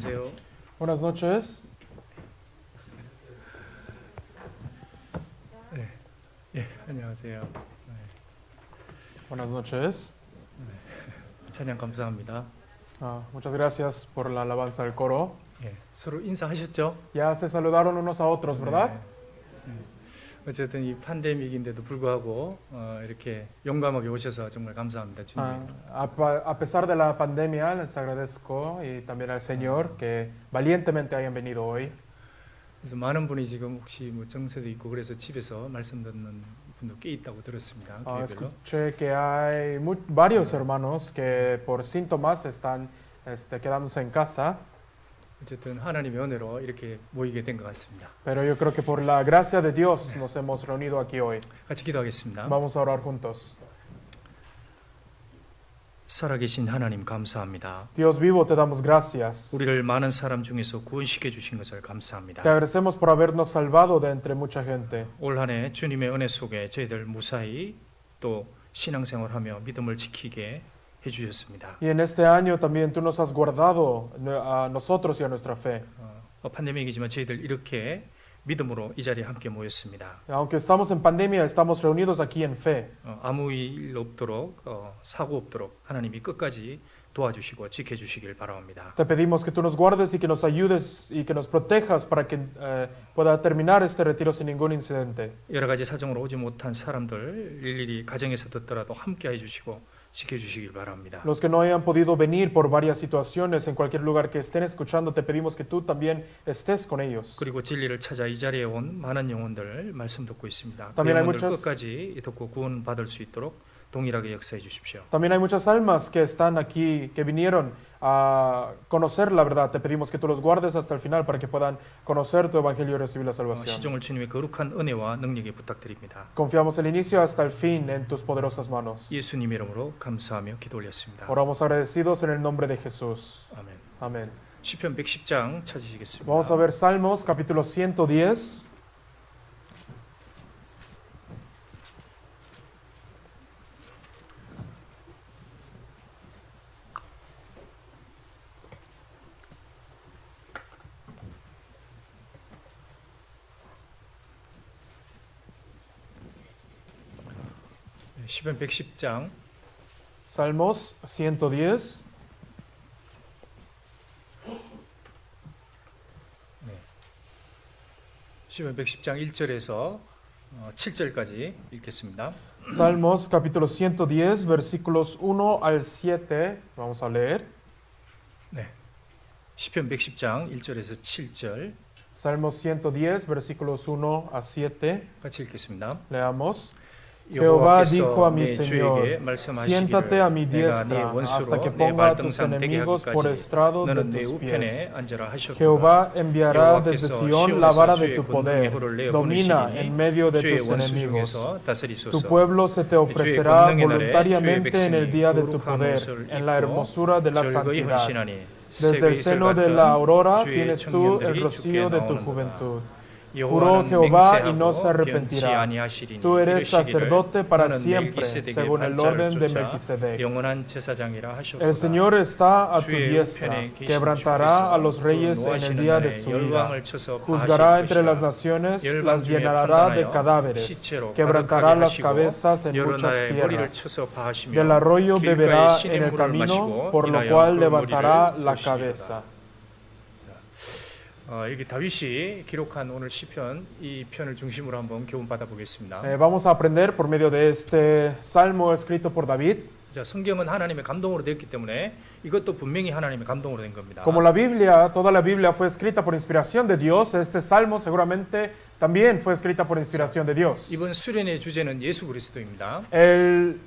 안녕하세요. Buenas noches. 안녕하세요. Buenas noches. 찬양 감사합니다. Muchas gracias por la alabanza del coro. 서로 인사하셨죠? Ya se saludaron unos a otros, ¿verdad? 어쨌든 이 팬데믹인데도 불구하고 이렇게 용감하게 오셔서 정말 감사합니다. 주님. A pesar de la pandemia, les agradezco y también al Señor que valientemente hayan venido hoy. 그래서 많은 분이 지금 혹시 뭐 정세도 있고 그래서 집에서 말씀 듣는 분도 꽤 있다고 들었습니다. 교회별로. Escuché que hay varios hermanos que por síntomas están quedándose en casa. 어쨌든 하나님의 은혜로 이렇게 모이게 된 것 같습니다. Pero yo creo que por la gracia de Dios nos hemos reunido aquí hoy. 같이 기도하겠습니다. Vamos a orar juntos. 살아계신 하나님 감사합니다. Dios vivo, te damos gracias. 우리를 많은 사람 중에서 구원시켜 주신 것을 감사합니다. Te agradecemos por habernos salvado de entre mucha gente. 올 한 해 주님의 은혜 속에 저희들 무사히 또 신앙생활하며 믿음을 지키게 해주셨습니다. Y en este año también tú nos has guardado a nosotros y a nuestra fe. 팬데믹이지만 저희들 이렇게 믿음으로 이 자리에 함께 모였습니다. Aunque estamos en pandemia, estamos reunidos aquí en fe. 아무 일 없도록 사고 없도록 하나님이 끝까지 도와주시고 지켜주시길 바랍니다. Te pedimos que tú nos guardes y que nos ayudes y que nos protejas para que pueda terminar este retiro sin ningún incidente. 여러 가지 사정으로 오지 못한 사람들 일일이 가정에서 듣더라도 함께 해주시고 지켜주시길 바랍니다. Los que no hayan podido venir por varias situaciones en cualquier lugar que estén escuchando, te pedimos que tú también estés con ellos. 그리고 진리를 찾아 이 자리에 온 많은 영혼들 말씀 듣고 있습니다. 그 También hay 영혼들 muchas- 끝까지 듣고 구원 받을 수 있도록 동일하게 역사해 주십시오. También hay muchas almas que están aquí, que vinieron a conocer la verdad. Te pedimos que tú los guardes hasta el final para que puedan conocer tu evangelio y recibir la salvación. 시종을 주님의 거룩한 은혜와 능력에 부탁드립니다. Confiamos el inicio hasta el fin en tus poderosas manos. 예수님 이름으로 감사하며 기도 올렸습니다. Oramos agradecidos en el nombre de Jesús. 아멘. Amén. 시편 110장 찾으시겠습니다. Vamos a ver Salmos capítulo 110. 시편 110장 Salmos 110. 시편 110장 1절에서 7절까지 읽겠습니다. Salmos capítulo 110, versículos 1 al 7. Vamos a leer. 네. 시편 110장 1절에서 7절 Salmos 110, versículos 1 a 7. 같이 읽겠습니다. Leamos. Jehová dijo a mi 내 Señor, 주에게 말씀하시기를 siéntate a mi 내가 네 diestra 원수로 hasta que 내 ponga a tus 발등상 되게 enemigos por 하기까지 estrado de 너는 내 tus 우편에 pies. 앉으라 하셨구나. Jehová enviará desde 여호와께서 Sión la vara de 시온에서 tu 주의 poder, 권능의 불을 domina 내어 en medio de 주의 tus 원수 enemigos. 중에서 Tu 다스리소서. pueblo se te ofrecerá 권능의 날에 voluntariamente 주의 en el día de tu 백성이 poder, 거룩한 en la hermosura de la 즐거이 santidad. 헌신하니 Desde el 새벽 seno de 이슬 la 같은 aurora 주의 tienes tú el 청년들이 rocío de tu 주께 juventud. 나오는도다. Juró 여호와는 Jehová y no 맹세하고 se 변치 arrepentirá. 아니하시리니 Tú eres 이르시기를 sacerdote para 너는 siempre, 멜기세덱의 según el 발자를 orden de 쫓아 Melquisedec. 영원한 제사장이라 하셨구나. El Señor está a tu 주의 diestra, 우편에 계신 quebrantará a los 주께서 reyes en el 노하시는 día de 날에 su ira. 열왕을 쳐서 Juzgará 파하실 entre las 것이라. naciones, 열방 las 중에 llenará de 판단하여 cadáveres, 시체로 quebrantará 가득하게 las 하시고 cabezas en 여러 muchas 나라의 머리를 tierras. 쳐서 파하시며 Del arroyo 길가에 beberá 신의 en el 물을 camino, 마시고 por lo 인하여 cual 그 levantará 머리를 la 부으시리로다. cabeza. 여기 다윗이 기록한 오늘 시편 이 편을 중심으로 한번 교훈 받아보겠습니다. Vamos a aprender por medio de este salmo escrito por David. 자, 성경은 하나님의 감동으로 되었기 때문에 이것도 분명히 하나님의 감동으로 된 겁니다. Como la Biblia, toda la Biblia fue escrita por inspiración de Dios, este salmo seguramente también fue escrita por inspiración de Dios. 이번 수련의 주제는 예수 그리스도입니다. El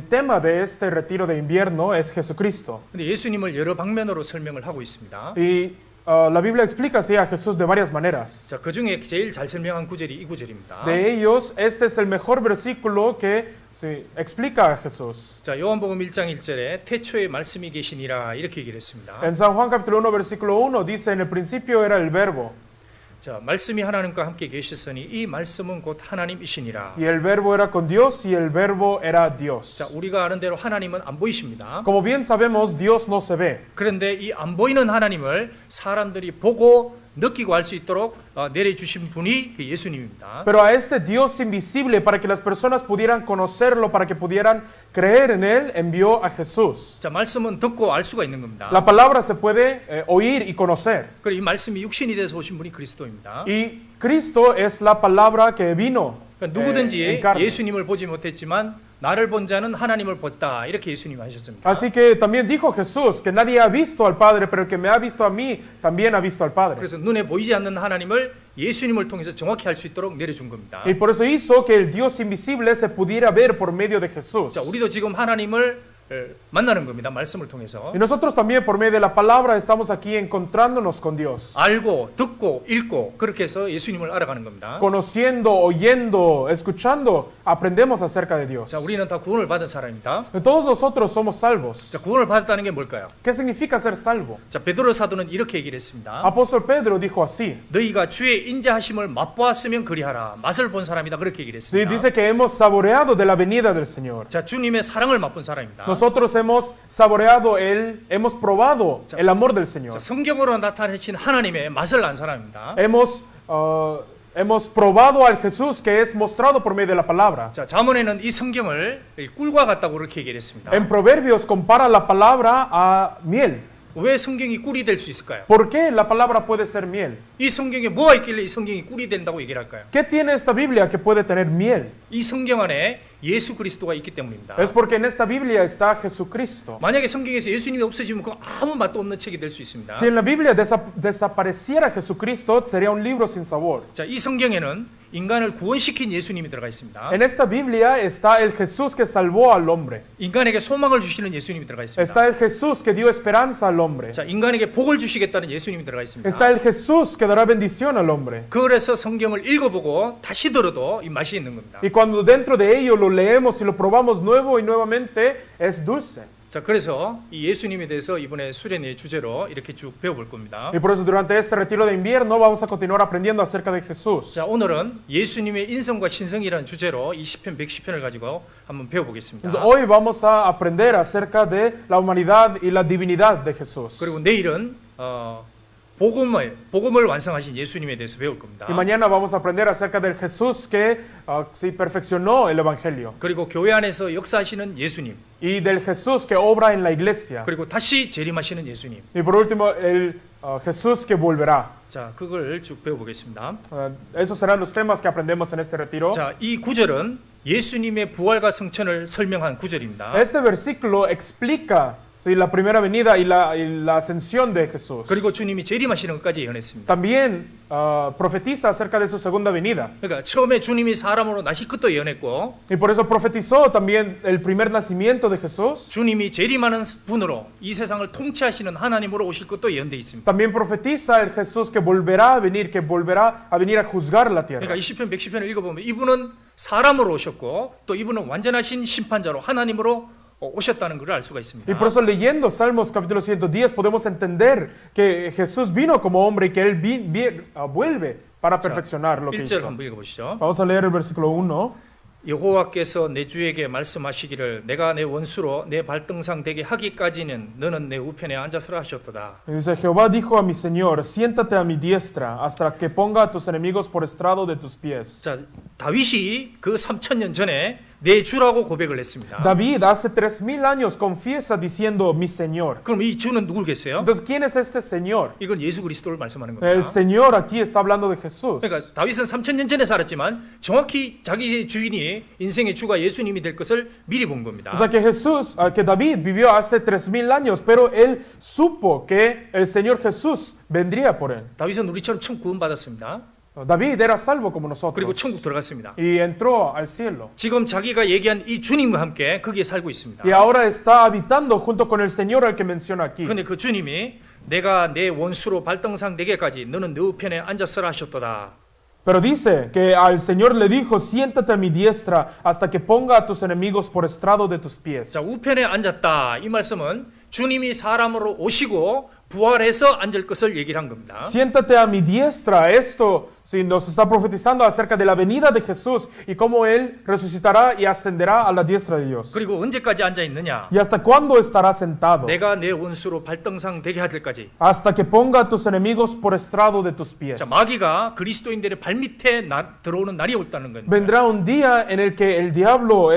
tema de este retiro de invierno es Jesucristo. 근데 예수님을 여러 방면으로 설명을 하고 있습니다. Y la Biblia explica así a Jesús de varias maneras. 자, 그 중에 제일 잘 설명한 구절이 이 구절입니다. De ellos, este es el mejor versículo que explica a Jesús. 자, 요한복음 1장 1절에 태초에 말씀이 계시니라 이렇게 얘기를 했습니다. En San Juan capítulo 1 versículo 1 dice, en el principio era el verbo. 자, 말씀이 하나님과 함께 계셨으니 이 말씀은 곧 하나님이시니라. Y el verbo era con Dios y el verbo era Dios. 자, 우리가 아는 대로 하나님은 안 보이십니다. Como bien sabemos, Dios no se ve. 그런데 이 안 보이는 하나님을 사람들이 보고 느끼고 알 수 있도록 내려주신 분이 그 예수님입니다. Pero a este Dios invisible, para que las personas pudieran conocerlo, para que pudieran creer en Él, envió a Jesús. 자, 말씀은 듣고 알 수가 있는 겁니다. La palabra se puede oír y conocer. 그리고 이 말씀이 육신이 돼서 오신 분이 그리스도입니다. Y Cristo es la palabra que vino 그러니까 en 누구든지 carne. 예수님을 보지 못했지만 나를 본 자는 하나님을 봤다. 이렇게 예수님이 하셨습니다. Así que también dijo Jesús que nadie ha visto al Padre, pero el que me ha visto a mí también ha visto al Padre. 그래서 눈에 보이지 않는 하나님을 예수님을 통해서 정확히 알 수 있도록 내려준 겁니다. Y por eso hizo que el Dios invisible se pudiera ver por medio de Jesús. 자, 우리도 지금 하나님을 만나는 겁니다. 말씀을 통해서. Y nosotros también por medio de la palabra estamos aquí encontrándonos con Dios. 알고, 듣고, 읽고 그렇게 해서 예수님을 알아가는 겁니다. Conociendo, oyendo, escuchando, aprendemos acerca de Dios. 자, 우리는 다 구원을 받은 사람입니다. Todos nosotros somos salvos. 자, 구원을 받았다는 게 뭘까요? ¿Qué significa ser salvo? 자, 베드로 사도는 이렇게 얘기를 했습니다. Apóstol Pedro dijo así. 너희가 주의 인자하심을 맛보았으면 그리하라. 맛을 본 사람이다. 그렇게 얘기를 Sí, 했습니다. dice que hemos saboreado de la venida del Señor. 자, 주님의 사랑을 맛본 사람입니다. Nosotros hemos saboreado hemos probado el amor del Señor. 자, 성경으로 나타내신 하나님의 맛을 안 사람입니다. Hemos probado al Jesús que es mostrado por medio de la palabra. 자, 잠언에는 이 성경을 꿀과 같다고 그렇게 얘기를 했습니다. En Proverbios compara la palabra a miel. 왜 성경이 꿀이 될 수 있을까요? ¿Por qué la palabra puede ser miel? 이 성경에 뭐가 있길래 이 성경이 꿀이 된다고 얘기를 할까요? ¿Qué tiene esta Biblia que puede tener miel? 이 성경 안에 예수 그리스도가 있기 때문입니다. Es porque en esta Biblia está Jesucristo. 만약에 성경에서 예수님이 없어지면 그 아무 맛도 없는 책이 될 수 있습니다. Si en la Biblia desapareciera Jesucristo, sería un libro sin sabor. 자, 이 성경에는 인간을 구원시킨 예수님이 들어가 있습니다. En esta Biblia está el Jesús que salvó al hombre. 인간에게 소망을 주시는 예수님이 들어가 있습니다. Está el Jesús que dio esperanza al hombre. 자, 인간에게 복을 주시겠다는 예수님이 들어가 있습니다. Está el Jesús que dará bendición al hombre. 그래서 성경을 읽어보고 다시 들어도 이 맛이 있는 겁니다. Y cuando dentro de ello lo leemos y lo probamos nuevo y nuevamente, es dulce. 자, 그래서 이 예수님에 대해서 이번에 수련의 주제로 이렇게 쭉 배워볼 겁니다. Y por eso durante este retiro de invierno vamos a continuar aprendiendo acerca de Jesús. 자, 오늘은 예수님의 인성과 신성이라는 주제로 이 시편 110편을 가지고 한번 배워보겠습니다. Entonces, hoy vamos a aprender acerca de la humanidad y la divinidad de Jesús. 그리고 내일은 복음을 완성하신 예수님에 대해서 배울 겁니다. Y mañana vamos a aprender acerca del Jesús que sí perfeccionó el Evangelio. 그리고 교회 안에서 역사하시는 예수님, Y del Jesús que obra en la iglesia. 그리고 다시 재림하시는 예수님. Y por último, el Jesús que volverá. 자, 그걸 쭉 배워보겠습니다. Esos serán los temas que aprendemos en este retiro. 자, 이 구절은 예수님의 부활과 성천을 설명한 구절입니다. Este versículo explica sí, la primera venida y la ascensión de Jesús. 그리고 주님이 재림하시는 것까지 예언했습니다. También profetiza acerca de su segunda venida. 그러니까 처음에 주님이 사람으로 나실 것도 예언했고 Y por eso profetizó también el primer nacimiento de Jesús. 주님이 재림하는 분으로 이 세상을 통치하시는 하나님으로 오실 것도 예언되어 있습니다. También profetiza el Jesús que volverá a venir a juzgar la tierra. 그러니까 이 시편 110편을 읽어보면 이분은 사람으로 오셨고 또 이분은 완전하신 심판자로 하나님으로 오셨다는 것을 알 수가 있습니다. Y por eso leyendo Salmos capítulo 110 podemos entender que Jesús vino como hombre y que Él vuelve para perfeccionar lo que 1절 hizo. 한번 읽어보시죠. Vamos a leer el versículo 1. 여호와께서 내 주에게 말씀하시기를 내가 내 원수로 내 발등상 되게 하기까지는 너는 내 우편에 앉아서라 하셨도다. Dice, Jehová dijo a mi Señor, siéntate a mi diestra hasta que ponga a tus enemigos por estrado de tus pies. 자, 다윗이 그 3000년 전에 내 주라고 고백을 했습니다. David hace 3000 años confiesa diciendo mi Señor. 그럼 이 주는 누구겠어요? Entonces, ¿quién es este Señor? 이건 예수 그리스도를 말씀하는 El 겁니다. Señor aquí está hablando de Jesús. 그러니까 다윗은 3000년 전에 살았지만 정확히 자기의 주인이 인생의 주가 예수님이 될 것을 미리 본 겁니다. O sea que David vivió hace 3000 años, pero él supo que el Señor Jesús vendría por él. 다윗은 우리처럼 처음 구원받았습니다. David era salvo como 그리고 nosotros 천국 들어갔습니다. y entró al cielo. 지금 자기가 얘기한 이 주님과 함께 거기에 살고 있습니다. Y ahora está habitando junto con el Señor al que menciona aquí. 그런데 그 주님이 내가 내 원수로 발등상 4개까지 너는 내 우편에 앉았으라 하셨도다. Pero dice que al Señor le dijo, siéntate a mi diestra hasta que ponga a tus enemigos por estrado de tus pies. 자, 우편에 앉았다. 이 말씀은 주님이 사람으로 오시고 부활해서 앉을 것을 얘기를 한 겁니다. Siéntate a mi diestra. Esto sí, nos está profetizando acerca de la venida de Jesús y cómo Él resucitará y ascenderá a la diestra de Dios. 그리고 언제까지 앉아 있느냐? ¿Y hasta cuándo estará sentado? 내가 내 원수로 발등상 되게 할 때까지. Hasta que ponga a tus enemigos por estrado de tus pies. 자, 마귀가 그리스도인들의 발밑에 들어오는 날이 올다는 겁니다. Vendrá un día en el que el diablo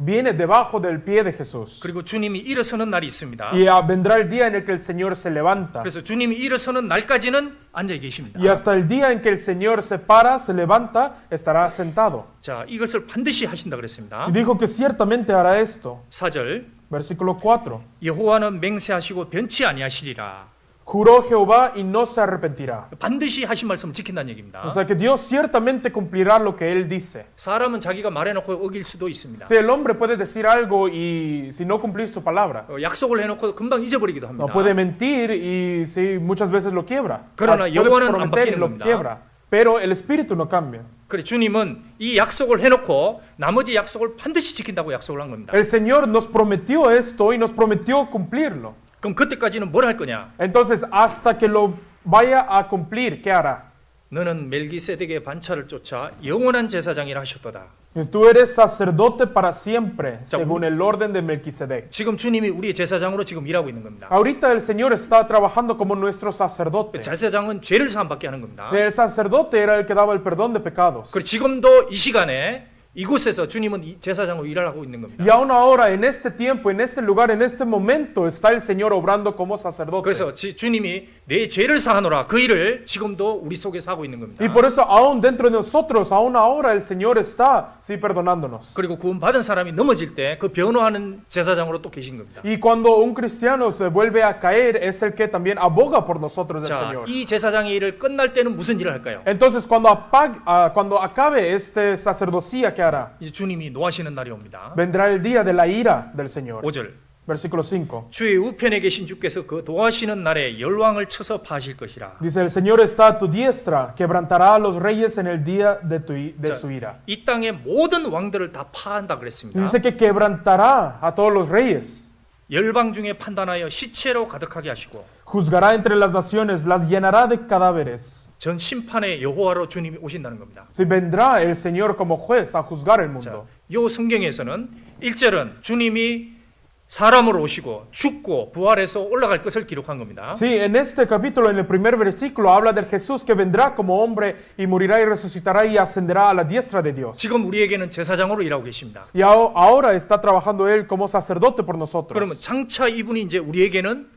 viene debajo del pie de Jesús. 그리고 주님이 일어서는 날이 있습니다. Y vendrá el día en el que el Señor se levanta. 그래서 주님이 일어서는 날까지는 앉아 계십니다. Y hasta el día en que el Señor se para, se levanta, estará sentado. 자, 이것을 반드시 하신다 그랬습니다. Y dijo que ciertamente hará esto. 4절 Versículo 4. 여호와는 맹세하시고 변치 아니하시리라. Juró Jehová y no se arrepentirá. 반드시 하신 말씀 지킨다는 얘기입니다. O sea que Dios ciertamente cumplirá lo que Él dice. 사람은 자기가 말해놓고 어길 수도 있습니다. Si el hombre puede decir algo y si no cumplir su palabra, 약속을 해놓고 금방 잊어버리기도 no 합니다. puede mentir y sí, muchas veces lo quiebra. 그러나 Puede 영혼은 안 prometer y 바뀌는 lo 겁니다. quiebra. Pero el espíritu no cambia. 그래 주님은 이 약속을 해놓고 나머지 약속을 반드시 지킨다고 약속을 한 겁니다. El Señor nos prometió esto y nos prometió cumplirlo. 그럼 그때까지는 뭘 할 거냐? Entonces, hasta que lo vaya a cumplir, ¿qué hará? 너는 멜기세덱의 반차를 쫓아 영원한 제사장이라 하셨도다. Tú eres sacerdote para siempre, 자, según el orden de Melquisedec. 지금 주님이 우리의 제사장으로 지금 일하고 있는 겁니다. Ahorita el Señor está trabajando como nuestro sacerdote. 제사장은 죄를 사함받게 하는 겁니다. El sacerdote era el que daba el perdón de pecados. 그리고 지금도 이 시간에 이곳에서 주님은 이 제사장으로 일을 하고 있는 겁니다. Y aún ahora, en este tiempo, en este lugar, en este momento, está el Señor obrando como sacerdote. 그래서 주님이 내 죄를 사하노라 그 일을 지금도 우리 속에서 하고 있는 겁니다. Y por eso, aún dentro de nosotros, aún ahora, el Señor está, sí, perdonándonos. 그리고 구원받은 사람이 넘어질 때 그 변호하는 제사장으로 또 계신 겁니다. Y cuando un cristiano se vuelve a caer, es el que también aboga por nosotros el 자, Señor. 이 제사장의 일을 끝날 때는 무슨 일을 할까요? Entonces, cuando acabe este sacerdocía, ¿qué hará? 이제 주님이 노하시는 날이 옵니다. Vendrá el día de la ira del Señor. 5절 Versículo 5. 주의 우편에 계신 주께서 그 도하시는 날에 열왕을 쳐서 파실 것이라. Dice, el Señor está a tu diestra, quebrantará a los reyes en el día de su ira. 이 땅의 모든 왕들을 다 파한다 그랬습니다. Dice que quebrantará a todos los reyes. 열방 중에 판단하여 시체로 가득하게 하시고 Juzgará entre las naciones, las llenará de cadáveres. 전 심판의 여호와로 주님이 오신다는 겁니다. Si vendrá el Señor como juez a juzgar el 자, mundo. 요 성경에서는 1절은 주님이 사람으로 오시고 죽고 부활해서 올라갈 것을 기록한 겁니다. Sí, en este capítulo, en el primer versículo, habla del Jesús que vendrá como hombre y morirá y resucitará y ascenderá a la diestra de Dios. 지금 우리에게는 제사장으로 일하고 계십니다. Y ahora está trabajando Él como sacerdote por 그러면 nosotros. 장차 이분이 이제 우리에게는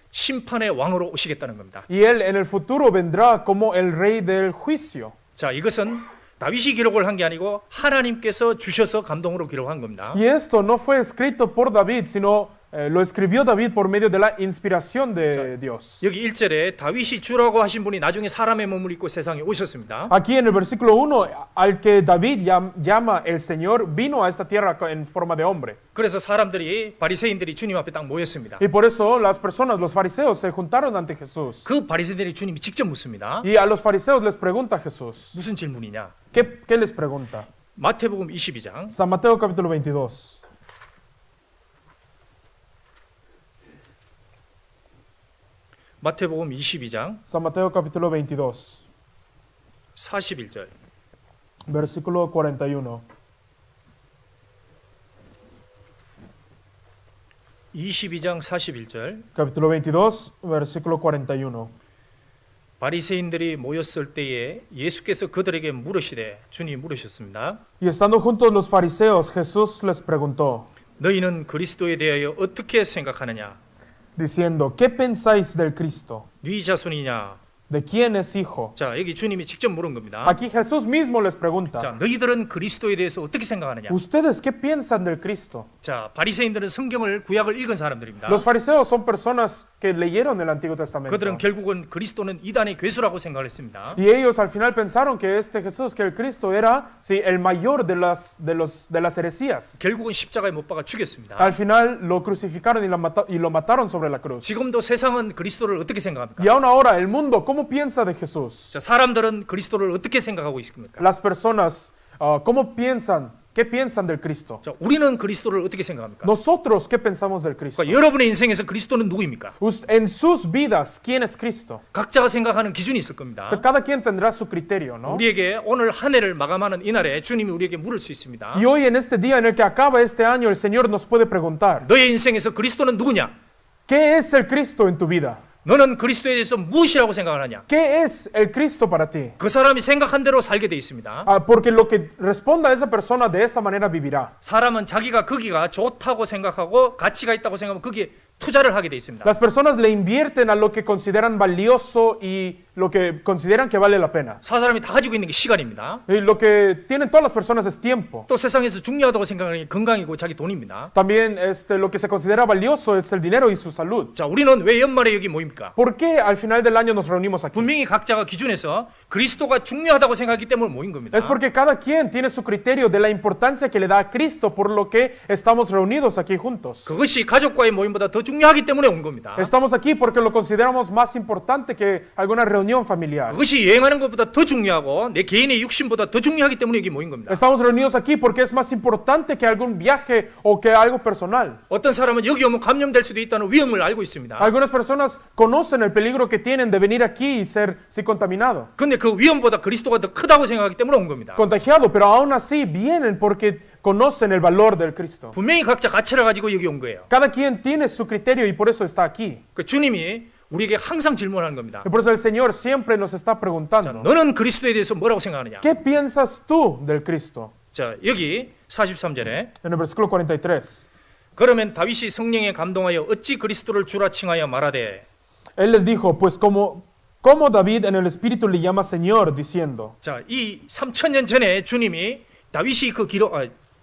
심판의 왕으로 오시겠다는 겁니다. Y Él en el futuro vendrá como el rey del juicio. 자, 이것은 다윗이 기록을 한 게 아니고 하나님께서 주셔서 감동으로 기록한 겁니다. Y esto no fue escrito por David, sino lo escribió David por medio de la inspiración de Dios. 여기 1절에 다윗이 주라고 하신 분이 나중에 사람의 몸을 입고 세상에 오셨습니다. Aquí en el versículo 1, al que David llama el Señor, vino a esta tierra en forma de hombre. 그래서 사람들이 바리새인들이 주님 앞에 딱 모였습니다. Y por eso las personas, los fariseos, se juntaron ante Jesús. 그 바리새인들이 주님이 직접 묻습니다. Y a los fariseos les pregunta Jesús. 무슨 질문이냐? ¿Qué les pregunta? 마태복음 22장 San Mateo capítulo 22. 마태복음 22장 San Mateo capítulo 22, 41절. versículo 41. 22장 41절. Capítulo 22, versículo 41. 바리새인들이 모였을 때에 예수께서 그들에게 물으시되 주님 물으셨습니다. Y estando juntos los fariseos, Jesús les preguntó, 너희는 그리스도에 대하여 어떻게 생각하느냐? diciendo, ¿qué pensáis del Cristo? 네 자손이냐? ¿De quién es hijo? 자, 여기 주님이 직접 물은 겁니다. Aquí Jesús mismo les 자, pregunta, 너희들은 그리스도에 대해서 어떻게 생각하느냐? ¿ustedes qué piensan del Cristo? 자, 바리새인들은 성경을 구약을 읽은 사람들입니다. Los fariseos son personas que leyeron el Antiguo Testamento. 그들은 결국은 그리스도는 이단의 괴수라고 생각을 했습니다. Y ellos al final pensaron que este Jesús, que el Cristo era sí, el mayor de las heresías. 결국은 십자가에 못 박아 죽였습니다. Al final lo crucificaron y lo mataron sobre la cruz. 지금도 세상은 그리스도를 어떻게 생각합니까? Y aún ahora el mundo, ¿cómo piensa de Jesús? 자, 사람들은 그리스도를 어떻게 생각하고 있습니까? Las personas, ¿cómo piensan ¿Qué piensan del Cristo? 자, 우리는 그리스도를 어떻게 생각합니까? Nosotros, ¿qué pensamos del Cristo? 그러니까 여러분의 인생에서 그리스도는 누구입니까? En sus vidas, ¿quién es Cristo? 각자가 생각하는 기준이 있을 겁니다. Cada quien tendrá su criterio, ¿no? 우리에게 오늘 한 해를 마감하는 이날에 주님이 우리에게 물을 수 있습니다. Y hoy en este día en el que acaba este año, el Señor nos puede preguntar, 너의 인생에서 그리스도는 누구냐? ¿qué es el Cristo en tu vida? 너는 그리스도에 대해서 무엇이라고 생각을 하냐? ¿Qué es el Cristo para ti? 그 사람이 생각한 대로 살게 돼 있습니다. Porque lo que responda a esa persona de esa manera vivirá. 사람은 자기가 거기가 좋다고 생각하고 가치가 있다고 생각하면 거기에 투자를 하게 돼 있습니다. Las personas le invierten a lo que consideran valioso y lo que consideran que vale la pena. 사람이 다 가지고 있는 게 시간입니다. Y lo que tienen todas las personas es tiempo. 또 세상에서 중요하다고 생각하는 게 건강이고 자기 돈입니다. También lo que se considera valioso es el dinero y su salud. 자, 우리는 왜 연말에 여기 모입니까? ¿Por qué al final del año nos reunimos aquí? 분명히 각자가 기준에서 그리스도가 중요하다고 생각하기 때문에 모인 겁니다. Es porque cada quien tiene su criterio de la importancia que le da a Cristo, por lo que estamos reunidos aquí juntos. 그것이 가족과의 모임보다 더 중요하기 때문에 온 겁니다. Estamos aquí porque lo consideramos más importante que alguna reunión familiar. 그것이 여행하는 것보다 더 중요하고 내 개인의 육신보다 더 중요하기 때문에 여기 모인 겁니다. Estamos reunidos aquí porque es más importante que algún viaje o que algo personal. 어떤 사람은 여기 오면 감염될 수도 있다는 위험을 알고 있습니다. Algunas personas conocen el peligro que tienen de venir aquí y ser contaminado, 근데 그 위험보다 그리스도가 더 크다고 생각하기 때문에 온 겁니다. contagiado, pero aún así vienen porque conocen el valor del Cristo. 분명히 각자 가치를 가지고 여기 온 거예요. Cada quien tiene su criterio y por eso está aquí. 그 주님이 우리에게 항상 질문하는 겁니다. Y por eso el Señor siempre nos está 자, preguntando, 너는 그리스도에 대해서 뭐라고 생각하느냐? ¿qué piensas tú del Cristo? 자, 여기 43절에 En el versículo 43. 그러면 다윗이 성령에 감동하여 어찌 그리스도를 주라 칭하여 말하되. Él les dijo, pues como David en el Espíritu le llama Señor, diciendo. 자, 이 3000년 전에 주님이 다윗이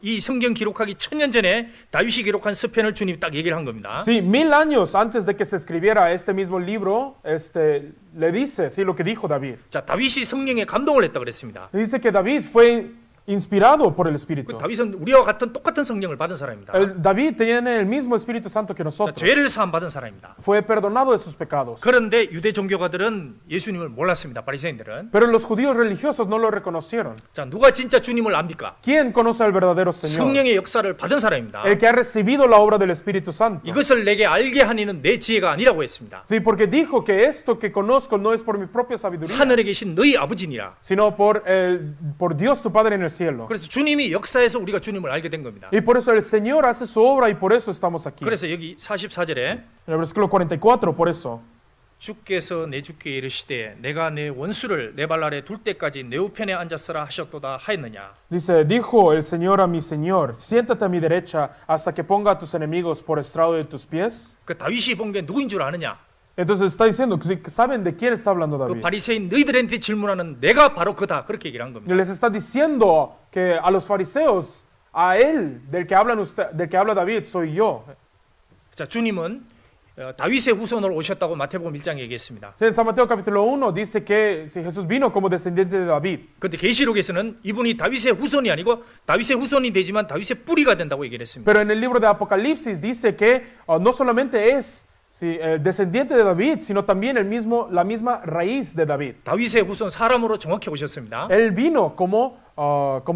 이 성경 기록하기 1000년 전에 다윗이 기록한 시편을 주님이 딱 얘기를 한 겁니다. Sí, 1000 años antes de que se escribiera este mismo libro, le dice, sí, lo que dijo David. 자, 다윗이 성령에 감동을 했다 그랬습니다. Dice que David fue inspirado por el Espíritu. 다윗은 우리와 같은 똑같은 성령을 받은 사람입니다. David tiene el mismo Espíritu Santo que 자, nosotros. 죄를 사함 받은 사람입니다. Fue perdonado de sus pecados. 그런데 유대 종교가들은 예수님을 몰랐습니다. 바리새인들은. Pero los judíos religiosos no lo reconocieron. 자, 누가 진짜 주님을 압니까? ¿Quién conoce al verdadero Señor? 성령의 역사를 받은 사람입니다. El que ha recibido la obra del Espíritu Santo. 이것을 내게 알게 하는 이는 내 지혜가 아니라고 했습니다. Sí, porque dijo que esto que conozco no es por mi propia sabiduría, 하늘에 계신 너희 아버지니라. sino por Dios tu Padre en el cielo. 그래서 주님이 역사에서 우리가 주님을 알게 된 겁니다. Y por eso el Señor hace su obra y por eso estamos aquí. 그래서 여기 44절에 En el versículo 44, por eso. 주께서 내 주께 이르시되 내가 내 원수를 내 발 아래 둘 때까지 내 우편에 앉았으라 하셨도다 하였느냐. Dice, dijo el Señor a mi Señor, siéntate a mi derecha hasta que ponga a tus enemigos por estrado de tus pies. 그 다윗이 본 게 누구인 줄 아느냐? Entonces está diciendo, ¿saben de quién está hablando 그 David? 바리새인 너희들한테 질문하는 내가 바로 그다 그렇게 얘기를 한 겁니다. Y les está diciendo que a los fariseos, a él, del que habla David, soy yo. 자, 주님은 다윗의 후손으로 오셨다고 마태복음 1장에 얘기했습니다. En San Mateo capítulo 1 dice que si Jesús vino como descendiente de David. 그런데 계시록에서는 이분이 다윗의 후손이 아니고 다윗의 후손이 되지만 다윗의 뿌리가 된다고 얘기를 했습니다. Pero en el libro de Apocalipsis dice que no solamente es descendiente de David, sino también la misma raíz de David. 다윗의 후손 사람으로 정확히 오셨습니다. Él vino como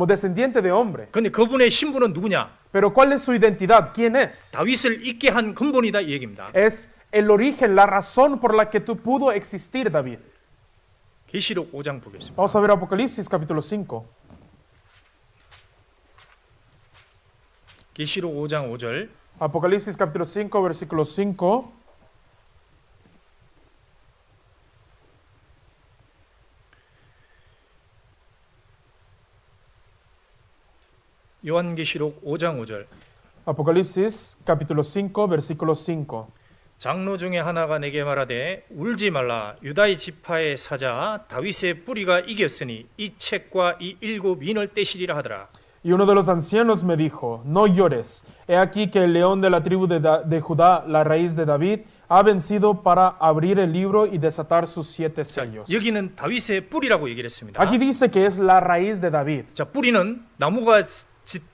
descendiente de hombre. 그런데 그분의 신분은 누구냐? Pero ¿cuál es su identidad? ¿Quién es? 다윗을 있게 한 근본이다 이 얘기입니다. Es el origen, la razón por la que pudo existir David. 계시록 5장 보겠습니다. Vamos a ver Apocalipsis capítulo 5. 계시록 5장 5절. Apocalipsis capítulo 5, versículo 5. 요한계시록 5장 5절. Apocalipsis capítulo 5, versículo 5. 장로 중에 하나가 내게 말하되 울지 말라 유다의 지파의 사자 다윗의 뿌리가 이겼으니 이 책과 이 7 인을 떼시리라 하더라. Y uno de los ancianos me dijo, no llores, he aquí que el león de la tribu de Judá, la raíz de David, ha vencido para abrir el libro y desatar sus 7 sellos. 여기는 다윗의 뿌리라고 얘기를 했습니다. Aquí dice que es la raíz de David. 자, 뿌리는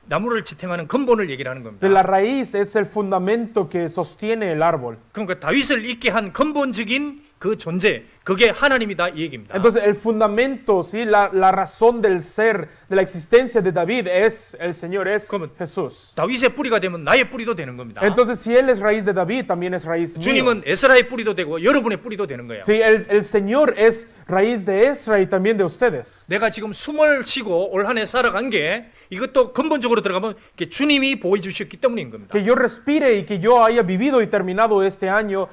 나무를 지탱하는 근본을 얘기를 하는 겁니다. La raíz es el fundamento que sostiene el árbol. 그러니까 다윗을 있게 한 근본적인 그 존재, 그게 하나님이다 이 얘기입니다. Entonces, el fundamento, ¿sí? La razón del ser, de la existencia de David es el Señor, es ¿Cómo? Jesús. 다윗의 뿌리가 되면 나의 뿌리도 되는 겁니다. Entonces, si Él es raíz de David, también es raíz mío. 주님은 에스라의 뿌리도 되고 여러분의 뿌리도 되는 거예요. Sí, el Señor es raíz de Ezra y también de ustedes. 내가 지금 숨을 쉬고 올 한 해 살아간 게 이것도 근본적으로 들어가면 이게 주님이 보여주셨기 때문인 겁니다. Que yo respire y que yo haya vivido y terminado este año,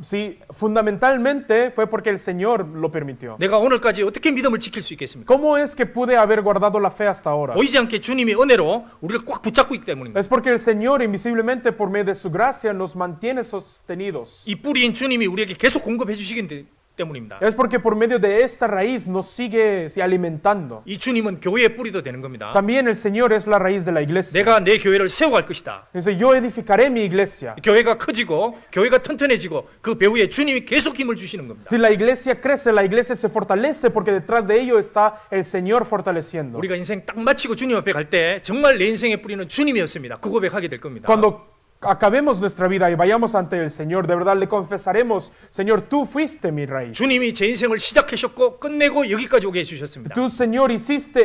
sí, fundamentalmente fue porque el Señor lo permitió. 내가 오늘까지 어떻게 믿음을 지킬 수 있겠습니까? ¿Cómo es que pude haber guardado la fe hasta ahora? 보이지 않게 주님이 은혜로 우리를 꽉 붙잡고 있기 때문입니다. Es porque el Señor invisiblemente por medio de su gracia nos mantiene sostenidos. 이 뿌리인 주님이 우리에게 계속 공급해 주시기 때문입니다. Es porque por medio de esta raíz nos sigue sí, alimentando. 이 주님은 교회의 뿌리도 되는 겁니다. También el Señor es la raíz de la iglesia. 내가 내 교회를 세워갈 것이다. Dice, yo edificaré mi iglesia. 교회가 커지고 교회가 튼튼해지고 그 배후에 주님이 계속 힘을 주시는 겁니다. Si la iglesia crece, la iglesia se fortalece porque detrás de ello está el Señor fortaleciendo. 우리가 인생 딱 마치고 주님 앞에 갈 때 정말 내 인생의 뿌리는 주님이었습니다. 그 고백하게 될 겁니다. Cuando acabemos nuestra vida y vayamos ante el Señor, de verdad le confesaremos, Señor, tú fuiste mi raíz. 주님이 제 인생을 시작하셨고 끝내고 여기까지 오게 해주셨습니다. Tú, Señor,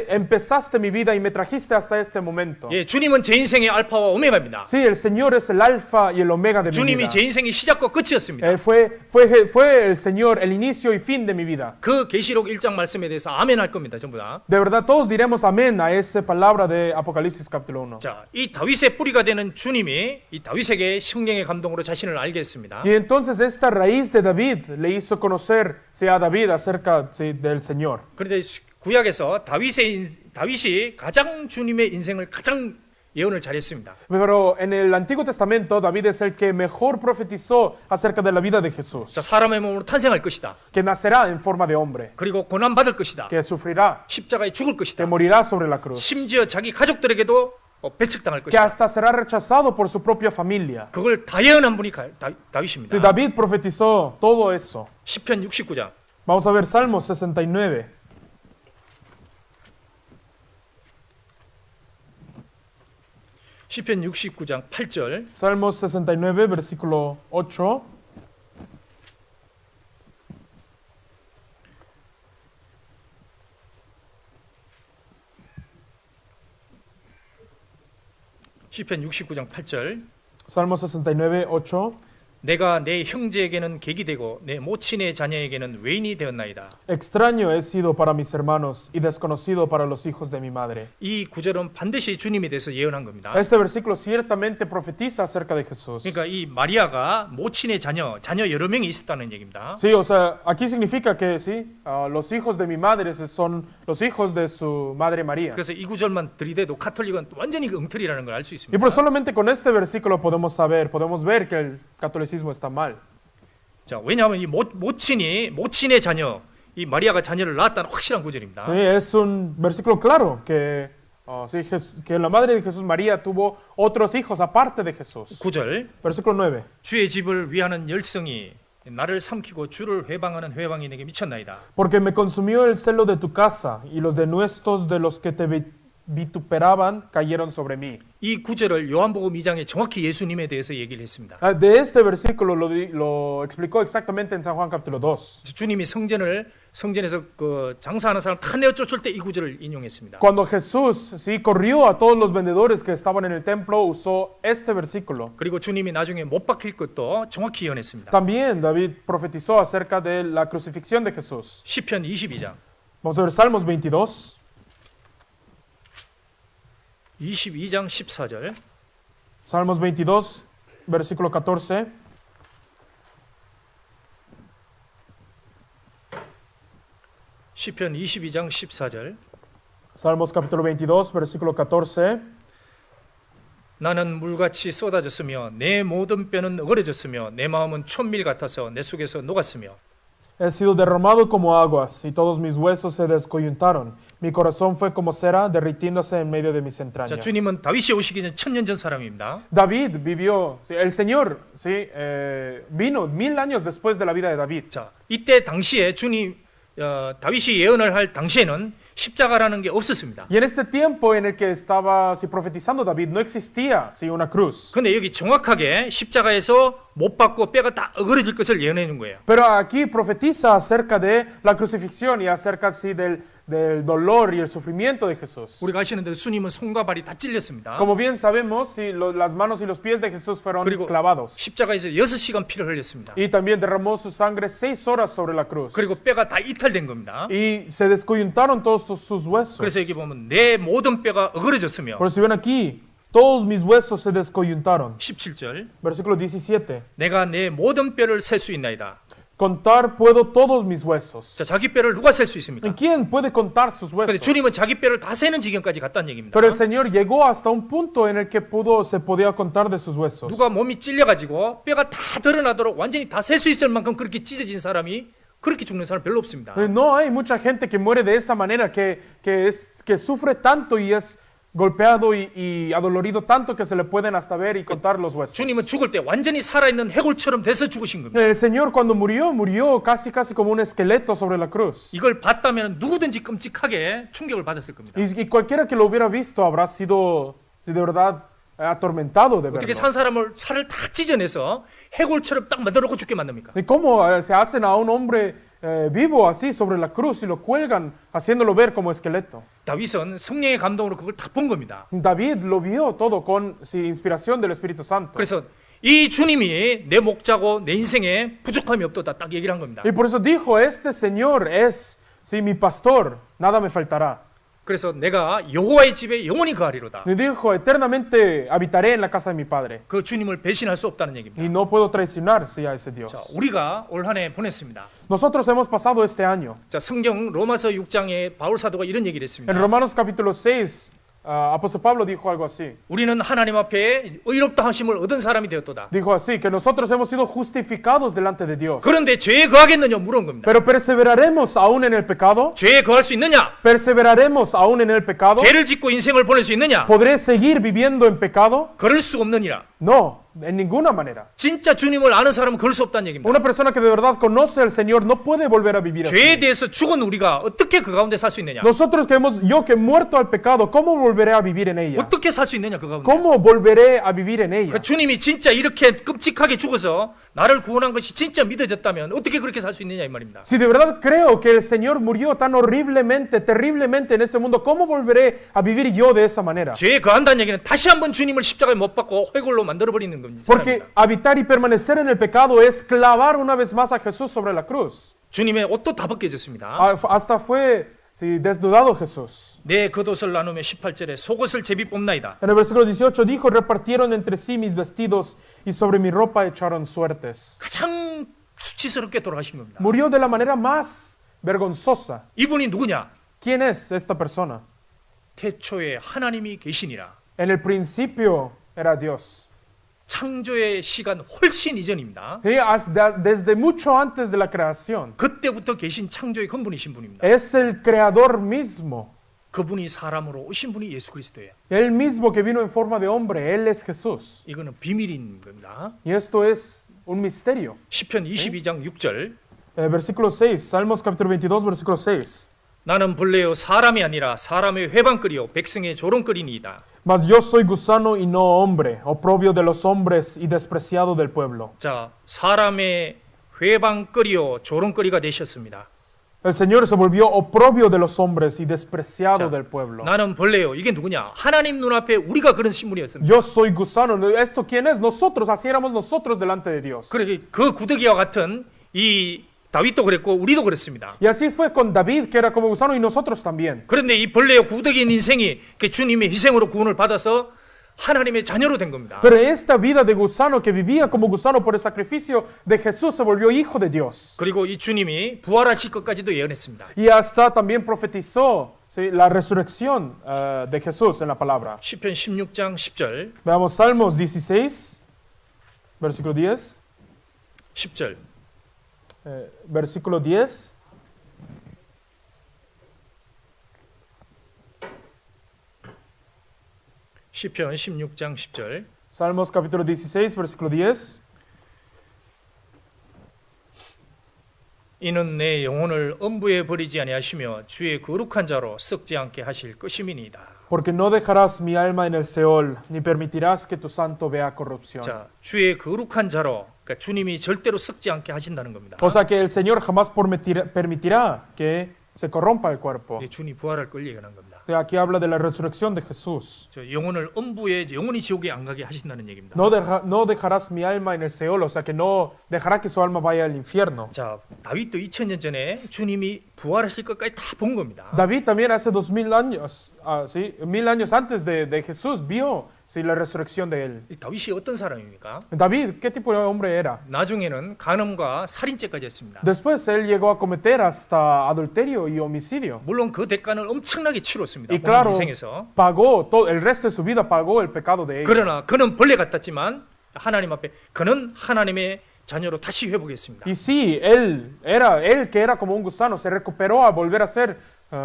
empezaste mi vida y me trajiste hasta este momento. 예, 주님은 제 인생의 알파와 오메가입니다. Sí, el Señor es el alfa y el omega de mi 주님이 vida. 제 인생의 시작과 끝이었습니다. Fue el Señor el inicio y fin de mi vida. 그 계시록 1장 말씀에 대해서 아멘 할 겁니다. 전부 다. De verdad, todos diremos amén a esa palabra de Apocalipsis capítulo 1. 자, 이 다윗의 뿌리가 되는 주님이 이 다윗에게 성령의 감동으로 자신을 알게 했습니다. Y entonces esta raíz de David le hizo conocer sí, a David acerca sí, del Señor. 그런데 구약에서 다윗이 가장 주님의 인생을 가장 예언을 잘했습니다. Pero en el Antiguo Testamento, David es el que mejor profetizó acerca de la vida de Jesús, 자, 사람의 몸으로 탄생할 것이다. que nacerá en forma de hombre, 그리고 고난 받을 것이다. que sufrirá, 십자가에 죽을 que 것이다. morirá sobre la cruz, 심지어 자기 가족들에게도 배척당할 que 것이다. hasta será rechazado por su propia familia. 그걸 다 예언한 분이 Sí, 다윗입니다. David profetizó todo eso. 시편 69장 Vamos a ver Salmos 69. 시편 69장 8절 Salmos 69, versículo 8. 시편 69장 8절 Salmos 69, 8. 내가 내 형제에게는 객이 되고 내 모친의 자녀에게는 외인이 되었나이다. Extraño he sido para mis hermanos y desconocido para los hijos de mi madre. 이 구절은 반드시 주님에 대해서 예언한 겁니다. Este versículo ciertamente profetiza acerca de Jesús. 그러니까 이 마리아가 모친의 자녀 여러 명이 있었다는 얘기입니다. Sí, o sea, aquí significa que sí, los hijos de mi madre son los hijos de su madre María. 그래서 이 구절만 들이대도 카톨릭은 완전히 엉터리라는 걸 알 수 Y 있습니다. por solamente con este versículo podemos ver que el catolicismo está mal. 자, 왜냐하면 이 모친의 자녀, 이 마리아가 자녀를 낳았다는 확실한 구절입니다. Sí, es un versículo claro que, sí, que la madre de Jesús María tuvo otros hijos aparte de Jesús. 9절 Versículo 9. 주의 집을 위하는 열성이 나를 삼키고 주를 회방하는 회방이 내게 미쳤나이다. Porque me consumió el celo de tu casa y los denuestos de los que te vituperaban cayeron sobre mí. 이 구절을 요한복음 2장에 정확히 예수님에 대해서 얘기를 했습니다. De este versículo lo explicó exactamente en San Juan capítulo 2. 주님이 성전에서 그 장사하는 사람 다 내어 쫓을 때 이 구절을 인용했습니다. Cuando Jesús sí corrió a todos los vendedores que estaban en el templo, usó este versículo. 그리고 주님이 나중에 못 박힐 것도 정확히 예언했습니다. También David profetizó acerca de la crucifixión de Jesús. 시편 22장 Vamos a ver Salmos 22. 22장 14절 Salmos 22, versículo 14. 시편 22장 14절 Salmos capítulo 22, versículo 14. 나는 물같이 쏟아졌으며 내 모든 뼈는 어그러졌으며 내 마음은 촛밀 같아서 내 속에서 녹았으며 He sido derramado como aguas y todos mis huesos se descoyuntaron. Mi corazón fue como cera derritiéndose en medio de mis 자, entrañas. 주님은 다윗이 오시기 전 천년 전 사람입니다. David vivió, sí, el Señor sí, vino 1000 años después de la vida de David. 자, 이때 당시에 다윗이 예언을 할 당시에는 십자가라는 게 없었습니다. Y en este tiempo en el que estaba profetizando David, no existía una cruz. 근데 여기 정확하게 십자가에서 못 박고 뼈가 다 어그러질 것을 예언해 준 거예요. Pero aquí profetiza acerca de la crucifixión y acerca del dolor y el sufrimiento de Jesús. 우리가 아시는 대로 주님은 손과 발이 다 찔렸습니다. Como bien sabemos, las manos y los pies de Jesús fueron 그리고 clavados. 십자가에서 6시간 피를 흘렸습니다. Y también derramó su sangre 6 horas sobre la cruz. 그리고 뼈가 다 이탈된 겁니다. Y se descoyuntaron todos sus huesos. 그래서 여기 보면 내 모든 뼈가 어그러졌으며 Por si ven aquí, todos mis huesos se descoyuntaron. 17절 Versículo 17. 내가 내 모든 뼈를 셀 수 있나이다. Contar puedo todos mis huesos. 자, 자기 뼈를 누가 셀 수 있습니까? ¿Y quién puede contar sus 근데 huesos? 주님은 자기 뼈를 다 세는 지경까지 갔다는 얘기입니다. Pero el Señor llegó hasta un punto en el que se podía contar de sus huesos. 누가 몸이 찔려가지고 뼈가 다 드러나도록 완전히 다 셀 수 있을 만큼 그렇게 찢어진 사람이 그렇게 죽는 사람 별로 없습니다. No hay mucha gente que muere de esa manera, que sufre tanto y es golpeado y adolorido tanto que se le pueden hasta ver y contar los huesos. 주님은 죽을 때 완전히 살아있는 해골처럼 돼서 죽으신 겁니다. El Señor cuando murió casi como un esqueleto sobre la cruz. 이걸 봤다면 누구든지 끔찍하게 충격을 받았을 겁니다. Y cualquiera que lo hubiera visto habrá sido de verdad atormentado de 어떻게 verlo. 산 사람을 살을 다 찢어내서 해골처럼 딱 만들어 놓고 죽게 만듭니까? ¿Y cómo se hacen a un hombre vivo así sobre la cruz y lo cuelgan haciéndolo ver como esqueleto? 다윗은 성령의 감동으로 그걸 다 본 겁니다. David lo vio todo con inspiración del Espíritu Santo. 그래서 이 주님이 내 목자고 내 인생에 부족함이 없도다 딱 얘기를 한 겁니다. Y por eso dijo, este Señor es mi pastor, nada me faltará. 그래서 내가 여호와의 집에 영원히 거하리로다. Y dijo, eternamente habitaré en la casa de mi Padre. 그 주님을 배신할 수 없다는 얘기입니다. Y no puedo traicionar a ese Dios. 자, 우리가 올 한 해 보냈습니다. Nosotros hemos pasado este año. 자, 성경 로마서 6장에 바울 사도가 이런 얘기를 했습니다. En Romanos capítulo 6, apóstol Pablo dijo algo así. 우리는 하나님 앞에 의롭다 하심을 얻은 사람이 되었도다. Dijo así, que nosotros hemos sido justificados delante de Dios. 그런데 죄에 거하겠느냐 물은 겁니다. Pero perseveraremos aún en el pecado. 죄에 거할 수 있느냐? Perseveraremos aún en el pecado. 죄를 짓고 인생을 보낼 수 있느냐? ¿Podré seguir viviendo en pecado? 그럴 수 없느니라. No, en ninguna manera. 진짜 주님을 아는 사람은 그럴 수 없다는 얘기입니다. Una persona que de verdad conoce al Señor no puede volver a vivir 죄에 así. 대해서 죽은 우리가 어떻게 그 가운데 살 수 있느냐? Nosotros yo que he muerto al pecado, ¿cómo volveré a vivir en ella? 어떻게 살 수 있느냐 그 가운데? ¿Cómo volveré a vivir en ella? 그 주님이 진짜 이렇게 끔찍하게 죽어서 나를 구원한 것이 진짜 믿어졌다면 어떻게 그렇게 살 수 있느냐 이 말입니다. Si de verdad creo que el Señor murió tan horriblemente, terriblemente en este mundo, ¿cómo volveré a vivir yo de esa manera? 죄에 거한다는 얘기는 다시 한번 주님을 십자가에 못 박고 회골로 만들어 버리는 겁니다. Porque habitar y permanecer en el pecado es clavar una vez más a Jesús sobre la cruz. 주님의 옷도 다 벗겨졌습니다. Hasta fue desnudado Jesús. 내 겉옷을 나누며 18절에 속옷을 제비 뽑나이다. En el versículo 18 dijo, repartieron entre sí mis vestidos y sobre mi ropa echaron suertes. 가장 수치스럽게 돌아가신 겁니다. Murió de la manera más vergonzosa. 이분이 누구냐? ¿Quién es esta persona? 태초에 하나님이 계시니라. En el principio era Dios. 창조의 시간 훨씬 이전입니다. Sí, desde mucho antes de la creación. 그때부터 계신 창조의 근본이신 분입니다. Es el creador mismo. 그분이 사람으로 오신 분이 예수 그리스도예요. El mismo que vino en forma de hombre. Él es Jesús. 이거는 비밀인 겁니다. Y esto es un misterio. 시편 22장 6절 Versículo 6, Salmos capítulo 22, versículo 6. 나는 본래요 사람이 아니라 사람의 회방거리요 백성의 조롱거리니이다. Mas yo soy gusano y no hombre, oprobio de los hombres y despreciado del pueblo. 자, 사람의 회방거리요 조롱거리가 되셨습니다. El Señor se volvió oprobio de los hombres y despreciado 자, del pueblo. 나는 벌레요. 이게 누구냐? 하나님 눈앞에 우리가 그런 신분이었습니다. Yo soy gusano. ¿Esto quién es? Nosotros, así éramos nosotros delante de Dios. 그러게 그 구더기와 같은 이 다윗도 그랬고 우리도 그랬습니다. Y así fue con David, que era como gusano, y nosotros también. 그런데 이 벌레의 구더기인 인생이 그 주님의 희생으로 구원을 받아서 하나님의 자녀로 된 겁니다. Pero esta vida de gusano que vivía como gusano por el sacrificio de Jesús se volvió hijo de Dios. 그리고 이 주님이 부활하실 것까지도 예언했습니다. Y hasta también profetizó la resurrección de Jesús en la palabra. 시편 16장 10절. Veamos Salmos 16, versículo 10. 10절. Versículo 10. 시편 16장 10절. Salmos capítulo 16, versículo 10. 이는 내 영혼을 엄부에 버리지 아니하시며 주의 거룩한 자로 썩지 않게 하실 것임이니이다. Porque no dejarás mi alma en el Seol, ni permitirás que tu santo vea corrupción. 자, 주의 거룩한 자로, 그러니까 주님이 절대로 썩지 않게 하신다는 겁니다. O sea que el Señor jamás permitirá que se corrompa el cuerpo. 예, 주님 부활할 걸 얘기하는 겁니다. O sea, aquí habla de la resurrección de Jesús. 저 영혼을 엄부에 영혼이 지옥에 안 가게 하신다는 얘기입니다. No dejarás mi alma en el Seol, o sea que no dejará que su alma vaya al infierno. 자, 다윗도 2000년 전에 주님이 부활하실 것까지 다 본 겁니다. David también hace 2000 años, ¿sí? 1000 años antes de Jesús vio, ¿sí? La resurrección de él. 이 다윗이 어떤 사람입니까? David, ¿qué tipo de hombre era? 나중에는 간음과 살인죄까지 했습니다. Después él llegó a cometer hasta adulterio y homicidio. 물론 그 대가는 엄청나게 치렀습니다. Y 본인 claro, 인생에서. pagó todo el resto de su vida pagó el pecado de él. 그러나 그는 벌레 같았지만 하나님 앞에 그는 하나님의 자녀로 다시 회복했습니다. Y sí, él que era como un gusano, se recuperó a volver a ser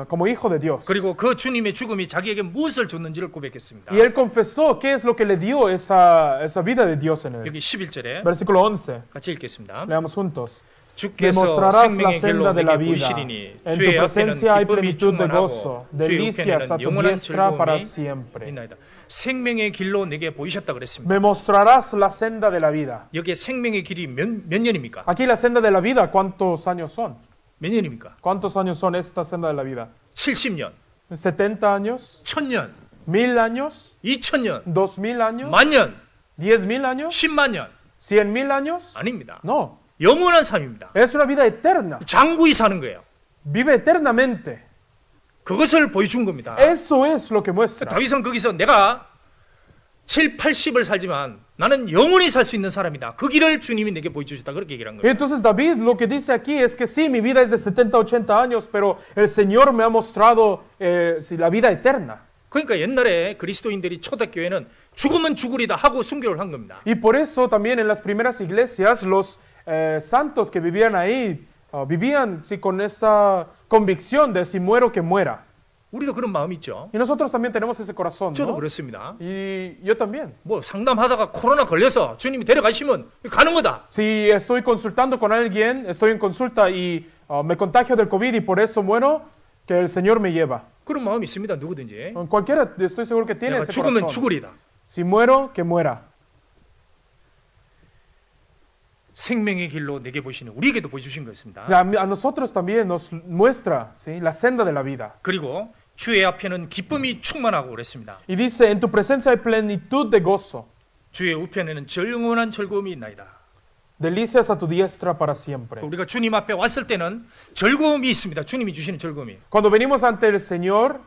como hijo de Dios. 그리고 그 주님의 죽음이 자기에게 무엇을 줬는지를 고백했습니다. Y él confesó qué es lo que le dio esa vida de Dios en él. 여기 11절에 Versículo 11, 같이 읽겠습니다. leamos juntos. Me 주께서 mostrarás la 생명의 길로 senda de la 내게 vida. 보이시리니 En tu 주의 앞에는 presencia hay 기쁨이 plenitud de gozo, 충만하고 주의 delicias a 우편에는 tu 영원한 diestra para 즐거움이 siempre. 있나이다. 생명의 길로 내게 보이셨다 그랬습니다. Me mostrarás la senda de la vida. 여기에 생명의 길이 몇 년입니까? Aquí la senda de la vida, ¿cuántos años son? 몇 년입니까? ¿Cuántos años son esta senda de la vida? 70년, 70 años, 1000년, 1000 años, 2000년, 2000 años, 만년, 10,000 años, 10만 년 100,000 años. 아닙니다. No, 영원한 삶입니다. es una vida eterna. 장구히 사는 거예요. Vive eternamente. 그것을 보여준 겁니다. Eso es lo que muestra. 다윗은 거기서 내가 7, 80을 살지만 나는 영원히 살 수 있는 사람이다. 그 길을 주님이 내게 보여주셨다. 그렇게 얘기를 한 Y 거예요. entonces David lo que dice aquí es que sí, mi vida es de 70, 80 años, pero el Señor me ha mostrado sí, la vida eterna. 그러니까 옛날에 그리스도인들이 초대교회는 죽으면 죽으리다 하고 순교를 한 겁니다. Y por eso también en las primeras iglesias los santos que vivían ahí vivían sí, con esa convicción de si muero que muera. 우리도 그런 마음 있죠. Y nosotros también tenemos ese corazón, 저도 ¿no? 그렇습니다. Y yo también. 뭐 상담하다가 코로나 걸려서 주님이 데려가시면 가는 거다. Si estoy consultando con alguien, estoy en consulta y me contagio del COVID y por eso muero, que el Señor me lleva. 그런 마음이 있습니다. 누구든지. Cualquiera, estoy seguro que tiene 내가 ese 죽으면 corazón. 죽으리다. Si muero, que muera. 생명의 길로 내게 보시는 우리에게도 보여주신 것입니다. A nosotros también nos muestra ¿sí? la senda de la vida. 그리고 주의 앞에는 기쁨이 충만하고 그랬습니다. Y dice, en tu presencia hay plenitud de gozo, 주의 우편에는 영원한 즐거움이 있나이다. delicias a tu diestra para siempre. 우리가 주님 앞에 왔을 때는 즐거움이 있습니다. 주님이 주시는 즐거움이. Cuando venimos ante el Señor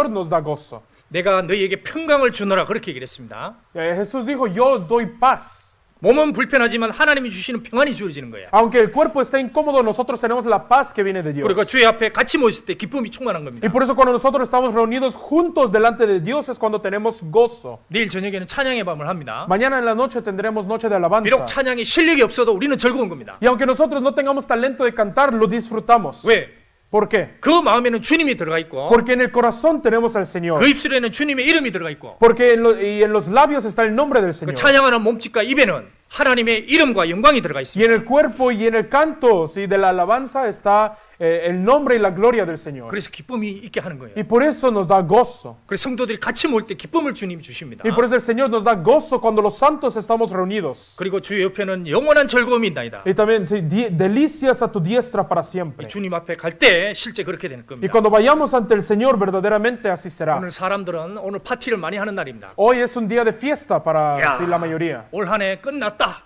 nos da gozo. 내가 너희에게 평강을 주노라 그렇게 얘기를 했습니다. Jesús dijo, yo os doy paz. 몸은 불편하지만 하나님이 주시는 평안이 주어지는 거예요. Aunque el cuerpo esté incómodo, nosotros tenemos la paz que viene de Dios. 그리고 주의 앞에 같이 모였을 때 기쁨이 충만한 겁니다. Y por eso cuando nosotros estamos reunidos juntos delante de Dios es cuando tenemos gozo. 내일 저녁에는 찬양의 밤을 합니다. Mañana en la noche tendremos noche de alabanza. 비록 찬양에 실력이 없어도 우리는 즐거운 겁니다. Y aunque nosotros no tengamos talento de cantar, lo disfrutamos. 왜? ¿Por qué? 그 마음에는 주님이 들어가 있고 Porque en el corazón tenemos al Señor. 그 입술에는 주님의 이름이 들어가 있고 Porque en los labios está el nombre del 그 Señor. 찬양하는 몸짓과 입에는 하나님의 이름과 영광이 들어가 Y 있습니다. en el cuerpo y en el canto ¿sí? de la alabanza está el nombre y la gloria del Señor. 그래서 기쁨이 있게 하는 거예요. Y por eso nos da gozo. 그래서 성도들이 같이 모일 때 기쁨을 주님이 주십니다. Y por eso el Señor nos da gozo cuando los santos estamos reunidos. 그리고 주의 옆에는 영원한 즐거움이 있나이다. Y también ¿sí? delicias a tu diestra para siempre. 이 주님 앞에 갈 때 실제 그렇게 되는 Y 겁니다. cuando vayamos ante el Señor, verdaderamente así será. 오늘 사람들은 오늘 파티를 많이 하는 날입니다. Hoy es un día de fiesta para 야, sí, la mayoría. 올 한 해 끝났다.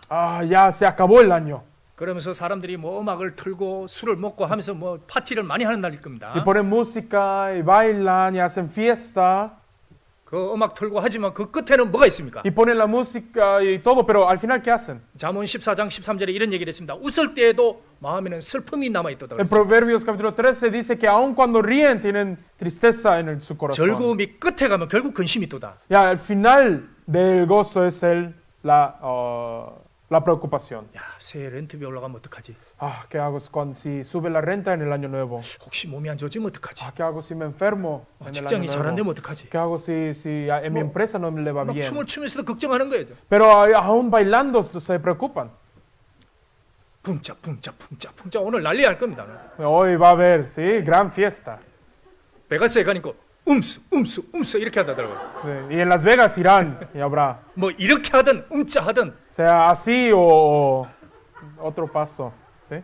Ya se acabó el año. 그러면서 사람들이 뭐 음악을 틀고 술을 먹고 하면서 뭐 파티를 많이 하는 날일 겁니다. Y ponen música, y bailan, y hacen fiesta, 그 음악 틀고 하지만 그 끝에는 뭐가 있습니까? y ponen la música y todo, pero al final, ¿qué hacen? 잠언 14장 13절에 이런 얘기를 했습니다. 웃을 때에도 마음에는 슬픔이 남아있다. En Proverbios capítulo 13 dice que aun cuando ríen tienen tristeza en su corazón. 즐거움이 끝에 가면 결국 근심이 또다. Ya, al final del gozo es la preocupación. 야, 새해 렌트비 올라가면 어떡하지? ¿Qué hago si sube la renta en el año nuevo? 혹시 몸이 안 좋아지면 어떡하지? ¿Qué hago si me enfermo en el año 직장이 잘 안 되면 nuevo? 어떡하지? ¿Qué hago si en mi empresa no me le va 막 bien? 춤을 추면서도 걱정하는 거예요. Pero aún bailando se preocupan. 풍자 오늘 난리 날 겁니다. Hoy va a haber, sí, gran fiesta. 베가스에 가니까 음수 이렇게 하더라고요. Sí, y en Las Vegas irán y habrá. 뭐 이렇게 하든 하든 Sea así o otro paso. ¿Sí?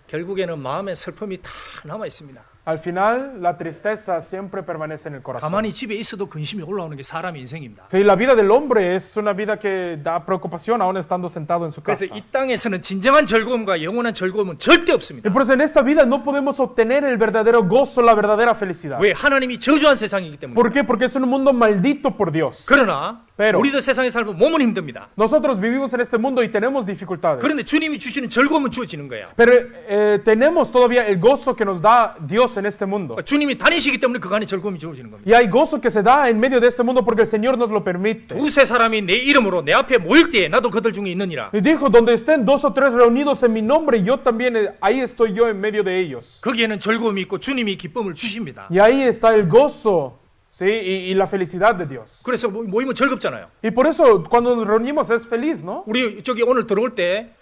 결국에는 마음의 슬픔이 다 남아 있습니다. Al final, la tristeza siempre permanece en el corazón. 가만히 집에 있어도 근심이 올라오는 게 사람의 인생입니다. Sí, la vida del hombre es una vida que da preocupación aún estando sentado en su 그래서 casa. 이 땅에서는 진정한 즐거움과 영원한 즐거움은 절대 없습니다. Y por eso en esta vida no podemos obtener el verdadero gozo, la verdadera felicidad. 왜? 하나님이 저주한 세상이기 때문에. ¿Por qué? Porque es un mundo maldito por Dios. 그러나 Pero- 우리도 세상에 살면 몸은 힘듭니다. Nosotros vivimos en este mundo y tenemos dificultades. 그런데 주님이 주시는 즐거움은 주어지는 거예요. Pero tenemos todavía el gozo que nos da Dios en este mundo. 주님이 다니시기 때문에 그 안에 즐거움이 주어지는 겁니다. Y hay gozo que se da en medio de este mundo porque el Señor nos lo permite. 두세 사람이 내 이름으로 내 앞에 모일 때에 나도 그들 중에 있느니라. Y dijo, donde estén 2 o 3 reunidos en mi nombre, yo también, ahí estoy yo en medio de ellos. 거기에는 즐거움이 있고 주님이 기쁨을 주십니다. Y ahí está el gozo, ¿sí? Y la felicidad de Dios. 그래서 모이면 즐겁잖아요. Y por eso cuando nos reunimos es feliz, ¿no? 우리 저기 오늘 들어올 때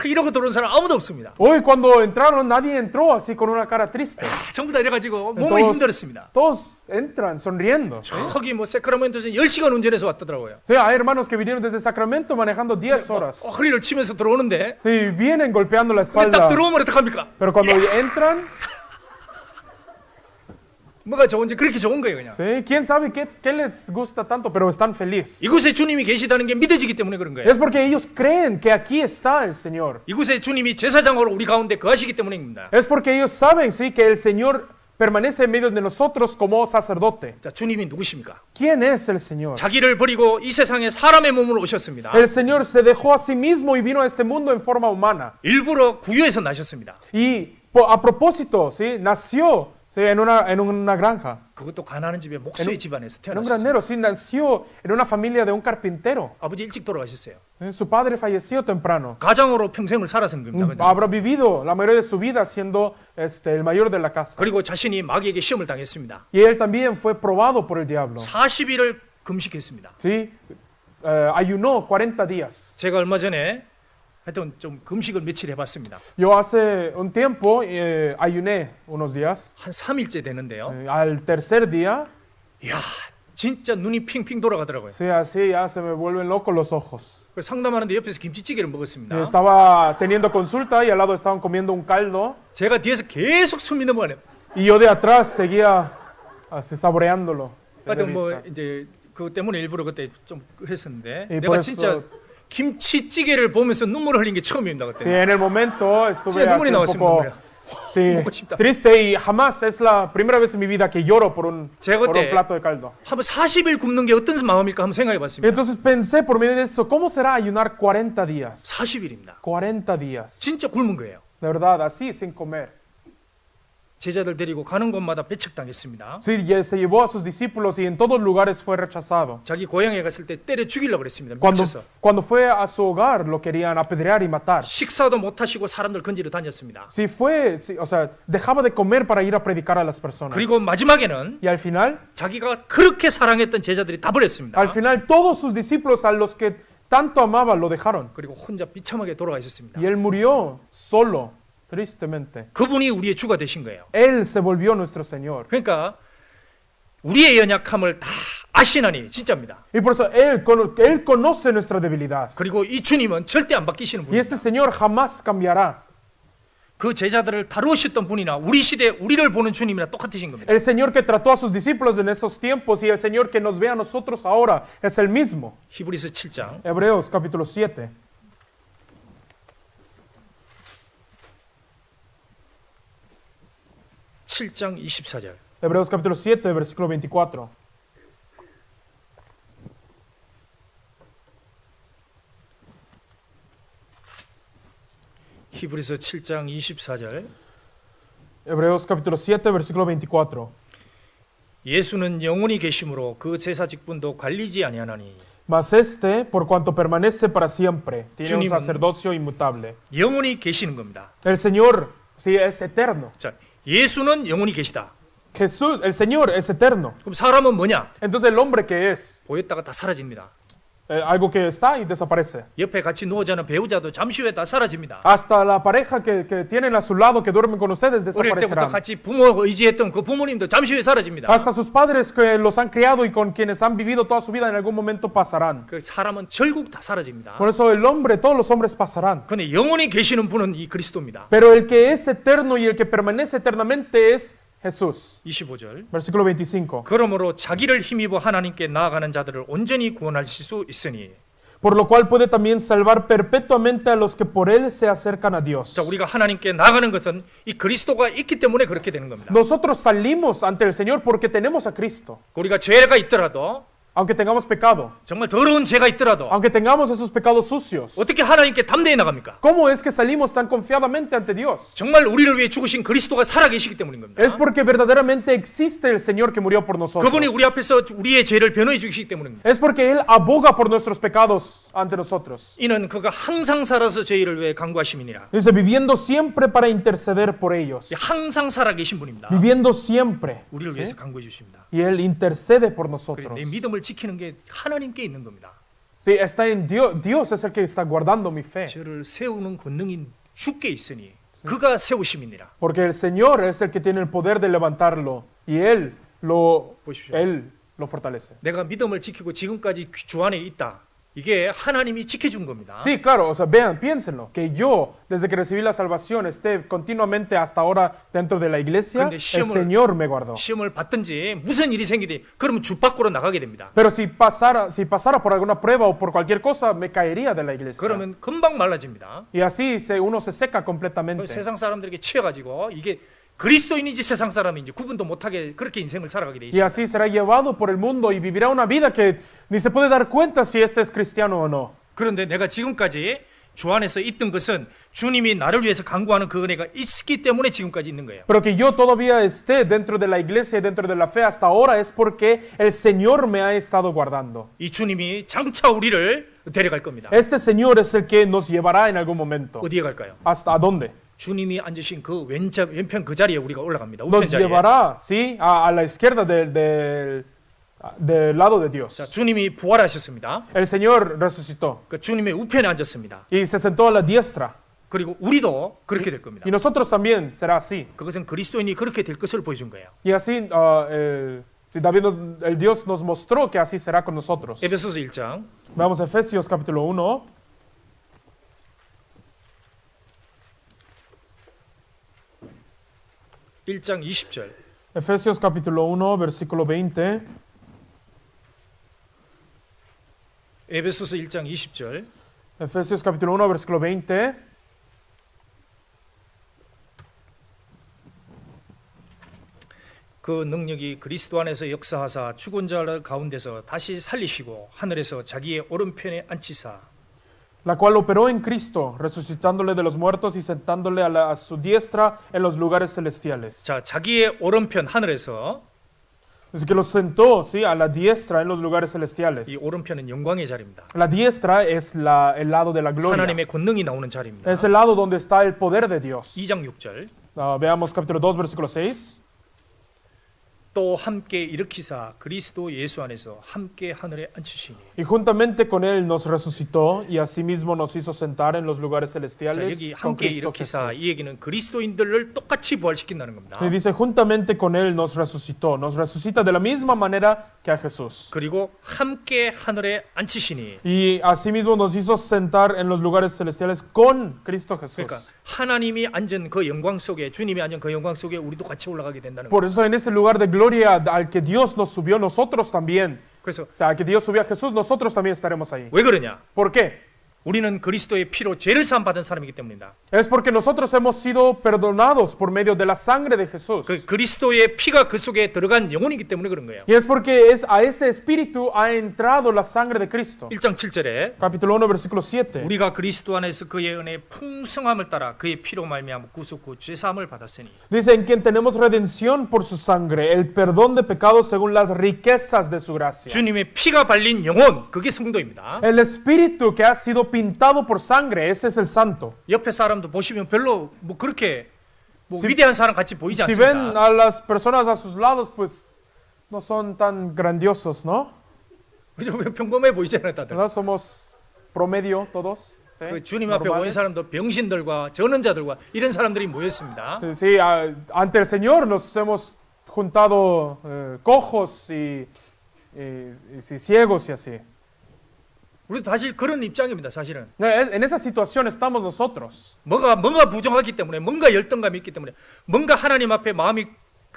이러고 들어온 사람 아무도 없습니다. Hoy cuando entraron nadie entró así con una cara triste. 전부 다 이래가지고 몸이 힘들었습니다. Todos entran sonriendo. ¿Sí? 저기 뭐 세크라멘토에서 10시간 운전해서 왔더라고요. Sí, hay hermanos que vinieron desde Sacramento manejando 10 horas. 허리를 치면서 들어오는데 Sí, vienen golpeando la 근데 딱 espalda. 들어오면 어떡합니까? Pero cuando entran, 뭐가 좋은지 그렇게 좋은 거예요 그냥. sí, quién sabe qué les gusta tanto, pero están felices. 이곳에 주님이 계시다는 게 믿어지기 때문에 그런 거예요. Es porque ellos creen que aquí está el Señor. 이곳에 주님이 제사장으로 우리 가운데 거하시기 때문입니다. Es porque ellos saben, sí, que el Señor permanece en medio de nosotros como sacerdote. 자, 주님이 누구십니까? ¿Quién es el Señor? 자기를 버리고 이 세상에 사람의 몸으로 오셨습니다. El Señor se dejó a sí mismo y vino a este mundo en forma humana. 일부러 구유에서 나셨습니다. Y a propósito, ¿sí? Nació, ¿sí? en una granja, 그것도 가난한 집에 목수의 집안에서 en un 태어나셨습니다. granero, ¿sí? Nació en una familia de un carpintero. 아버지 일찍 돌아가셨어요. ¿Sí? Su padre falleció temprano. 가장으로 평생을 살아선 겁니다. 그냥. Habrá vivido la mayoría de su vida siendo el mayor de la casa. 그리고 자신이 마귀에게 시험을 당했습니다. Y él también fue probado por el diablo. 40일을 금식했습니다. ¿Sí? Ayunó 40 días. 제가 얼마 전에 하여튼 좀 금식을 며칠 해봤습니다. Yo hace un tiempo ayuné unos días. 한 3일째 되는데요. Al tercer día, 이야, 진짜 눈이 핑핑 돌아가더라고요. sí, así ya se me vuelven locos los ojos. 그래서 상담하는데 옆에서 김치찌개를 먹었습니다. Estaba teniendo consulta y al lado estaban comiendo un caldo. 제가 뒤에서 계속 숨이 넘어가네요. Y yo de atrás seguía así saboreándolo. 하여튼 뭐 이제 그것 때문에 일부러 그때 좀 했었는데 Y 내가 por 진짜 eso, 김치찌개를 보면서 눈물을 흘린 게 처음입니다 sí, 그때. en el momento estuve 진짜 눈물이 así un 나왔습니다. poco 눈물이. sí, 먹고 싶다. triste y jamás es la primera vez en mi vida que lloro por un 제가 그때 plato de caldo. 한번 40일 굶는 게 어떤 마음일까 한번 생각해 봤습니다. Entonces pensé por medio de eso, ¿cómo será ayunar 40 días? 40일입니다. 40 días. 진짜 굶은 거예요. De verdad, así, sin comer. 제자들 데리고 가는 곳마다 배척당했습니다. Sí, y se llevó a sus discípulos y en todos lugares fue rechazado. 자기 고향에 갔을 때 때려 죽이려고 그랬습니다. Cuando, 미쳐서. cuando fue a su hogar lo querían apedrear y matar. 식사도 못 하시고 사람들 건지러 다녔습니다. Sí, o sea, dejaba de comer para ir a predicar a las personas. 그리고 마지막에는 Y al final, 자기가 그렇게 사랑했던 제자들이 다 버렸습니다. al final todos sus discípulos a los que tanto amaba lo dejaron. 그리고 혼자 비참하게 돌아가셨습니다. Y él murió solo, tristemente. 그분이 우리의 주가 되신 거예요. Él se volvió nuestro Señor. 그러니까 우리의 연약함을 다 아시나니 진짜입니다. Y por eso él conoce nuestra debilidad. 그리고 이 주님은 절대 안 바뀌시는 Y este 분입니다. Señor jamás cambiará. 그 제자들을 다루셨던 분이나 우리 시대 우리를 보는 주님이랑 똑같으신 겁니다. El Señor que trató a sus discípulos en esos tiempos y el Señor que nos ve a nosotros ahora es el mismo. 히브리서 7장 Hebreos capítulo 7. (7장 24절) Hebreos capítulo 7, versículo 24. 히브리서 7장 24절 Hebreos capítulo 7, versículo 24. 예수는 영원히 계심으로 그 제사 직분도 관리지 아니하나니 Mas este, por cuanto permanece para siempre, tiene un 주님은- sacerdocio inmutable. 영원히 계시는 겁니다. El Señor, sí, es eterno. 자, 예수는 영원히 계시다. Jesús, el Señor es eterno. 그럼 사람은 뭐냐? Entonces el hombre que es, 보였다가 다 사라집니다. algo que está y desaparece. 옆에 같이 누워 자는 배우자도 잠시 후에 다 사라집니다. Hasta la pareja que tienen a su lado, que duermen con ustedes, 어릴 때부터 desaparecerán. 같이 부모 의지했던 그 부모님도 잠시 후에 사라집니다. Hasta sus padres que los han criado y con quienes han vivido toda su vida en algún momento pasarán. 그 사람은 결국 다 사라집니다. Por eso el hombre, todos los hombres pasarán. 근데 영원히 계시는 분은 이 그리스도입니다. Pero el que es eterno y el que permanece eternamente es Jesús. 25절. Versículo 25. 그러므로 자기를 힘입어 하나님께 나아가는 자들을 온전히 구원하실 수 있으니. Por lo cual puede también salvar perpetuamente a los que por él se acercan a Dios. 자, 우리가 하나님께 나가는 것은 이 그리스도가 있기 때문에 그렇게 되는 겁니다. Nosotros salimos ante el Señor porque tenemos a Cristo. 우리가 죄가 있더라도 Aunque tengamos pecado, 정말 더러운 죄가 있더라도 aunque tengamos esos pecados sucios, 어떻게 하나님께 담대히 나갑니까? ¿cómo es que salimos tan confiadamente ante Dios? 정말 우리를 위해 죽으신 그리스도가 살아계시기 때문인 겁니다. Es porque verdaderamente existe el Señor que murió por nosotros. 그분이 우리 앞에서 우리의 죄를 변호해 주시기 때문입니다. Es porque Él aboga por nuestros pecados ante nosotros. 이는 그가 항상 살아서 저희를 위해 간구하심이니라. Dice, viviendo siempre para interceder por ellos. 항상 살아계신 분입니다. Viviendo siempre. 우리를 ¿sí? 위해서 간구해 주십니다. Y Él intercede por 그래, nosotros. 내 믿음을 지키는 게 하나님께 있는 겁니다. Sí, está en Dios. Dios es el que está guardando mi fe. 저를 세우는 권능이 주께 있으니 그가 세우심이니라. Porque el Señor es el que tiene el poder de levantarlo. Y Él lo fortalece. 내가 믿음을 지키고 지금까지 주 안에 있다. 이게 하나님이 지켜준 겁니다. Sí, claro, o sea, vean, piénsenlo, que yo, desde que recibí la salvación, esté continuamente hasta ahora dentro de la iglesia, 근데 el 시험을- Señor me guardó. 시험을 받든지 무슨 일이 생기든 그러면 주 밖으로 나가게 됩니다. Pero si pasara por alguna prueba o por cualquier cosa, me caería de la iglesia. 그러면 금방 말라집니다. Y así uno se seca 그 completamente. 세상 사람들에게 치여가지고 이게 그리스도인인지 세상 사람인지 구분도 못하게 그렇게 인생을 살아가게 돼 Y 있습니다. así será llevado por el mundo y vivirá una vida que ni se puede dar cuenta si este es cristiano o no. 그런데 내가 지금까지 주 안에서 있던 것은 주님이 나를 위해서 간구하는 그 은혜가 있기 때문에 지금까지 있는 거예요. Pero que yo todavía esté dentro de la iglesia y dentro de la fe hasta ahora es porque el Señor me ha estado guardando. 이 주님이 장차 우리를 데려갈 겁니다. Este Señor es el que nos llevará en algún momento. 어디에 갈까요? ¿Hasta dónde? 주님이 앉으신 그 왼편 그 자리에 우리가 올라갑니다. 우편 Nos 자리에. llevará, ¿sí? A la izquierda del lado de 자, Dios. 주님이 부활하셨습니다. El Señor resucitó 그 주님의 우편에 앉았습니다. y se sentó a la diestra. 그리고 우리도 그렇게 될 겁니다. Y nosotros también será así. 그것은 그리스도인이 그렇게 될 것을 보여준 거예요. Y así, sí, David, el Dios nos mostró que así será con nosotros. 에베소서 1장 Veamos Efesios capítulo 1. (1장 20절) Efesios capítulo 1, versículo 20. 에베소서 1장 20절 Efesios capítulo 1, versículo 20. 그 능력이 그리스도 안에서 역사하사 죽은 자 가운데서 다시 살리시고 하늘에서 자기의 오른편에 앉히사 La cual operó en Cristo, resucitándole de los muertos y sentándole a su diestra en los lugares celestiales. 자, 자기의 오른편 하늘에서 Así que los sentó, ¿sí? A la diestra en los lugares celestiales. 이 오른편은 영광의 자리입니다. La diestra es el lado de la gloria. 하나님의 권능이 나오는 자리입니다. Es el lado donde está el poder de Dios. 2장 6절 Veamos capítulo 2, versículo 6. 또 함께 일으키사 그리스도 예수 안에서 함께 하늘에 앉히시니. Y juntamente con él nos resucitó y asimismo nos hizo sentar en los lugares 자, celestiales 여기 con 함께 Cristo 일으키사 Jesús. 이 얘기는 그리스도인들을 똑같이 부활시킨다는 겁니다. Y dice, juntamente con él nos resucita de la misma manera que a Jesús. 그리고 함께 하늘에 앉히시니. Y asimismo nos hizo sentar en los lugares celestiales con Cristo 그러니까 Jesús. 하나님이 앉은 그 영광 속에 주님이 앉은 그 영광 속에 우리도 같이 올라가게 된다는 거예요. Por eso en ese lugar de gloria al que Dios nos subió, nosotros también. 그래서 O sea, al que Dios subió a Jesús, nosotros también estaremos ahí. 왜 그러냐? ¿Por qué? 우리는 그리스도의 피로 죄를 사함 받은 사람이기 때문이다. Es porque nosotros hemos sido perdonados por medio de la sangre de Jesús. 그 그리스도의 피가 그 속에 들어간 영혼이기 때문에 그런 거예요. Y es porque a ese espíritu ha entrado la sangre de Cristo. 1장 7절에 Capítulo 1, versículo 7. 우리가 그리스도 안에서 그의 은혜의 풍성함을 따라 그의 피로 말미암아 구속 후 죄 사함을 받았으니. Dice, en quien tenemos redención por su sangre, el perdón de pecados según las riquezas de su gracia. 주님의 피가 발린 영혼, 그게 성도입니다. El espíritu que ha sido pintado por sangre, ese es el santo. 옆에 사람도 보시면 별로 뭐 그렇게 뭐 Si- 위대한 사람 같이 보이지 Si ven 않습니다. a las personas a sus lados, pues no son tan grandiosos, ¿no? 그죠? 평범해 보이잖아요, 다들. ¿verdad? Somos promedio todos. ¿sí? 그 주님 앞에 온 Normales. 사람도 병신들과 전원자들과 이런 사람들이 모였습니다. Sí, ante el Señor nos hemos juntado cojos y ciegos y así. 우리도 사실 그런 입장입니다, 사실은. En esa situación estamos nosotros. 뭔가 부정하기 때문에, 뭔가 열등감이 있기 때문에, 뭔가 하나님 앞에 마음이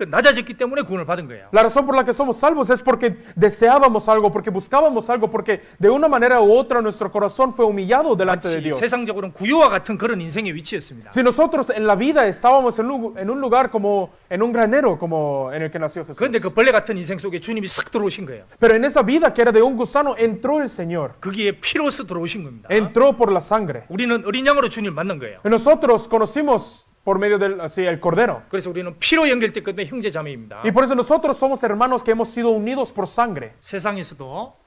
낮아졌기 때문에 구원을 받은 거예요. La razón por la que somos salvos es porque deseábamos algo, porque buscábamos algo, porque de una manera u otra nuestro corazón fue humillado delante de 마치 Dios. 세상적으로는 구유와 같은 그런 인생의 위치였습니다. Si nosotros en la vida estábamos en un lugar como en un granero, como en el que nació Jesús. 그런데 그 벌레 같은 인생 속에 주님이 싹 들어오신 거예요. Pero en esa vida que era de un gusano, entró el Señor. 거기에 피로서 들어오신 겁니다. Entró por la sangre. 우리는 어린 양으로 주님을 만난 거예요. Y nosotros conocimos por medio del el Cordero. 그래서 우리는 피로 연결됐기 때문에 형제 자매입니다. Y por eso nosotros somos hermanos que hemos sido unidos por sangre. 세상에서도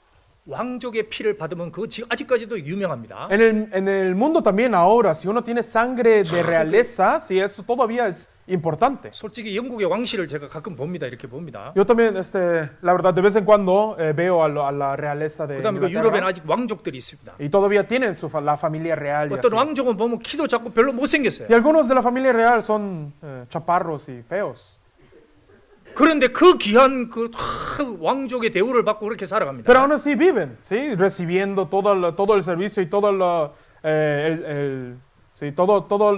왕족의 피를 받으면 그거 아직까지도 유명합니다. En el mundo también ahora, si uno tiene sangre de realeza, si eso todavía es importante. 솔직히 영국의 왕실을 제가 가끔 봅니다. 이렇게 봅니다. Yo también, la verdad, de vez en cuando veo a la realeza de 그다음에 그 유럽에는 Inglaterra. 아직 왕족들이 있습니다. Y todavía tienen la familia real. Y, 어떤 así. 왕족은 보면 키도 작고 별로 못생겼어요. Y algunos de la familia real son chaparros y feos. 그런데 그 귀한 그 왕족의 대우를 받고 그렇게 살아갑니다. Pero aún así viven, ¿sí? Recibiendo todo el servicio y toda la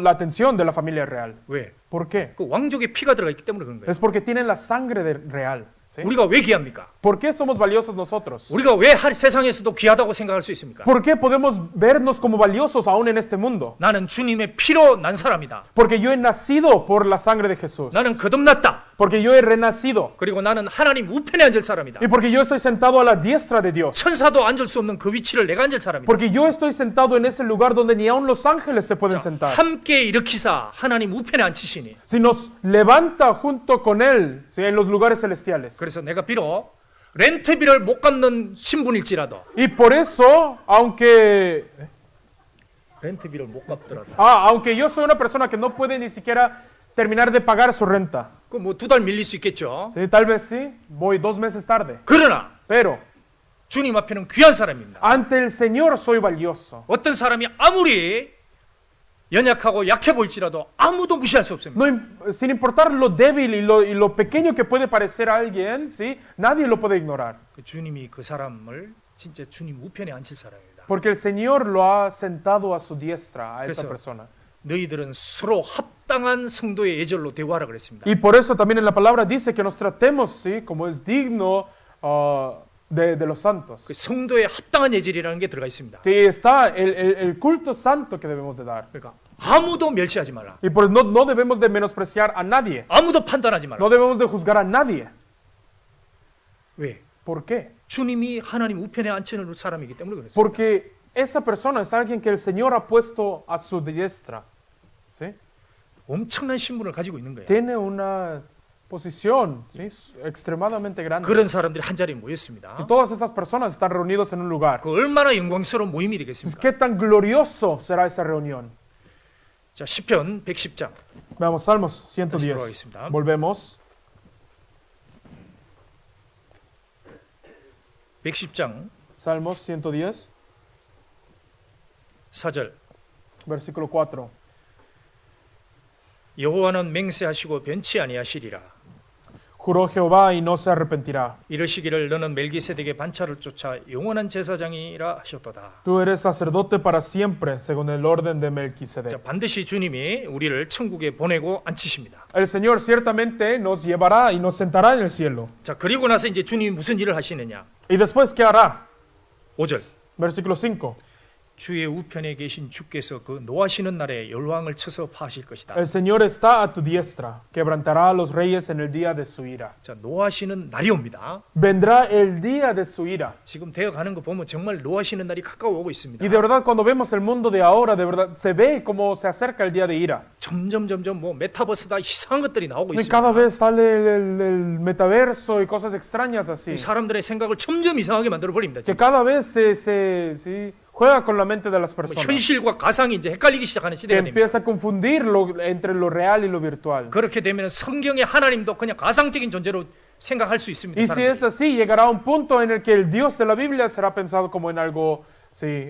atención de la familia real. 왜? ¿Por qué? 그 왕족의 피가 들어가 있기 때문에 그런 거예요. Es porque tienen la sangre real. ¿sí? 우리가 왜 귀합니까? ¿Por qué somos valiosos nosotros? 우리가 왜 세상에서도 귀하다고 생각할 수 있습니까? ¿Por qué podemos vernos como valiosos aún en este mundo? 나는 주님의 피로 난 사람이다. Porque yo he nacido por la sangre de Jesús. 나는 거듭났다. Porque yo he renacido. 그리고 나는 하나님 우편에 앉을 사람이다. Y porque yo estoy sentado a la diestra de Dios. 천사도 앉을 수 없는 그 위치를 내가 앉을 사람이다. Porque yo estoy sentado en ese lugar donde ni aun los ángeles se pueden sentar. 함께 일으키사 하나님 우편에 앉히시니. Si nos levanta junto con Él, ¿sí? En los lugares celestiales. 그래서 내가 비록 렌트비를 못 갚는 신분일지라도 Y por eso, 렌트비를 못 갚더라도 aunque yo soy una persona que no puede ni siquiera terminar de pagar su renta, 그 뭐 2달 밀릴 수 있겠죠. ¿sí? Tal vez sí, voy 2 meses tarde, 그러나 pero 주님 앞에는 귀한 사람입니다. ante el Señor soy valioso. 어떤 사람이 아무리 연약하고 약해 보일지라도 아무도 무시할 수 없습니다. Sin importar lo débil y lo pequeño que puede parecer a alguien, ¿sí? Nadie lo puede ignorar. 그 주님이 그 사람을 진짜 주님 우편에 앉힐 사람입니다. Porque el Señor lo ha sentado a su diestra, a esa 그래서 persona. 너희들은 서로 합당한 성도의 예절로 대우하라 그랬습니다. Y por eso también en la palabra dice que nos tratemos, ¿sí? Como es digno de los santos. 그 성도의 합당한 예절이라는 게 들어가 있습니다. Sí, está el culto santo que debemos de dar. 그러니까 아무도 멸시하지 말라. Y pues no debemos de menospreciar a nadie. 아무도 판단하지 말라. No debemos de juzgar a nadie. 왜? ¿Por qué? 주님이 하나님 우편에 앉힌 사람이기 때문에 그렇습니다. Porque esa persona es alguien que el Señor ha puesto a su diestra. ¿Sí? 엄청난 신분을 가지고 있는 거예요. Tiene una posición, ¿sí? Extremadamente grande. 그런 사람들이 한 자리에 모였습니다. Y todas esas personas están reunidos en un lugar. 그 얼마나 영광스러운 모임이 Entonces, 되겠습니까? ¿qué tan glorioso será esa reunión? 자, 시편 110장. Veamos Salmos 다시 110. 돌아가겠습니다. Volvemos. 110장 Salmos 110, 4절. versículo 4. 여호와는 맹세하시고 변치 아니하시리라. Juró Jehová y no se arrepentirá. 이르시기를 너는 멜기세덱의 반차를 쫓아 영원한 제사장이라 하셨도다. Tú eres sacerdote para siempre, según el orden de 자, Melquisedec. 반드시 주님이 우리를 천국에 보내고 앉히십니다. El Señor ciertamente nos llevará y nos sentará en el cielo. 자, 그리고 나서 이제 주님이 무슨 일을 하시느냐? ¿Y después qué hará? 5절. Versículo 5. 주의 우편에 계신 주께서 그 노하시는 날에 열왕을 쳐서 파하실 것이다. El Señor está a tu diestra, quebrantará a los reyes en el día de su ira. 자, 노하시는 날이 옵니다. Vendrá el día de su ira. 지금 되어가는 거 보면 정말 노하시는 날이 가까워오고 있습니다. Y de verdad cuando vemos el mundo de ahora, de verdad se ve cómo se acerca el día de ira. 점점 뭐 메타버스다 이상한 것들이 나오고 Y cada 있습니다. vez sale el metaverso y cosas extrañas así. 사람들의 생각을 점점 이상하게 만들어 버립니다. Que cada vez sí, juega con la mente de las personas. 현실과 가상이 이제 헷갈리기 시작하는 Que 시대가 됩니다. empieza a confundir entre lo real y lo virtual. 그렇게 되면 성경의 하나님도 그냥 가상적인 존재로 생각할 수 있습니다. Y si 사람들이. es así, llegará un punto en el que el Dios de la Biblia será pensado como en algo sí,